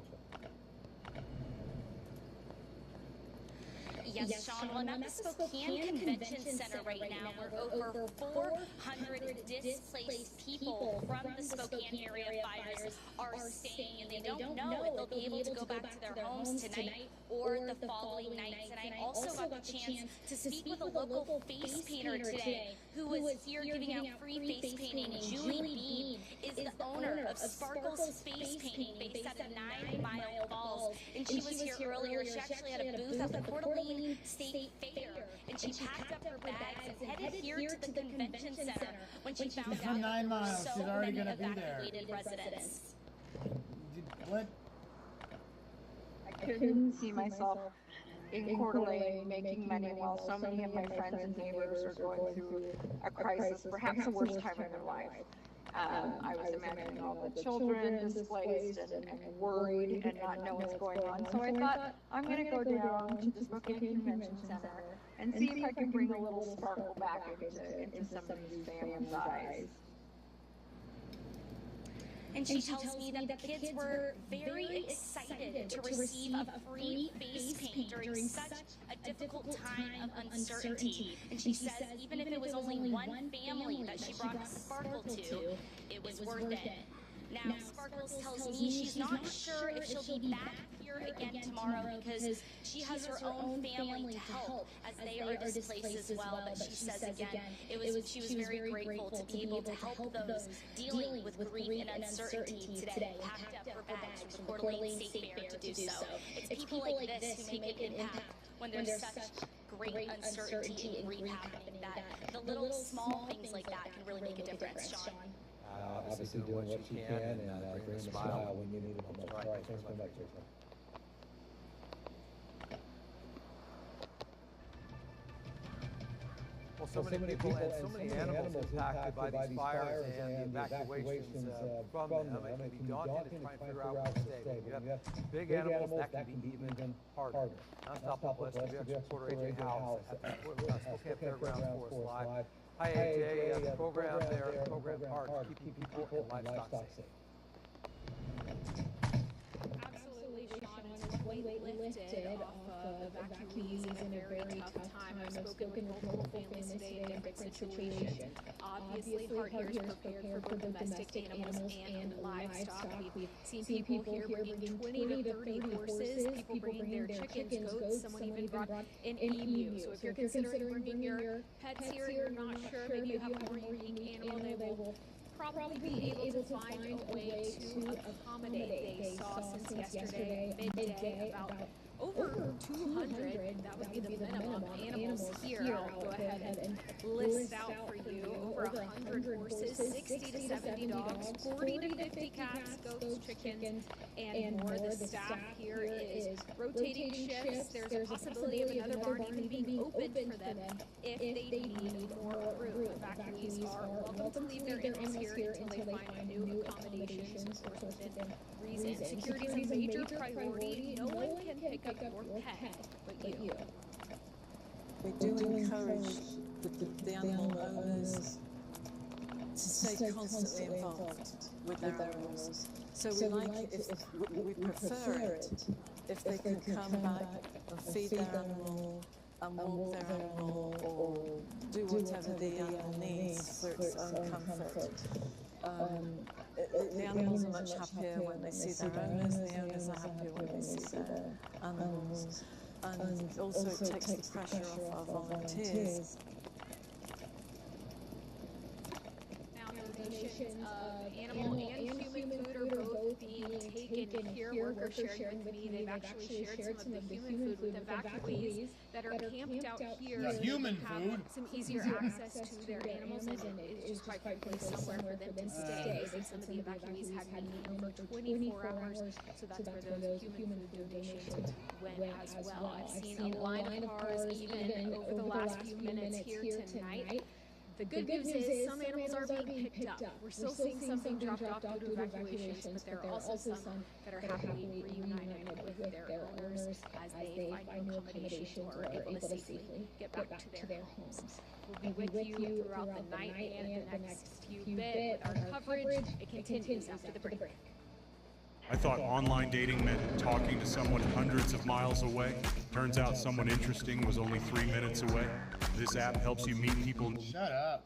Yes, Sean. Well, I'm at the Spokane Convention Center right now, where over 400 displaced people from the Spokane area fires are staying, and they don't know if they'll be able to go back to their homes tonight or the following nights. And I also got the chance to speak with a local face painter today who was here giving out free face painting. Julie Bean is the owner of Sparkle's Face Painting based out of 9 Mile Falls, and she was here earlier. She actually had a booth at the Coeur d'Alene State Fair, and she packed up her bags and headed here to the convention center when she found out from 9 miles. so She's already many going to be there. evacuated residents. What? I couldn't see myself in Coeur d'Alene making money while so many of my friends and neighbors are going through a crisis, perhaps the worst time in their life. I was imagining all the children displaced and worried and not know what's going on. So I thought, I'm going to go down to the Spokane Convention Center and see if I can bring a little sparkle back into some of these families' eyes. And she tells me that the kids were very excited to receive a free face paint during such a difficult time of uncertainty. And she says even if it was only one family that she brought Sparkle to, it was worth it. Now, Sparkles tells me she's not sure if she'll be back here again tomorrow because she has her own family to help as they are displaced as well. But she says again, she was very grateful to be able to help those dealing with grief and uncertainty today. Packed up her bags from the Coeur d'Alene State Fair to do so. It's people like this who make an impact when there's such great uncertainty and grief happening. That the little small things like that can really make a difference, Sean. Obviously doing what you can and bringing a smile when you need it the most. All right, thanks very much, Jason. Well, so many people and so many animals impacted by these fires and the evacuations from them. It can be daunting to try and figure out where to stay. When you have big animals, that can be even harder. Nonstop West, WX reporter AJ House at the Spokane Fairgrounds for us live. Hi AJ, the program there, program hard, keeping people and livestock safe. Absolutely, Sean. It's weight lifted off of evacuees in a very tough time. I've spoken with multiple families today in different situations. Obviously, Heart here is prepared for both domestic animals and livestock. We've seen people here bringing 20 to 30 horses, people bringing their chickens, goats, someone even brought an emu. So if you're considering bringing your pets here, you're not sure, maybe you have a more unique animal, they will probably be able to find a way to accommodate. They saw since yesterday, midday, about over 200, that would be the minimum, animals here. I'll go ahead and list out for you. Over 100 horses, 60 to 70 dogs, 40 to 50 cats, goats, chickens, and more. The staff here is rotating shifts. There's a possibility of another barn even being opened for them if they need more room. Evacuees are welcome to leave their animals here until they find new accommodations, of course, within reason. Security is a major priority. No one can pick up your pet but you. We do encourage the animal owners to stay constantly involved with their animals. So we like if we prefer it if they can come back and feed their animal and walk their animal or do whatever the animal needs for its own comfort. The animals are much happier when they see their owners, the owners are happier when they see their animals. And also it takes the pressure off our volunteers. of animal and human food are both being taken here. Workers sharing with me, they've actually shared some of the human food with evacuees that are camped out here. The human have food. some easier access to their animals, and it's just quite frankly somewhere for them to stay. Some of the evacuees had been over 24 hours, so that's where those human food donations went as well. I've seen a line of cars even over the last few minutes here tonight. The good news is some animals are being picked up. We're still seeing some being dropped off due to evacuations, but there are also some that are happily reunited with their owners as they find new accommodations or are able to safely get back to their homes. We'll be with you throughout the night and the next few bit with our coverage. It continues after the break. I thought online dating meant talking to someone hundreds of miles away. Turns out someone interesting was only 3 minutes away. This app helps you meet people. Shut up.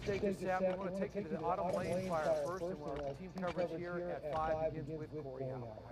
Take this app. We want to take you to the Autumn Lane fire first, and our team coverage here at 5 begins with Corey Howell.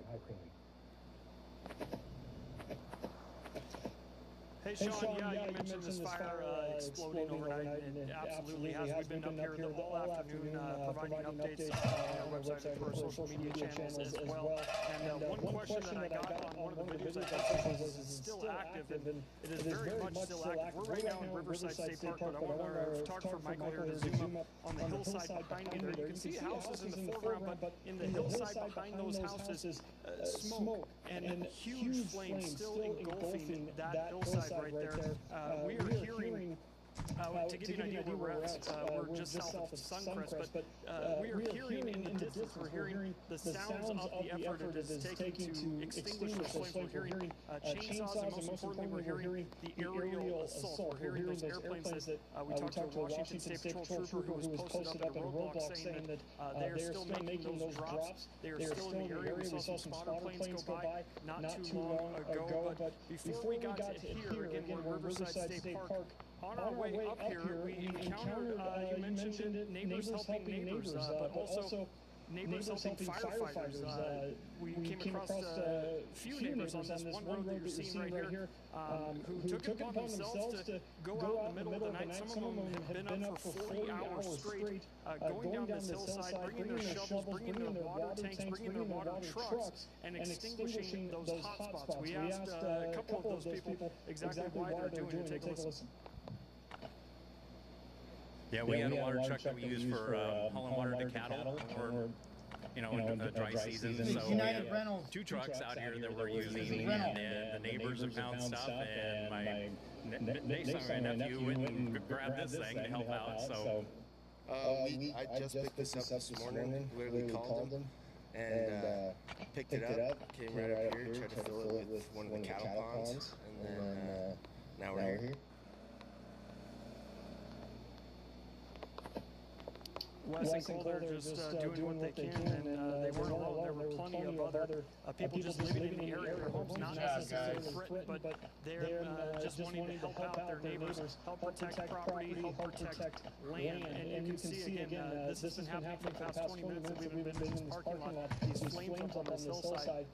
Hey Sean, yeah, you mentioned this fire exploding overnight, and it absolutely has. We've been up here the whole afternoon providing updates on our website and through our social media channels as well. And one question that I got on one of the videos I posted was, is it still active? And it is very much still active. We're right now in Riverside State Park, but I want our photographer Michael here to zoom up on the hillside behind you there. You can see houses in the foreground, but in the hillside behind those houses, smoke and huge flames still engulfing that hillside right there. We are hearing, to give you an idea where we're at, we're just south of Suncrest, but we are hearing in the distance, we're hearing the sounds of the effort it is taking to extinguish those flames. We're hearing chainsaws, and most importantly, we're hearing the aerial assault. We're hearing those airplanes that we talked to a Washington State Patrol trooper who was posted up in a roadblock saying that they are still making those drops. They are still in the area. We saw some spotter planes go by not too long ago, but before we got to here, again, we're in Riverside State Park. On our way up here, we encountered, you mentioned it, neighbors helping neighbors, but also neighbors helping firefighters. We came across a few neighbors on this one road that you're seeing right here who took it upon themselves to go out in the middle of the night. Some of them have been up for 40 hours straight, going down this hillside, bringing their shovels, bringing their water tanks, bringing their water trucks, and extinguishing those hot spots. We asked a couple of those people exactly why they're doing it. Take a listen. Yeah, we had a water truck that we use for hauling water to cattle or, in dry season. So we had 2 trucks out here that we're using, and the neighbors have found stuff, and my nephew went and grabbed this thing to help out. So I just picked this up this morning, literally called them, and picked it up, came right up here, tried to fill it with one of the cattle ponds, and then now we're here. Wes and Cole, they're just doing what they can, and they weren't alone. There were plenty of other people just living in the area. Their homes not necessarily threatened, but they're just wanting to help out their neighbors, help protect property, help protect land. And you can see again, this has been happening for the past 20 minutes that we've been in this parking lot. These flames up on this hillside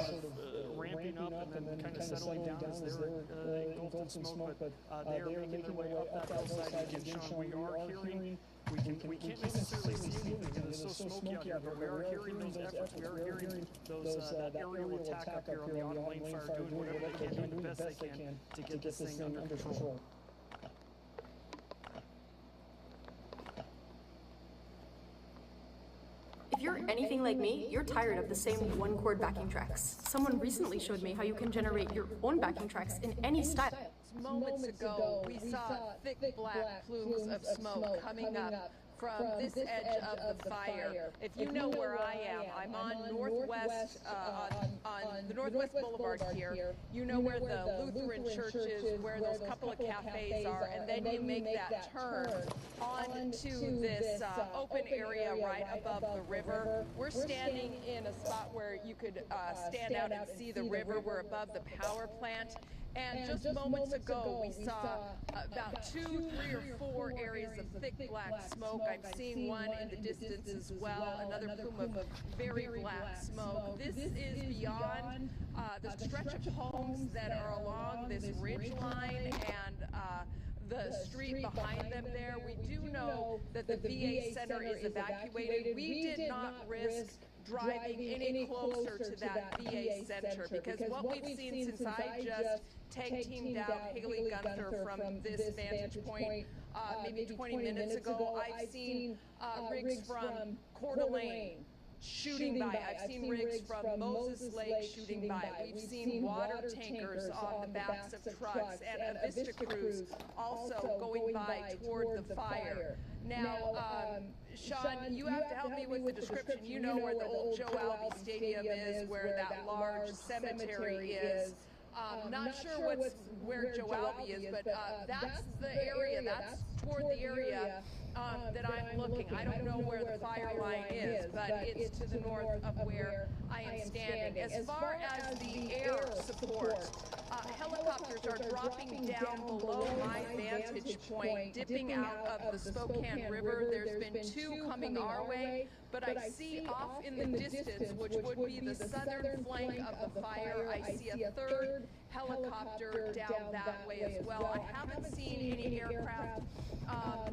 sort of ramping up and then kind of settling down as they're engulfed in smoke, but they are making their way up that hillside. Again, Sean, we are hearing. We can't necessarily see anything because it's so smoky out here, but we are hearing those efforts. We are hearing that aerial attack up here on the Autumn Lane fire, doing whatever they can, doing the best they can to get this thing under control. If you're anything like me, you're tired of the same one-chord backing tracks. Someone recently showed me how you can generate your own backing tracks in any style. Moments ago, we saw thick black plumes of smoke coming up from this edge of the fire. If you know where I am, I'm on Northwest, on the Northwest Boulevard here. You know where the Lutheran church is, where those couple of cafes are, and then you make that turn onto this open area right above the river. We're standing in a spot where you could stand out and see the river. We're above the power plant. And just moments ago, we saw about 2, 3, or 4 areas of thick black smoke. I'm seeing one in the distance as well, another plume of very black smoke. This is beyond the stretch of homes that are along this ridge line, and street behind them there. We do know that the VA center is evacuated. We did not risk driving any closer to that VA center because what we've seen since I just tag teamed out Haley Gunther from this vantage point maybe 20 minutes ago, I've seen rigs from Coeur d'Alene shooting by. I've seen rigs from Moses Lake shooting by. We've seen water tankers on the backs of trucks and a Vista Cruise also going by toward the fire. Now, Sean, you have to help me with the description. You know where the old Joe Albi Stadium is, where that large cemetery is. Not sure where Joe Albi is, but that's the area, that's toward the area that I'm looking. I don't know where the fire line is, but it's to the north of where I am standing. As far as the air support, helicopters are dropping down below my vantage point, dipping out of the Spokane River. There's been two coming our way, but I see off in the distance, which would be the southern flank of the fire, I see a third helicopter down that way as well. I haven't seen any aircraft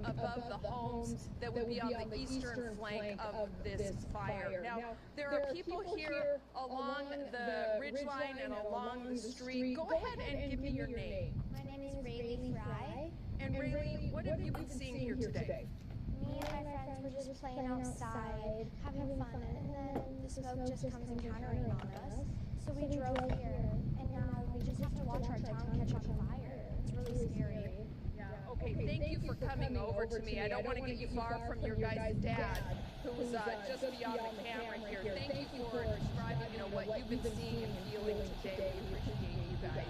above the homes that would be on the eastern flank of this fire. Now, there are people here along the ridgeline and along the street. Go ahead and give me your name. My name is Rayleigh Fry. And Rayleigh, what have you been seeing here today? Me and my friends were just playing outside, having fun, and then the smoke just comes encountering on us. So we drove here, and now we just have to watch our town catch on fire. It's really scary. Okay, thank you for coming over to me. I don't want to get you far from your guys' dad, who's just beyond the camera here. Thank you for describing, what you've been seeing and feeling today. We appreciate you guys.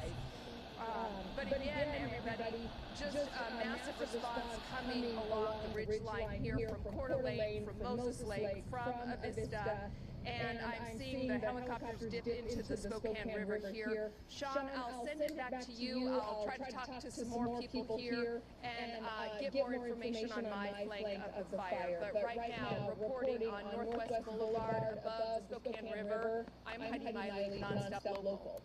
But again, everybody, just a massive response coming along the ridge line here from Coeur d'Alene, from Moses Lake, from Avista. And I'm seeing the helicopters dip into the Spokane River here. Sean, I'll send it back to you. I'll try to talk to some more people here and get more information on my flank of the fire. But right now, reporting on Northwest Boulevard above the Spokane River, I'm Heidi Miley, Nonstop Local.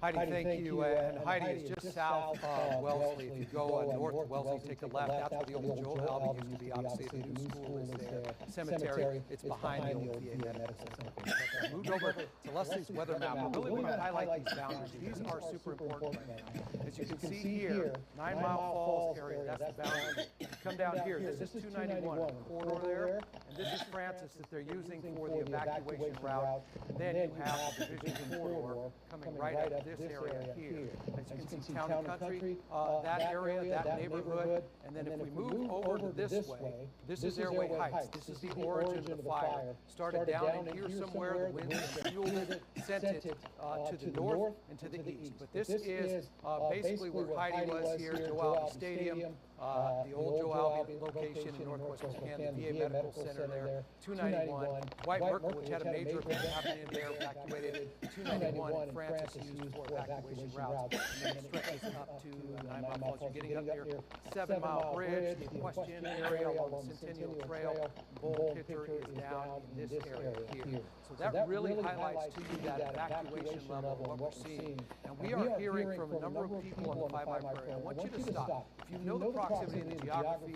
Heidi, thank you. And Heidi is just south of Wellesley. If you go north of Wellesley, take a left. That's where the old Joe Albi used to be. Obviously, the new school is there. Cemetery, it's behind the old VA Medical Center. Moved over to Leslie's weather map. I really want to highlight these boundaries. These are super important right now. As you can see here, 9 Mile Falls area, that's the boundary. Come down here, this is 291 corridor there, and this is Francis that they're using for the evacuation route. And then you have the Division corridor coming right up this area here. As you can see, Town and Country, that area, that neighborhood, and then if we move over to this way, this is Airway Heights. This is the origin of the fire. Started down in here somewhere, the winds fueled it, sent it to the north and to the east. But this is basically where Heidi was here, Joe Albi Stadium, the old Joe Albi location in northwest Spokane, the VA Medical Center there, 291. White Merkel, which had a major event happening in there, evacuated. 291, Francis used for evacuation routes. And then it stretches up to 9 Mile Falls. You're getting up near 7 Mile Bridge, the Equestrian area along the Centennial Trail. Bull Pitcher is down in this area here. So that really highlights to you that evacuation level, what we're seeing. And we are hearing from a number of people on the 5 Mile Prairie. I want you to stop. If you know the proximity and the geography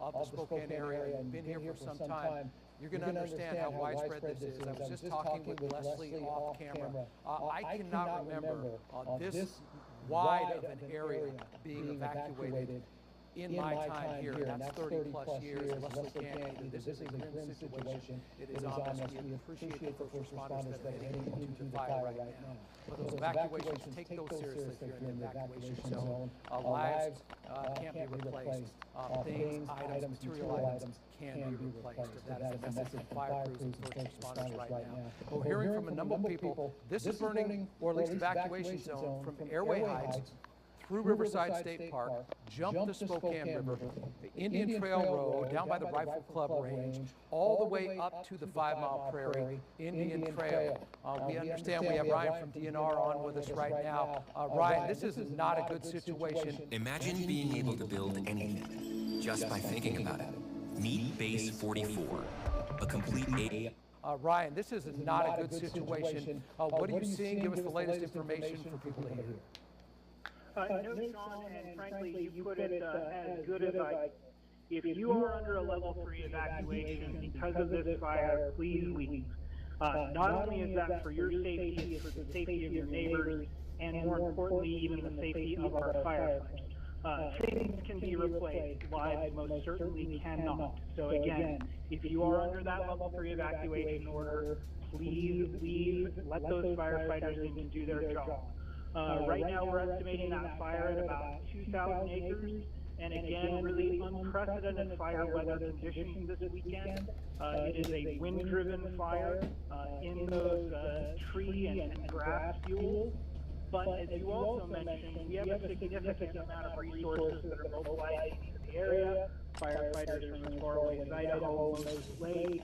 of the Spokane area and been here for some time, you're going to understand how widespread this is. I was just talking with Leslie off camera. I cannot remember this wide of an area being evacuated in my time here, and that's 30 plus years. Leslie can't either. This is a grim situation. It is on us. We appreciate the first responders that are heading into the fire right now. But those evacuations, take those seriously if you're in the evacuation zone. Lives can't be replaced. Things, items, material items can be replaced. That is the message from fire crews and first responders right now. We're hearing from a number of people, this is burning, or at least evacuation zone, from Airway Heights through Riverside State Park, jump the Spokane River, the Indian Trail Road down by the Rifle Club Range, all the way up to the 5 Mile Prairie Indian Trail. We understand we have Ryan from DNR on with us right now. Ryan, this is not a good situation. Imagine being able to build anything just by thinking about it. Meet Base 44, a complete Ryan, this is not a good situation. What are you seeing? Give us the latest information for people to hear. No, Sean, and frankly, you put it as good as I. If you are under a level 3 evacuation because of this fire, please leave. Not only is that for your safety, it's for the safety of your neighbors, and more importantly, even the safety of our firefighters. Things can be replaced, lives most certainly cannot. So again, if you are under that level 3 evacuation order, please leave, let those firefighters in to do their job. Right now we're estimating that fire at about 2,000 acres. And again, really unprecedented fire weather conditions this weekend. It is a wind-driven fire in those tree and grass fuels. But as you also mentioned, we have a significant amount of resources that are mobilizing into the area. Firefighters from as far away as Idaho, Moses Lake,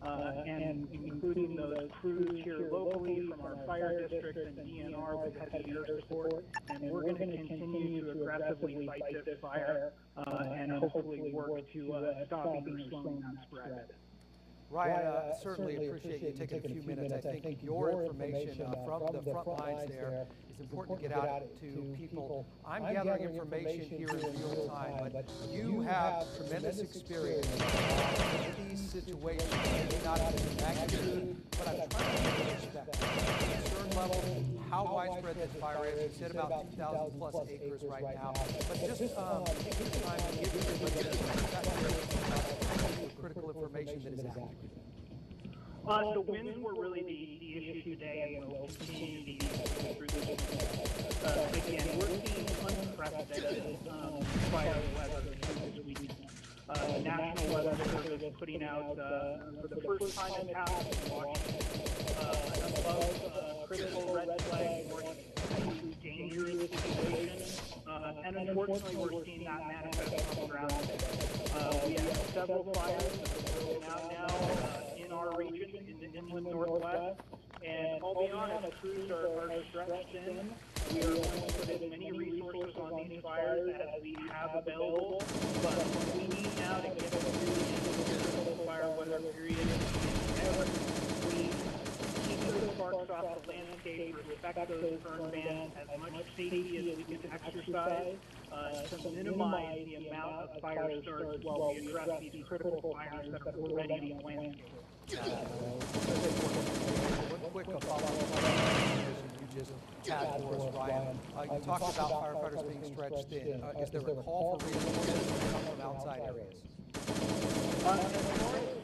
and including those crews here locally from our fire district and DNR with heavy air support. And we're going to continue to aggressively fight this fire and hopefully work to stop either slowing that spread. Ryan, certainly appreciate you taking a few minutes. I think your information from the front lines there is important to get out to people. I'm gathering information here in real time, but you have tremendous experience in these situations, maybe not at the magnitude, but I'm trying to get respect. Concern level, how widespread this fire is. You said about 2,000 plus acres right now, but just take the time to give everybody critical information that is accurate. The winds were really the issue today, and we'll continue to through this. Again, we're seeing unprecedented fire weather this weekend. The National Weather Service putting out, for the first time in past in Washington, an above critical red flag warning, dangerous situation. And unfortunately, we're seeing that manifest on the ground. We have several fires that are broken out now in our region, in the inland northwest. And I'll be honest, crews are stretched thin. We are going to put as many resources on these fires as we have available. But what we need now to get through the critical fire weather period is we keep those sparks off the landscape, respect those burn bans, as much safety as we can exercise to minimize the amount of fire starts while we address these critical fires that are already on the landscape. One quick follow-up question you just had for us, Ryan. You talked about firefighters being stretched thin. Is there a call for reinforcements from outside areas? As far as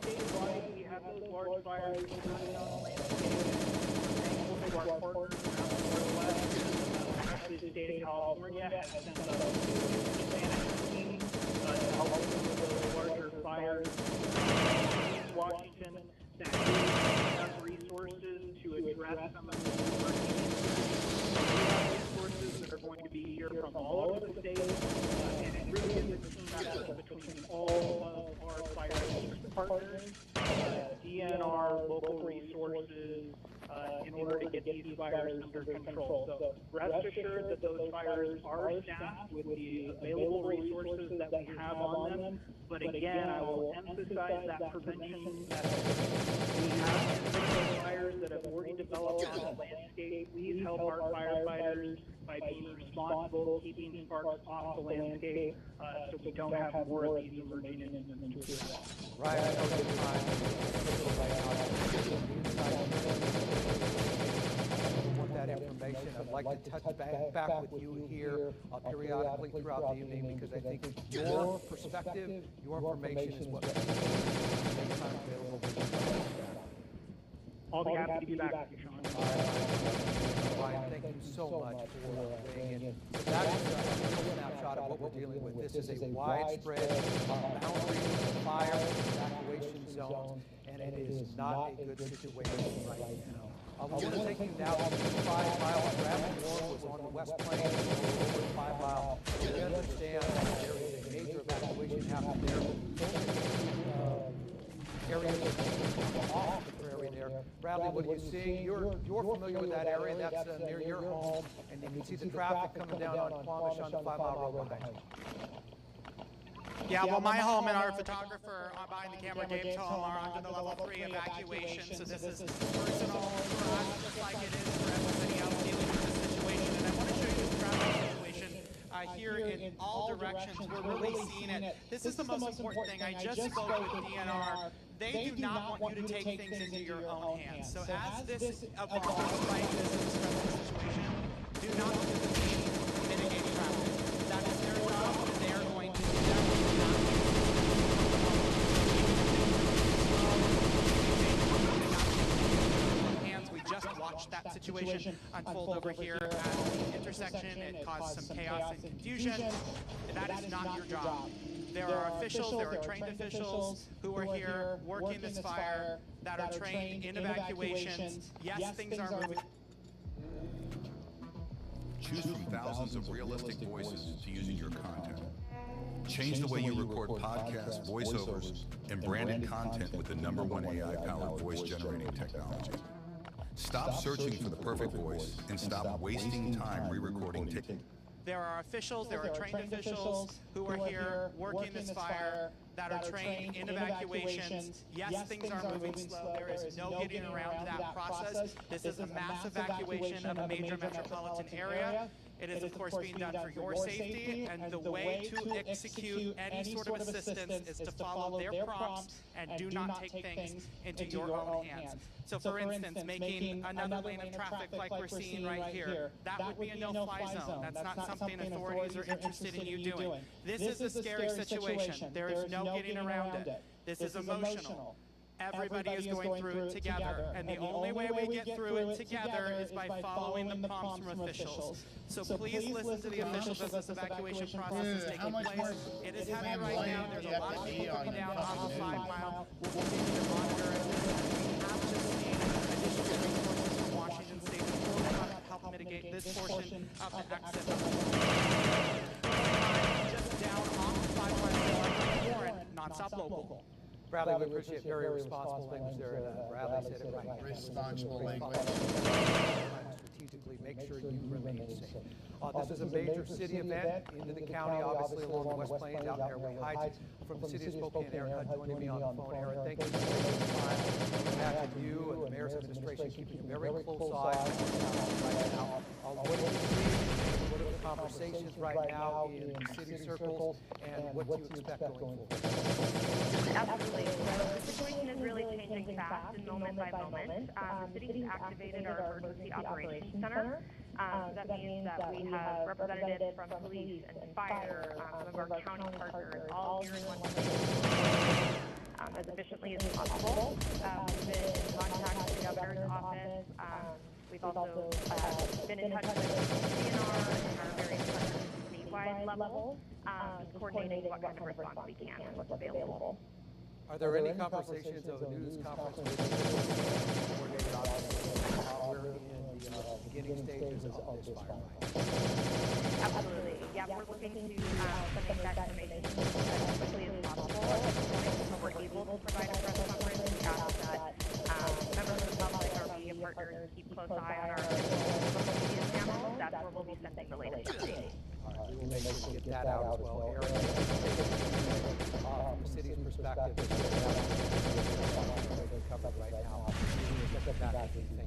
statewide, we have those large fires burning on the landscape. Thankful to our partners around the Northwest, especially the state of California, has sent a Spanish team to help with those larger fires. Washington, that have resources to address some of the resources that are going to be here from all over the state, and it really is a team effort between all of our fire district partners, DNR, local resources, in order to get these fires under control. So rest assured that those fires are staffed with the available resources that we have on them. But again, I will emphasize that prevention method. We have critical fires that have already developed on the landscape. Please help our firefighters by being responsible, keeping sparks off the landscape, so we don't have more of these emerging incidents to address. Right, I know the time want that information. I'd like to touch back with you here periodically throughout the evening, because I think your perspective, your information is what makes time available. I'll be happy to be back with you, Sean. Ryan, thank you so much for weighing in. So that is a real snapshot of what we're dealing with. This is a widespread boundary fire evacuation zone, and it is not a good situation right now. We want to take you now to 5 Mile. Bradley Warren was on the West Plains over 5 Mile. We understand that there is a major evacuation happening there. Areas off the prairie there. Bradley, what are you seeing? You're familiar with that area. That's near your home, and you can see the traffic coming down on Quamish on the 5 Mile road behind you. Yeah, well, my home and our photographer behind the camera, Dave's home, are under the level 3 evacuation, so this is personal for us, just like it is for everybody else dealing with this situation. And I want to show you the traffic situation here in all directions. We're really seeing it. This is the most important thing. I just spoke with DNR. They do not want you to take things into your own hands. So as this evolves right into this situation, do not mitigate traffic. That is their job, and they are going to do that. We just watched that situation unfold over here at the intersection. It caused some chaos and confusion. That is not your job. There are officials, there are trained officials who are here working this fire that are trained in evacuations. Yes, things are moving. Choose from thousands of realistic voices to use in your content. Change the way you record podcasts, voiceovers, and branded content with the #1 AI-powered voice generating technology. Stop searching for the perfect voice and stop wasting time re-recording. There are officials, there are trained officials who are here working this fire that are trained in evacuations. Yes, things are moving slow. There is no getting around that process. This is a mass evacuation of a major metropolitan area. It is, of course, being done for your safety, and the way to execute any sort of assistance is to follow their prompts and do not take things into your own hands. So, for instance, making another lane of traffic like we're seeing right here, that would be a no-fly zone. That's not something authorities are interested in you doing. This is a scary situation. There is no getting around it. This is emotional. Everybody is going through it together, and the only way we get through it together is by following the prompts from officials. So please listen to the officials as this evacuation process is taking place. It is heavy right now. There's a lot of people coming down off of 5 Mile. We'll continue to monitor it. We have just seen additional resources from Washington State to help mitigate this portion of the exit. Just down off 5 Mile Warren, non-stop local. Bradley, we appreciate very responsible language there. Bradley said it right. Responsible language. Strategically, make sure you remain safe. This is a major city event into the county, obviously along the West Plains out there. We hide from the city of Spokane. Erica joining me on the phone. Erica, thank you for taking the time. Back to you and the mayor's administration keeping a very close eye on right now. What are the conversations right now in city circles, and what do you expect going forward? Absolutely. So the situation is really changing fast and moment by moment. The city has activated our emergency operations center. That means that we have representatives from police and fire, some of our county partners, all here in one place as efficiently as possible. We've been in contact with the governor's office. We've also been in touch with DNR and our various partners at the statewide level, just coordinating what kind of response we can and what's available. Are there any conversations of a news conference with the coordinated office? We're in the beginning stages of this fire. Absolutely. Yeah, we're looking to submit that information as quickly as possible. So we're able to provide a press conference. We ask that members of the public, our media partners, keep close eye on our social media channels. That's where we'll be sending the latest updates. We will make sure to get that out as well. Aaron, from the city's perspective, covered right now.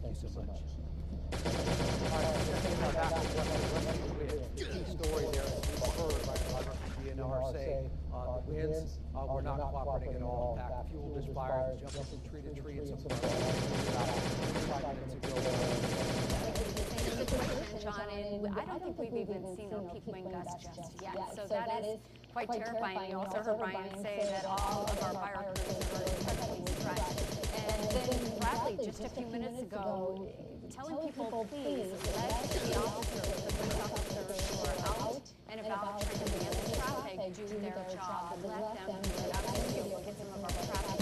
Thank you so much. The key story there is heard by DNR say the winds were not cooperating at all. In fact, fueled this fire, jumping from tree to tree, and some of our about 5 minutes ago. John, and I don't think we've even seen the peak wind gusts just yet. So that is quite terrifying. You also heard Ryan say that all of our fire crews are incredibly stressed. And then Bradley, just a few minutes ago, telling people, please, let the officers, the police officers who are out and about trying to manage traffic do their job. Let them do it. Obviously, we'll get some of our traffic.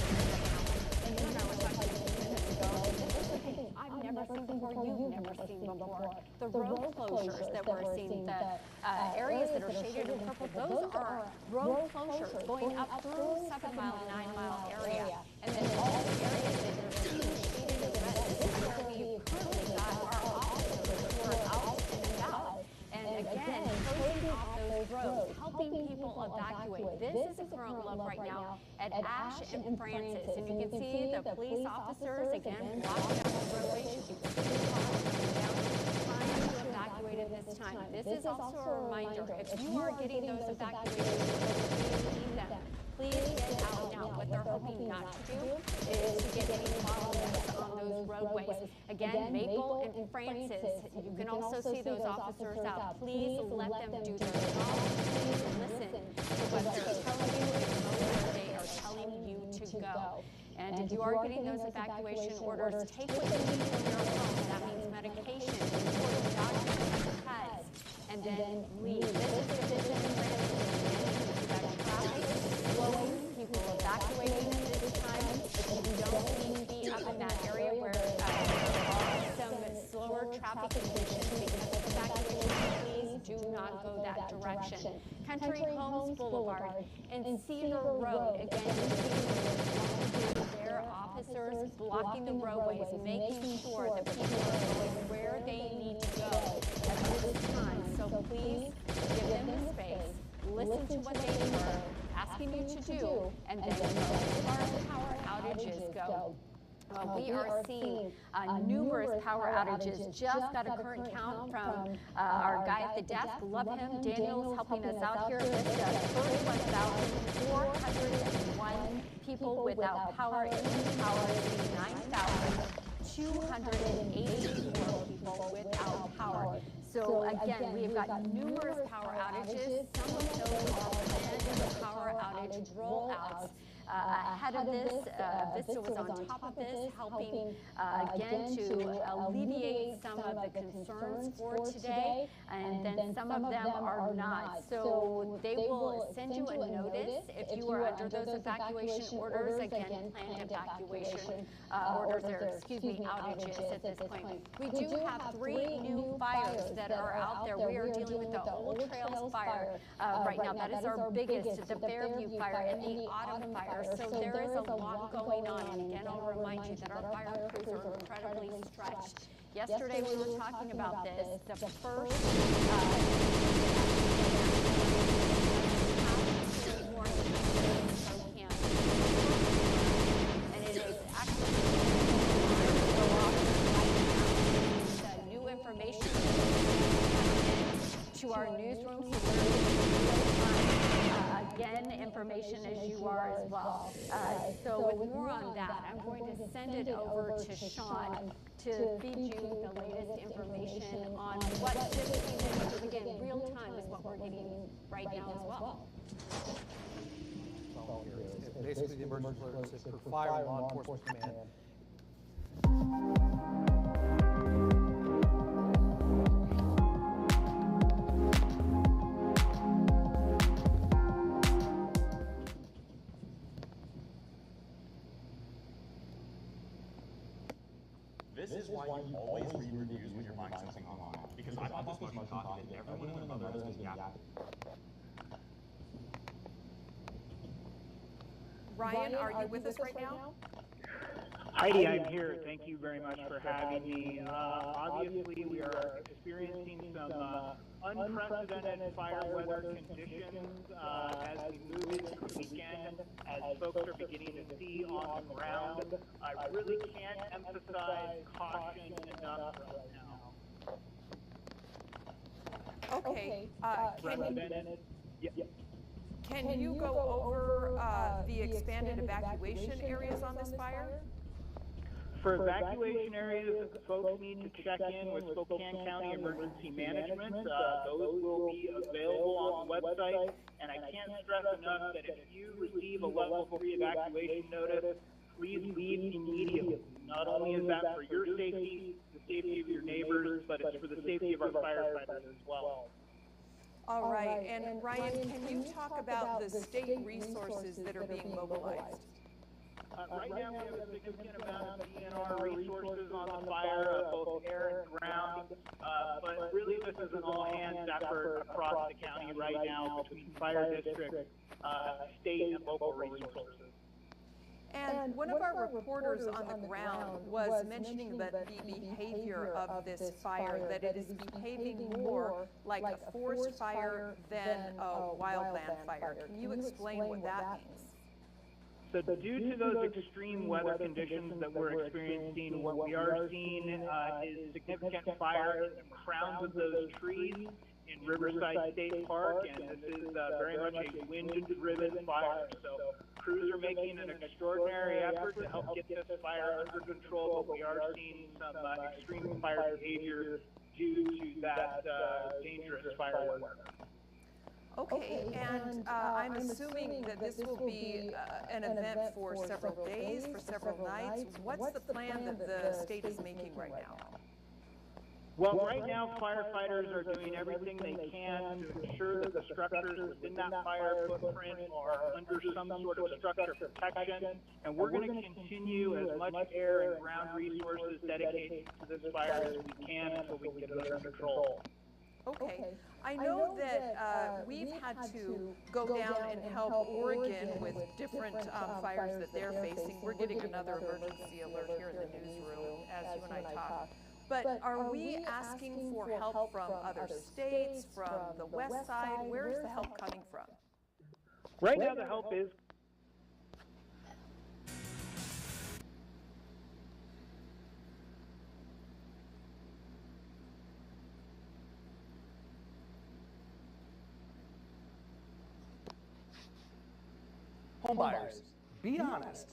And you and I were talking a few minutes ago. This is something I've never seen before, you've never seen before. The road closures that we're seeing, the areas that are shaded in purple, those are road closures going up through 7 Mile and 9 Mile area. And then all the areas that are shaded in red, this is where we currently got our officers who are out and about. And again, closing off those roads, helping people evacuate. This is the current look right now at Ash and Francis. And you can see the police officers, again, walking down the roadways. You can see the cars coming down, trying to evacuate evacuated this time. This is also a reminder, if you are getting those evacuations, please leave them. Please get out now. What they're hoping not to do is to get any bottlenecks on those roadways. Again, Maple and Francis, you can also see those officers out. Please let them do their job. Please listen to what they're telling you and know where they are telling you to go. And if you are getting those evacuation orders, take what you need from your home. That means medication, important documents, pets, and then leave. This is the vision and you've got traffic flowing, people evacuating at this time. If you don't need to be up in that area where there are some slower traffic conditions because of evacuation, please do not go that direction. Country Homes Boulevard and Cedar Road, again, their officers blocking the roadways, making sure that people are going where they need to go at this time. So please give them the space, listen to what they are asking you to do, and then as far as power outages go, we are seeing numerous power outages. Just got a current count from our guy at the desk. Love him. Daniel's helping us out here. 31,401 people without power. In power, 9,284 people without power. So again, we've got numerous power outages. Some of those are planned power outage rollouts. Ahead of this, Vista was on top of this, helping again to alleviate some of the concerns for today, and then some of them are not. So they will send you a notice if you are under those evacuation orders, again, planned evacuation orders, or excuse me, outages at this point. We do have 3 new fires that are out there. We are dealing with the Old Trails fire right now. That is our biggest, the Fairview fire and the Autumn fire. So there is a lot going on, and again, I'll remind you that our fire crews are incredibly stretched. Yesterday we were talking about this. The first and it is actually new information to our newsroom. So again, information as you are as well. So with more on that, I'm going to send it over to Sean to feed you the latest information on what just came in, because again, real time is what we're getting right now as well. Basically, the emergency alert is for fire and law enforcement command. This is why you always read reviews when you're buying something online. Because I bought this motion coffee and everyone and their mother has been yapping. Ryan, are you with us right now? Heidi, I'm here. Thank you very much for having me. Obviously, we are experiencing some unprecedented fire weather conditions as we move into the weekend, as folks are beginning to see on the ground. I really can't emphasize caution enough right now. Okay. Can you go over the expanded evacuation areas on this fire? For evacuation areas, folks need to check in with Spokane County Emergency Management. Those will be available on the website. And I can't stress enough that if you receive a level 3 evacuation notice, please leave immediately. Not only is that for your safety, the safety of your neighbors, but it's for the safety of our firefighters as well. All right. And Ryan, can you talk about the state resources that are being mobilized? Right now, we have a significant amount of DNR resources on the fire, both air and ground. But really, this is an all-hands effort across the county right now between fire district, state, and local resources. And one of our reporters on the ground was mentioning that the behavior of this fire, that it is behaving more like a forest fire than a wildland fire. Can you explain what that means? So due to those extreme weather conditions that we're experiencing, what we are seeing is significant fire in the crowns of those trees in Riverside State Park, and this is very much a wind-driven fire. So crews are making an extraordinary effort to help get this fire under control, but we are seeing some extreme fire behavior due to that dangerous fire weather. Okay, and I'm assuming that this will be an event for several days, for several nights. What's the plan that the state is making right now? Well, right now, firefighters are doing everything they can to ensure that the structures within that fire footprint are under some sort of structure protection, and we're going to continue as much air and ground resources dedicated to this fire as we can until we can get it under control. Okay. I know that we've had to go down and help Oregon with different fires that they're facing. We're getting another emergency alert here in the newsroom as you and I talk. But are we asking for help from other states, from the west side? Where is the help coming from? Right now, the help is Homebuyers, be honest.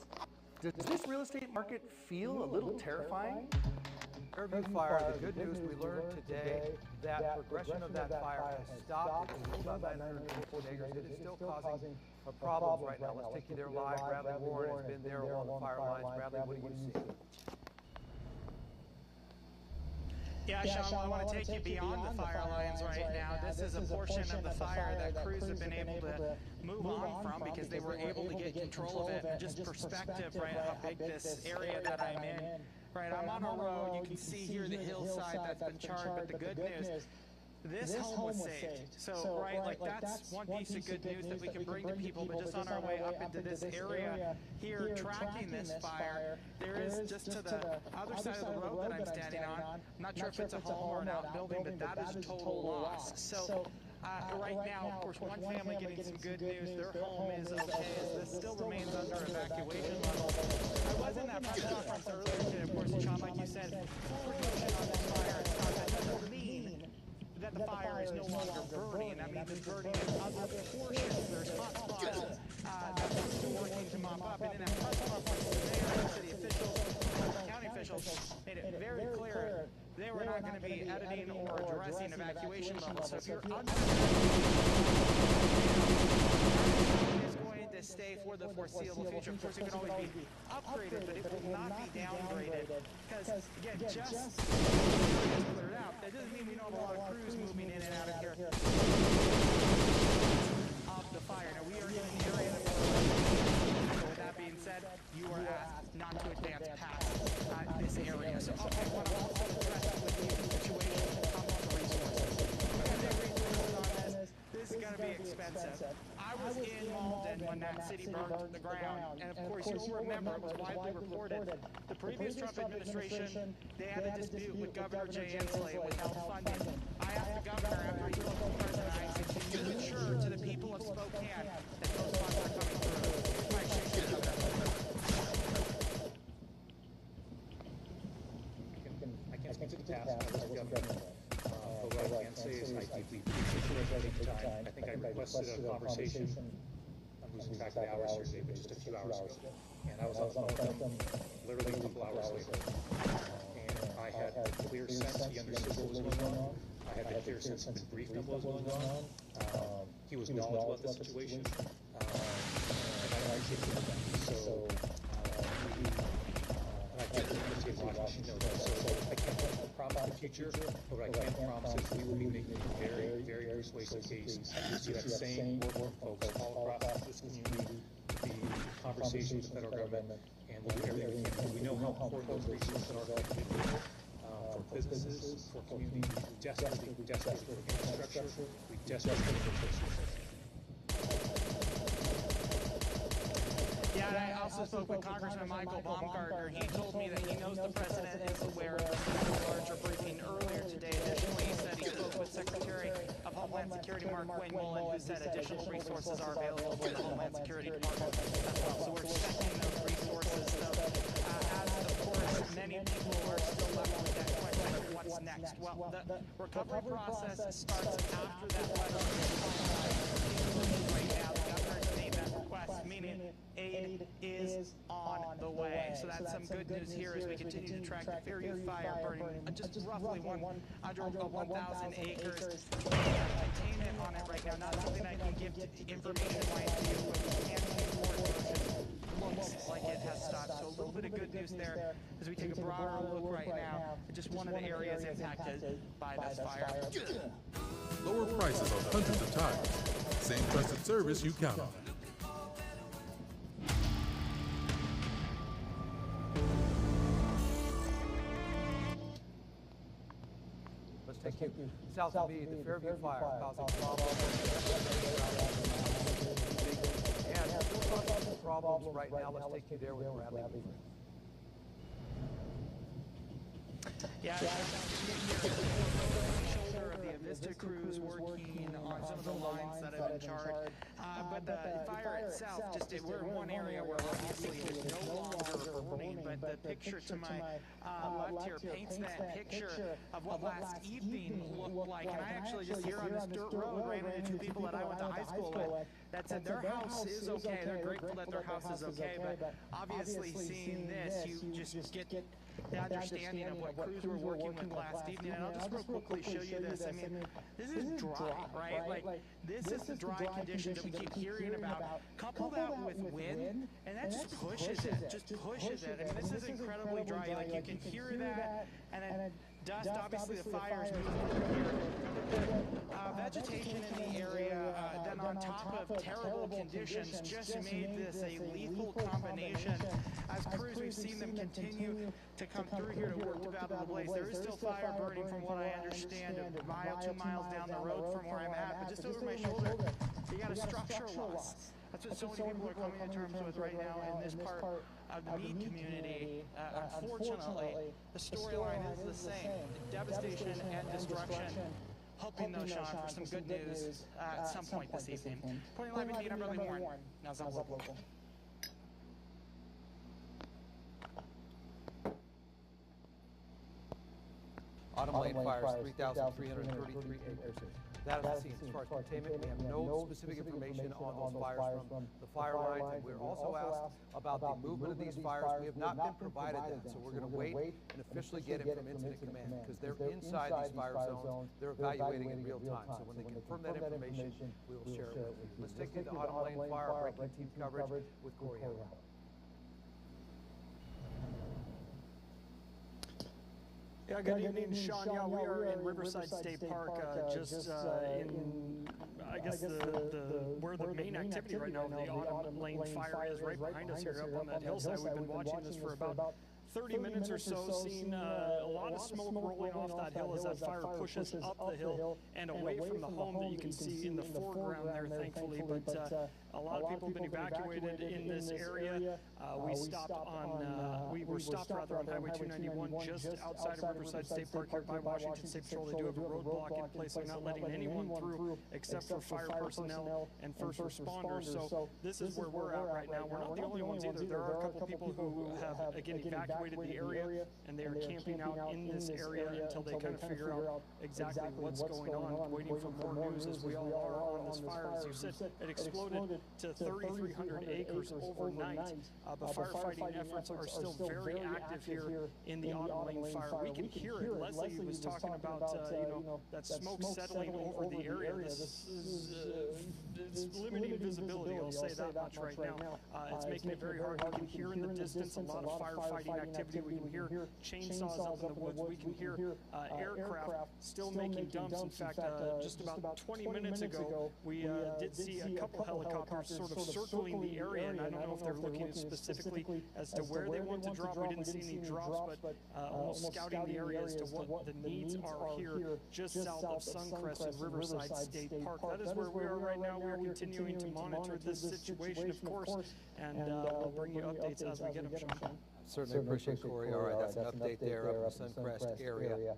Does this real estate market feel a little terrifying? Fairview Fire, the good news we learned today, that progression of that fire has stopped. It's about 924 acres. It is still causing problems right now. Let's take you there live. Bradley Warren has been there along the fire lines. Bradley, what do you see? Yeah, Sean, I want to take you beyond the fire lines right now. This is a portion of the fire that crews have been able to move on from because they were able to get control of it. And just perspective, right, how big this area that I'm in. Right, I'm on a road. You can see here the hillside that's been charred, but the good news, this home was saved. So, right, like that's one piece of good news that we can bring to people, but just on our way up into this area here tracking this fire, there is just to the other side of the road that I'm standing on, I'm not sure if it's a home or an outbuilding, but that is total loss. So, right now, of course, one family getting some good news, their home is okay, as this still remains under evacuation level. I was in that press conference earlier today, of course, Sean, like you said, full protection on this fire. It's not that doesn't mean that the fire is no longer burning. That means it's burning in other portions. There's hot spots that we're working to mop up. And in that press conference, the mayor and city officials, county officials made it very clear they were not going to be editing or addressing evacuation levels. So if you're under is going to stay for the foreseeable future. Of course, it can always be upgraded, but it will not be downgraded. Because, again, just cleared out, that doesn't mean we don't have a lot of crews moving in and out of here of the fire. Now, we are in an area that we're so with that being said, you are asked not to advance past this area. So, okay, I want to also address with you the situation on the resources. Because there are resources on this. This is going to be expensive. I was in Malden when that city burned to the ground, and of course you'll remember, it was widely reported, the previous Trump administration, they had a dispute with Governor Jay Inslee and withheld funding. I asked the governor after he spoke to President, I said, can you ensure to the people of Spokane that those funds are coming through? My shake your governor. I can't speak to the task of the governor. But what I can say is I deeply appreciate the time. I think I requested a conversation. I'm losing track of the hours here, but just a few hours ago. And I was on the phone with him literally a couple hours later. And I had a clear sense he understood what was going on. I had a clear sense he was briefed on what was going on. He was knowledgeable of the situation. And I appreciate that. So, and I can't appreciate Washington know that. So I can't promise the future, but what I can promise is we will be making a very, very persuasive case. You see that same work folks all across this community, the conversations with the federal government, and we'll do everything we can. We know how important those resources are for businesses, for communities. We desperately for infrastructure. We desperately for resources. Yeah, and I also also spoke with Congressman Michael Baumgartner. He told me that he knows the president is aware of the larger briefing earlier today. Additionally, he said he spoke with Secretary of Homeland Security Mark Wayne Mullen, who said additional resources are available for the Homeland Security Department as well. So we're expecting those resources, though, as of course many people are still left with that question of what's next. Well, the recovery process starts after that letter is finalized. Right now, the governor's made that request, meaning aid is on the way. So that's some good news here as we continue to track the Fairview fire burning just roughly 1,000 acres. Containment on it right now, not something I can give information-wise to you, but we can't report looks like it has stopped. So a little bit of good news there as we take a broader look right now at just one of the areas impacted by this fire. Lower prices on hundreds of tires. Same trusted service you count on. Let's take you south of me, the Fairview fire causing problems. And still causing problems right now. Let's take you there with Bradley. Yeah, shoulder of the Avista crews working on some of the lines that have been charred. But the fire itself, we're in one area where obviously it is no longer burning, but the picture to my left here paints that picture of what last evening looked like. And I actually just here on this dirt road ran into two people that I went to high school with that said their house is okay. They're grateful that their house is okay, but obviously seeing this, you just get the understanding of what crews were working with last evening. And I'll just real quickly show you this. I mean, this is dry, right? Like, this is the dry condition that we keep hearing about. Couple that with wind, and that just pushes it. I mean, this is incredibly dry. Like, you can hear that, and then dust, obviously the fire's moving here. Vegetation in the area, then on top of terrible conditions, just made this a lethal combination. As crews, we've seen them continue to come through here to work to battle the blaze. There is still fire burning from what I understand, a mile, 2 miles down the road from where I'm at, but just over my shoulder, you got a structure loss. That's what so many people are coming to terms with right now in this part of the meat community. Unfortunately, the storyline is the same. Devastation and destruction. Hoping though, Sean, for some good news at some point this evening. Putting live in meat, I'm Bradley Warren. Now Sounds Local. Autumn Lane fires 3,333 acres. That is the scene. As far as containment, we have no specific information on those fires from the fire lines. And we're also asked about the movement of these fires. We have not been provided that, so we're going to wait and officially get it from Incident Command because they're inside these fire zones. They're evaluating in real time. So when they confirm that information, we will share it with you. Let's take you to Autumn Lane fire breaking team coverage with Corey Howell. Yeah, good evening, Sean. Yeah, we are in Riverside State Park, just in, I guess, where the main activity right now, the Autumn Lane fire is right behind us here up on that hillside. We've been watching this for about 30 minutes or so, seeing a lot of smoke rolling off that hill as that fire pushes up the hill and away from the home that you can see in the foreground there, thankfully. But a lot of people have been evacuated in this area. We were stopped rather on Highway 291 just outside of Riverside State Park here by Washington State Patrol. They do have a roadblock in place. They're not letting anyone through except for fire personnel and first responders. So this is where we're at right now. We're not the only ones either. There are a couple people who have, again, evacuated the area, and they are camping out in this area until they kind of figure out exactly what's going on, waiting for more news as we all are on this fire. As you said, it exploded to 3,300 acres overnight, but firefighting efforts are still very active here in the Autumn Lane fire. We can hear it. Leslie was talking about, that smoke settling over the area. This is it's limiting visibility, I'll say that much right now. It's making it very hard. We can hear in the distance a lot of firefighting activity. We can hear chainsaws up in the woods. We can hear aircraft still making dumps. In fact, just about 20 minutes ago, we did see a couple helicopters sort of circling the area, and I don't know if they're looking specifically as to where they want to drop. We didn't see any drops, but almost scouting the area as to what the needs are here just south of Suncrest and Riverside State Park. That is where we are right now. We are continuing to monitor this situation, of course, and we'll bring you updates as we get them, Sean. Certainly appreciate Corey. All right, that's an update there up in Suncrest area.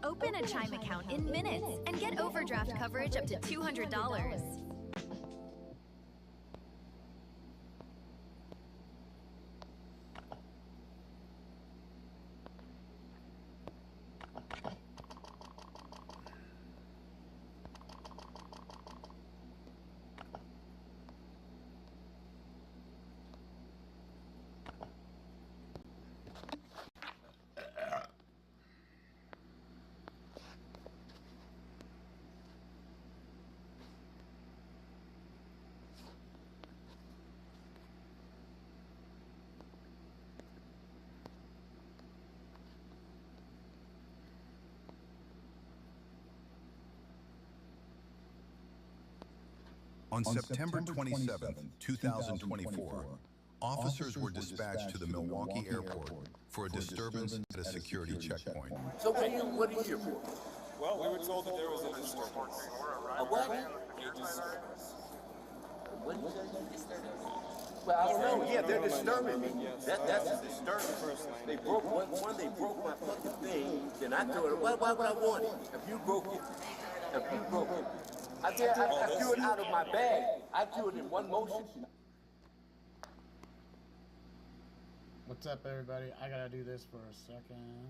Open a Chime account in minutes and get overdraft coverage up to $200. On September 27, 2024, officers were dispatched to the Milwaukee airport for a disturbance at a security checkpoint. So what are you here for? Well, we were told that there was a disturbance. A what? A disturbance. What did you say? Well, I don't know. Yeah, they're disturbing me. That's a disturbance. They broke one. They broke my fucking thing. Then I threw it. Why would I want it? If you broke it. I threw it out of my bag. I threw it in one motion. What's up, everybody? I gotta do this for a second.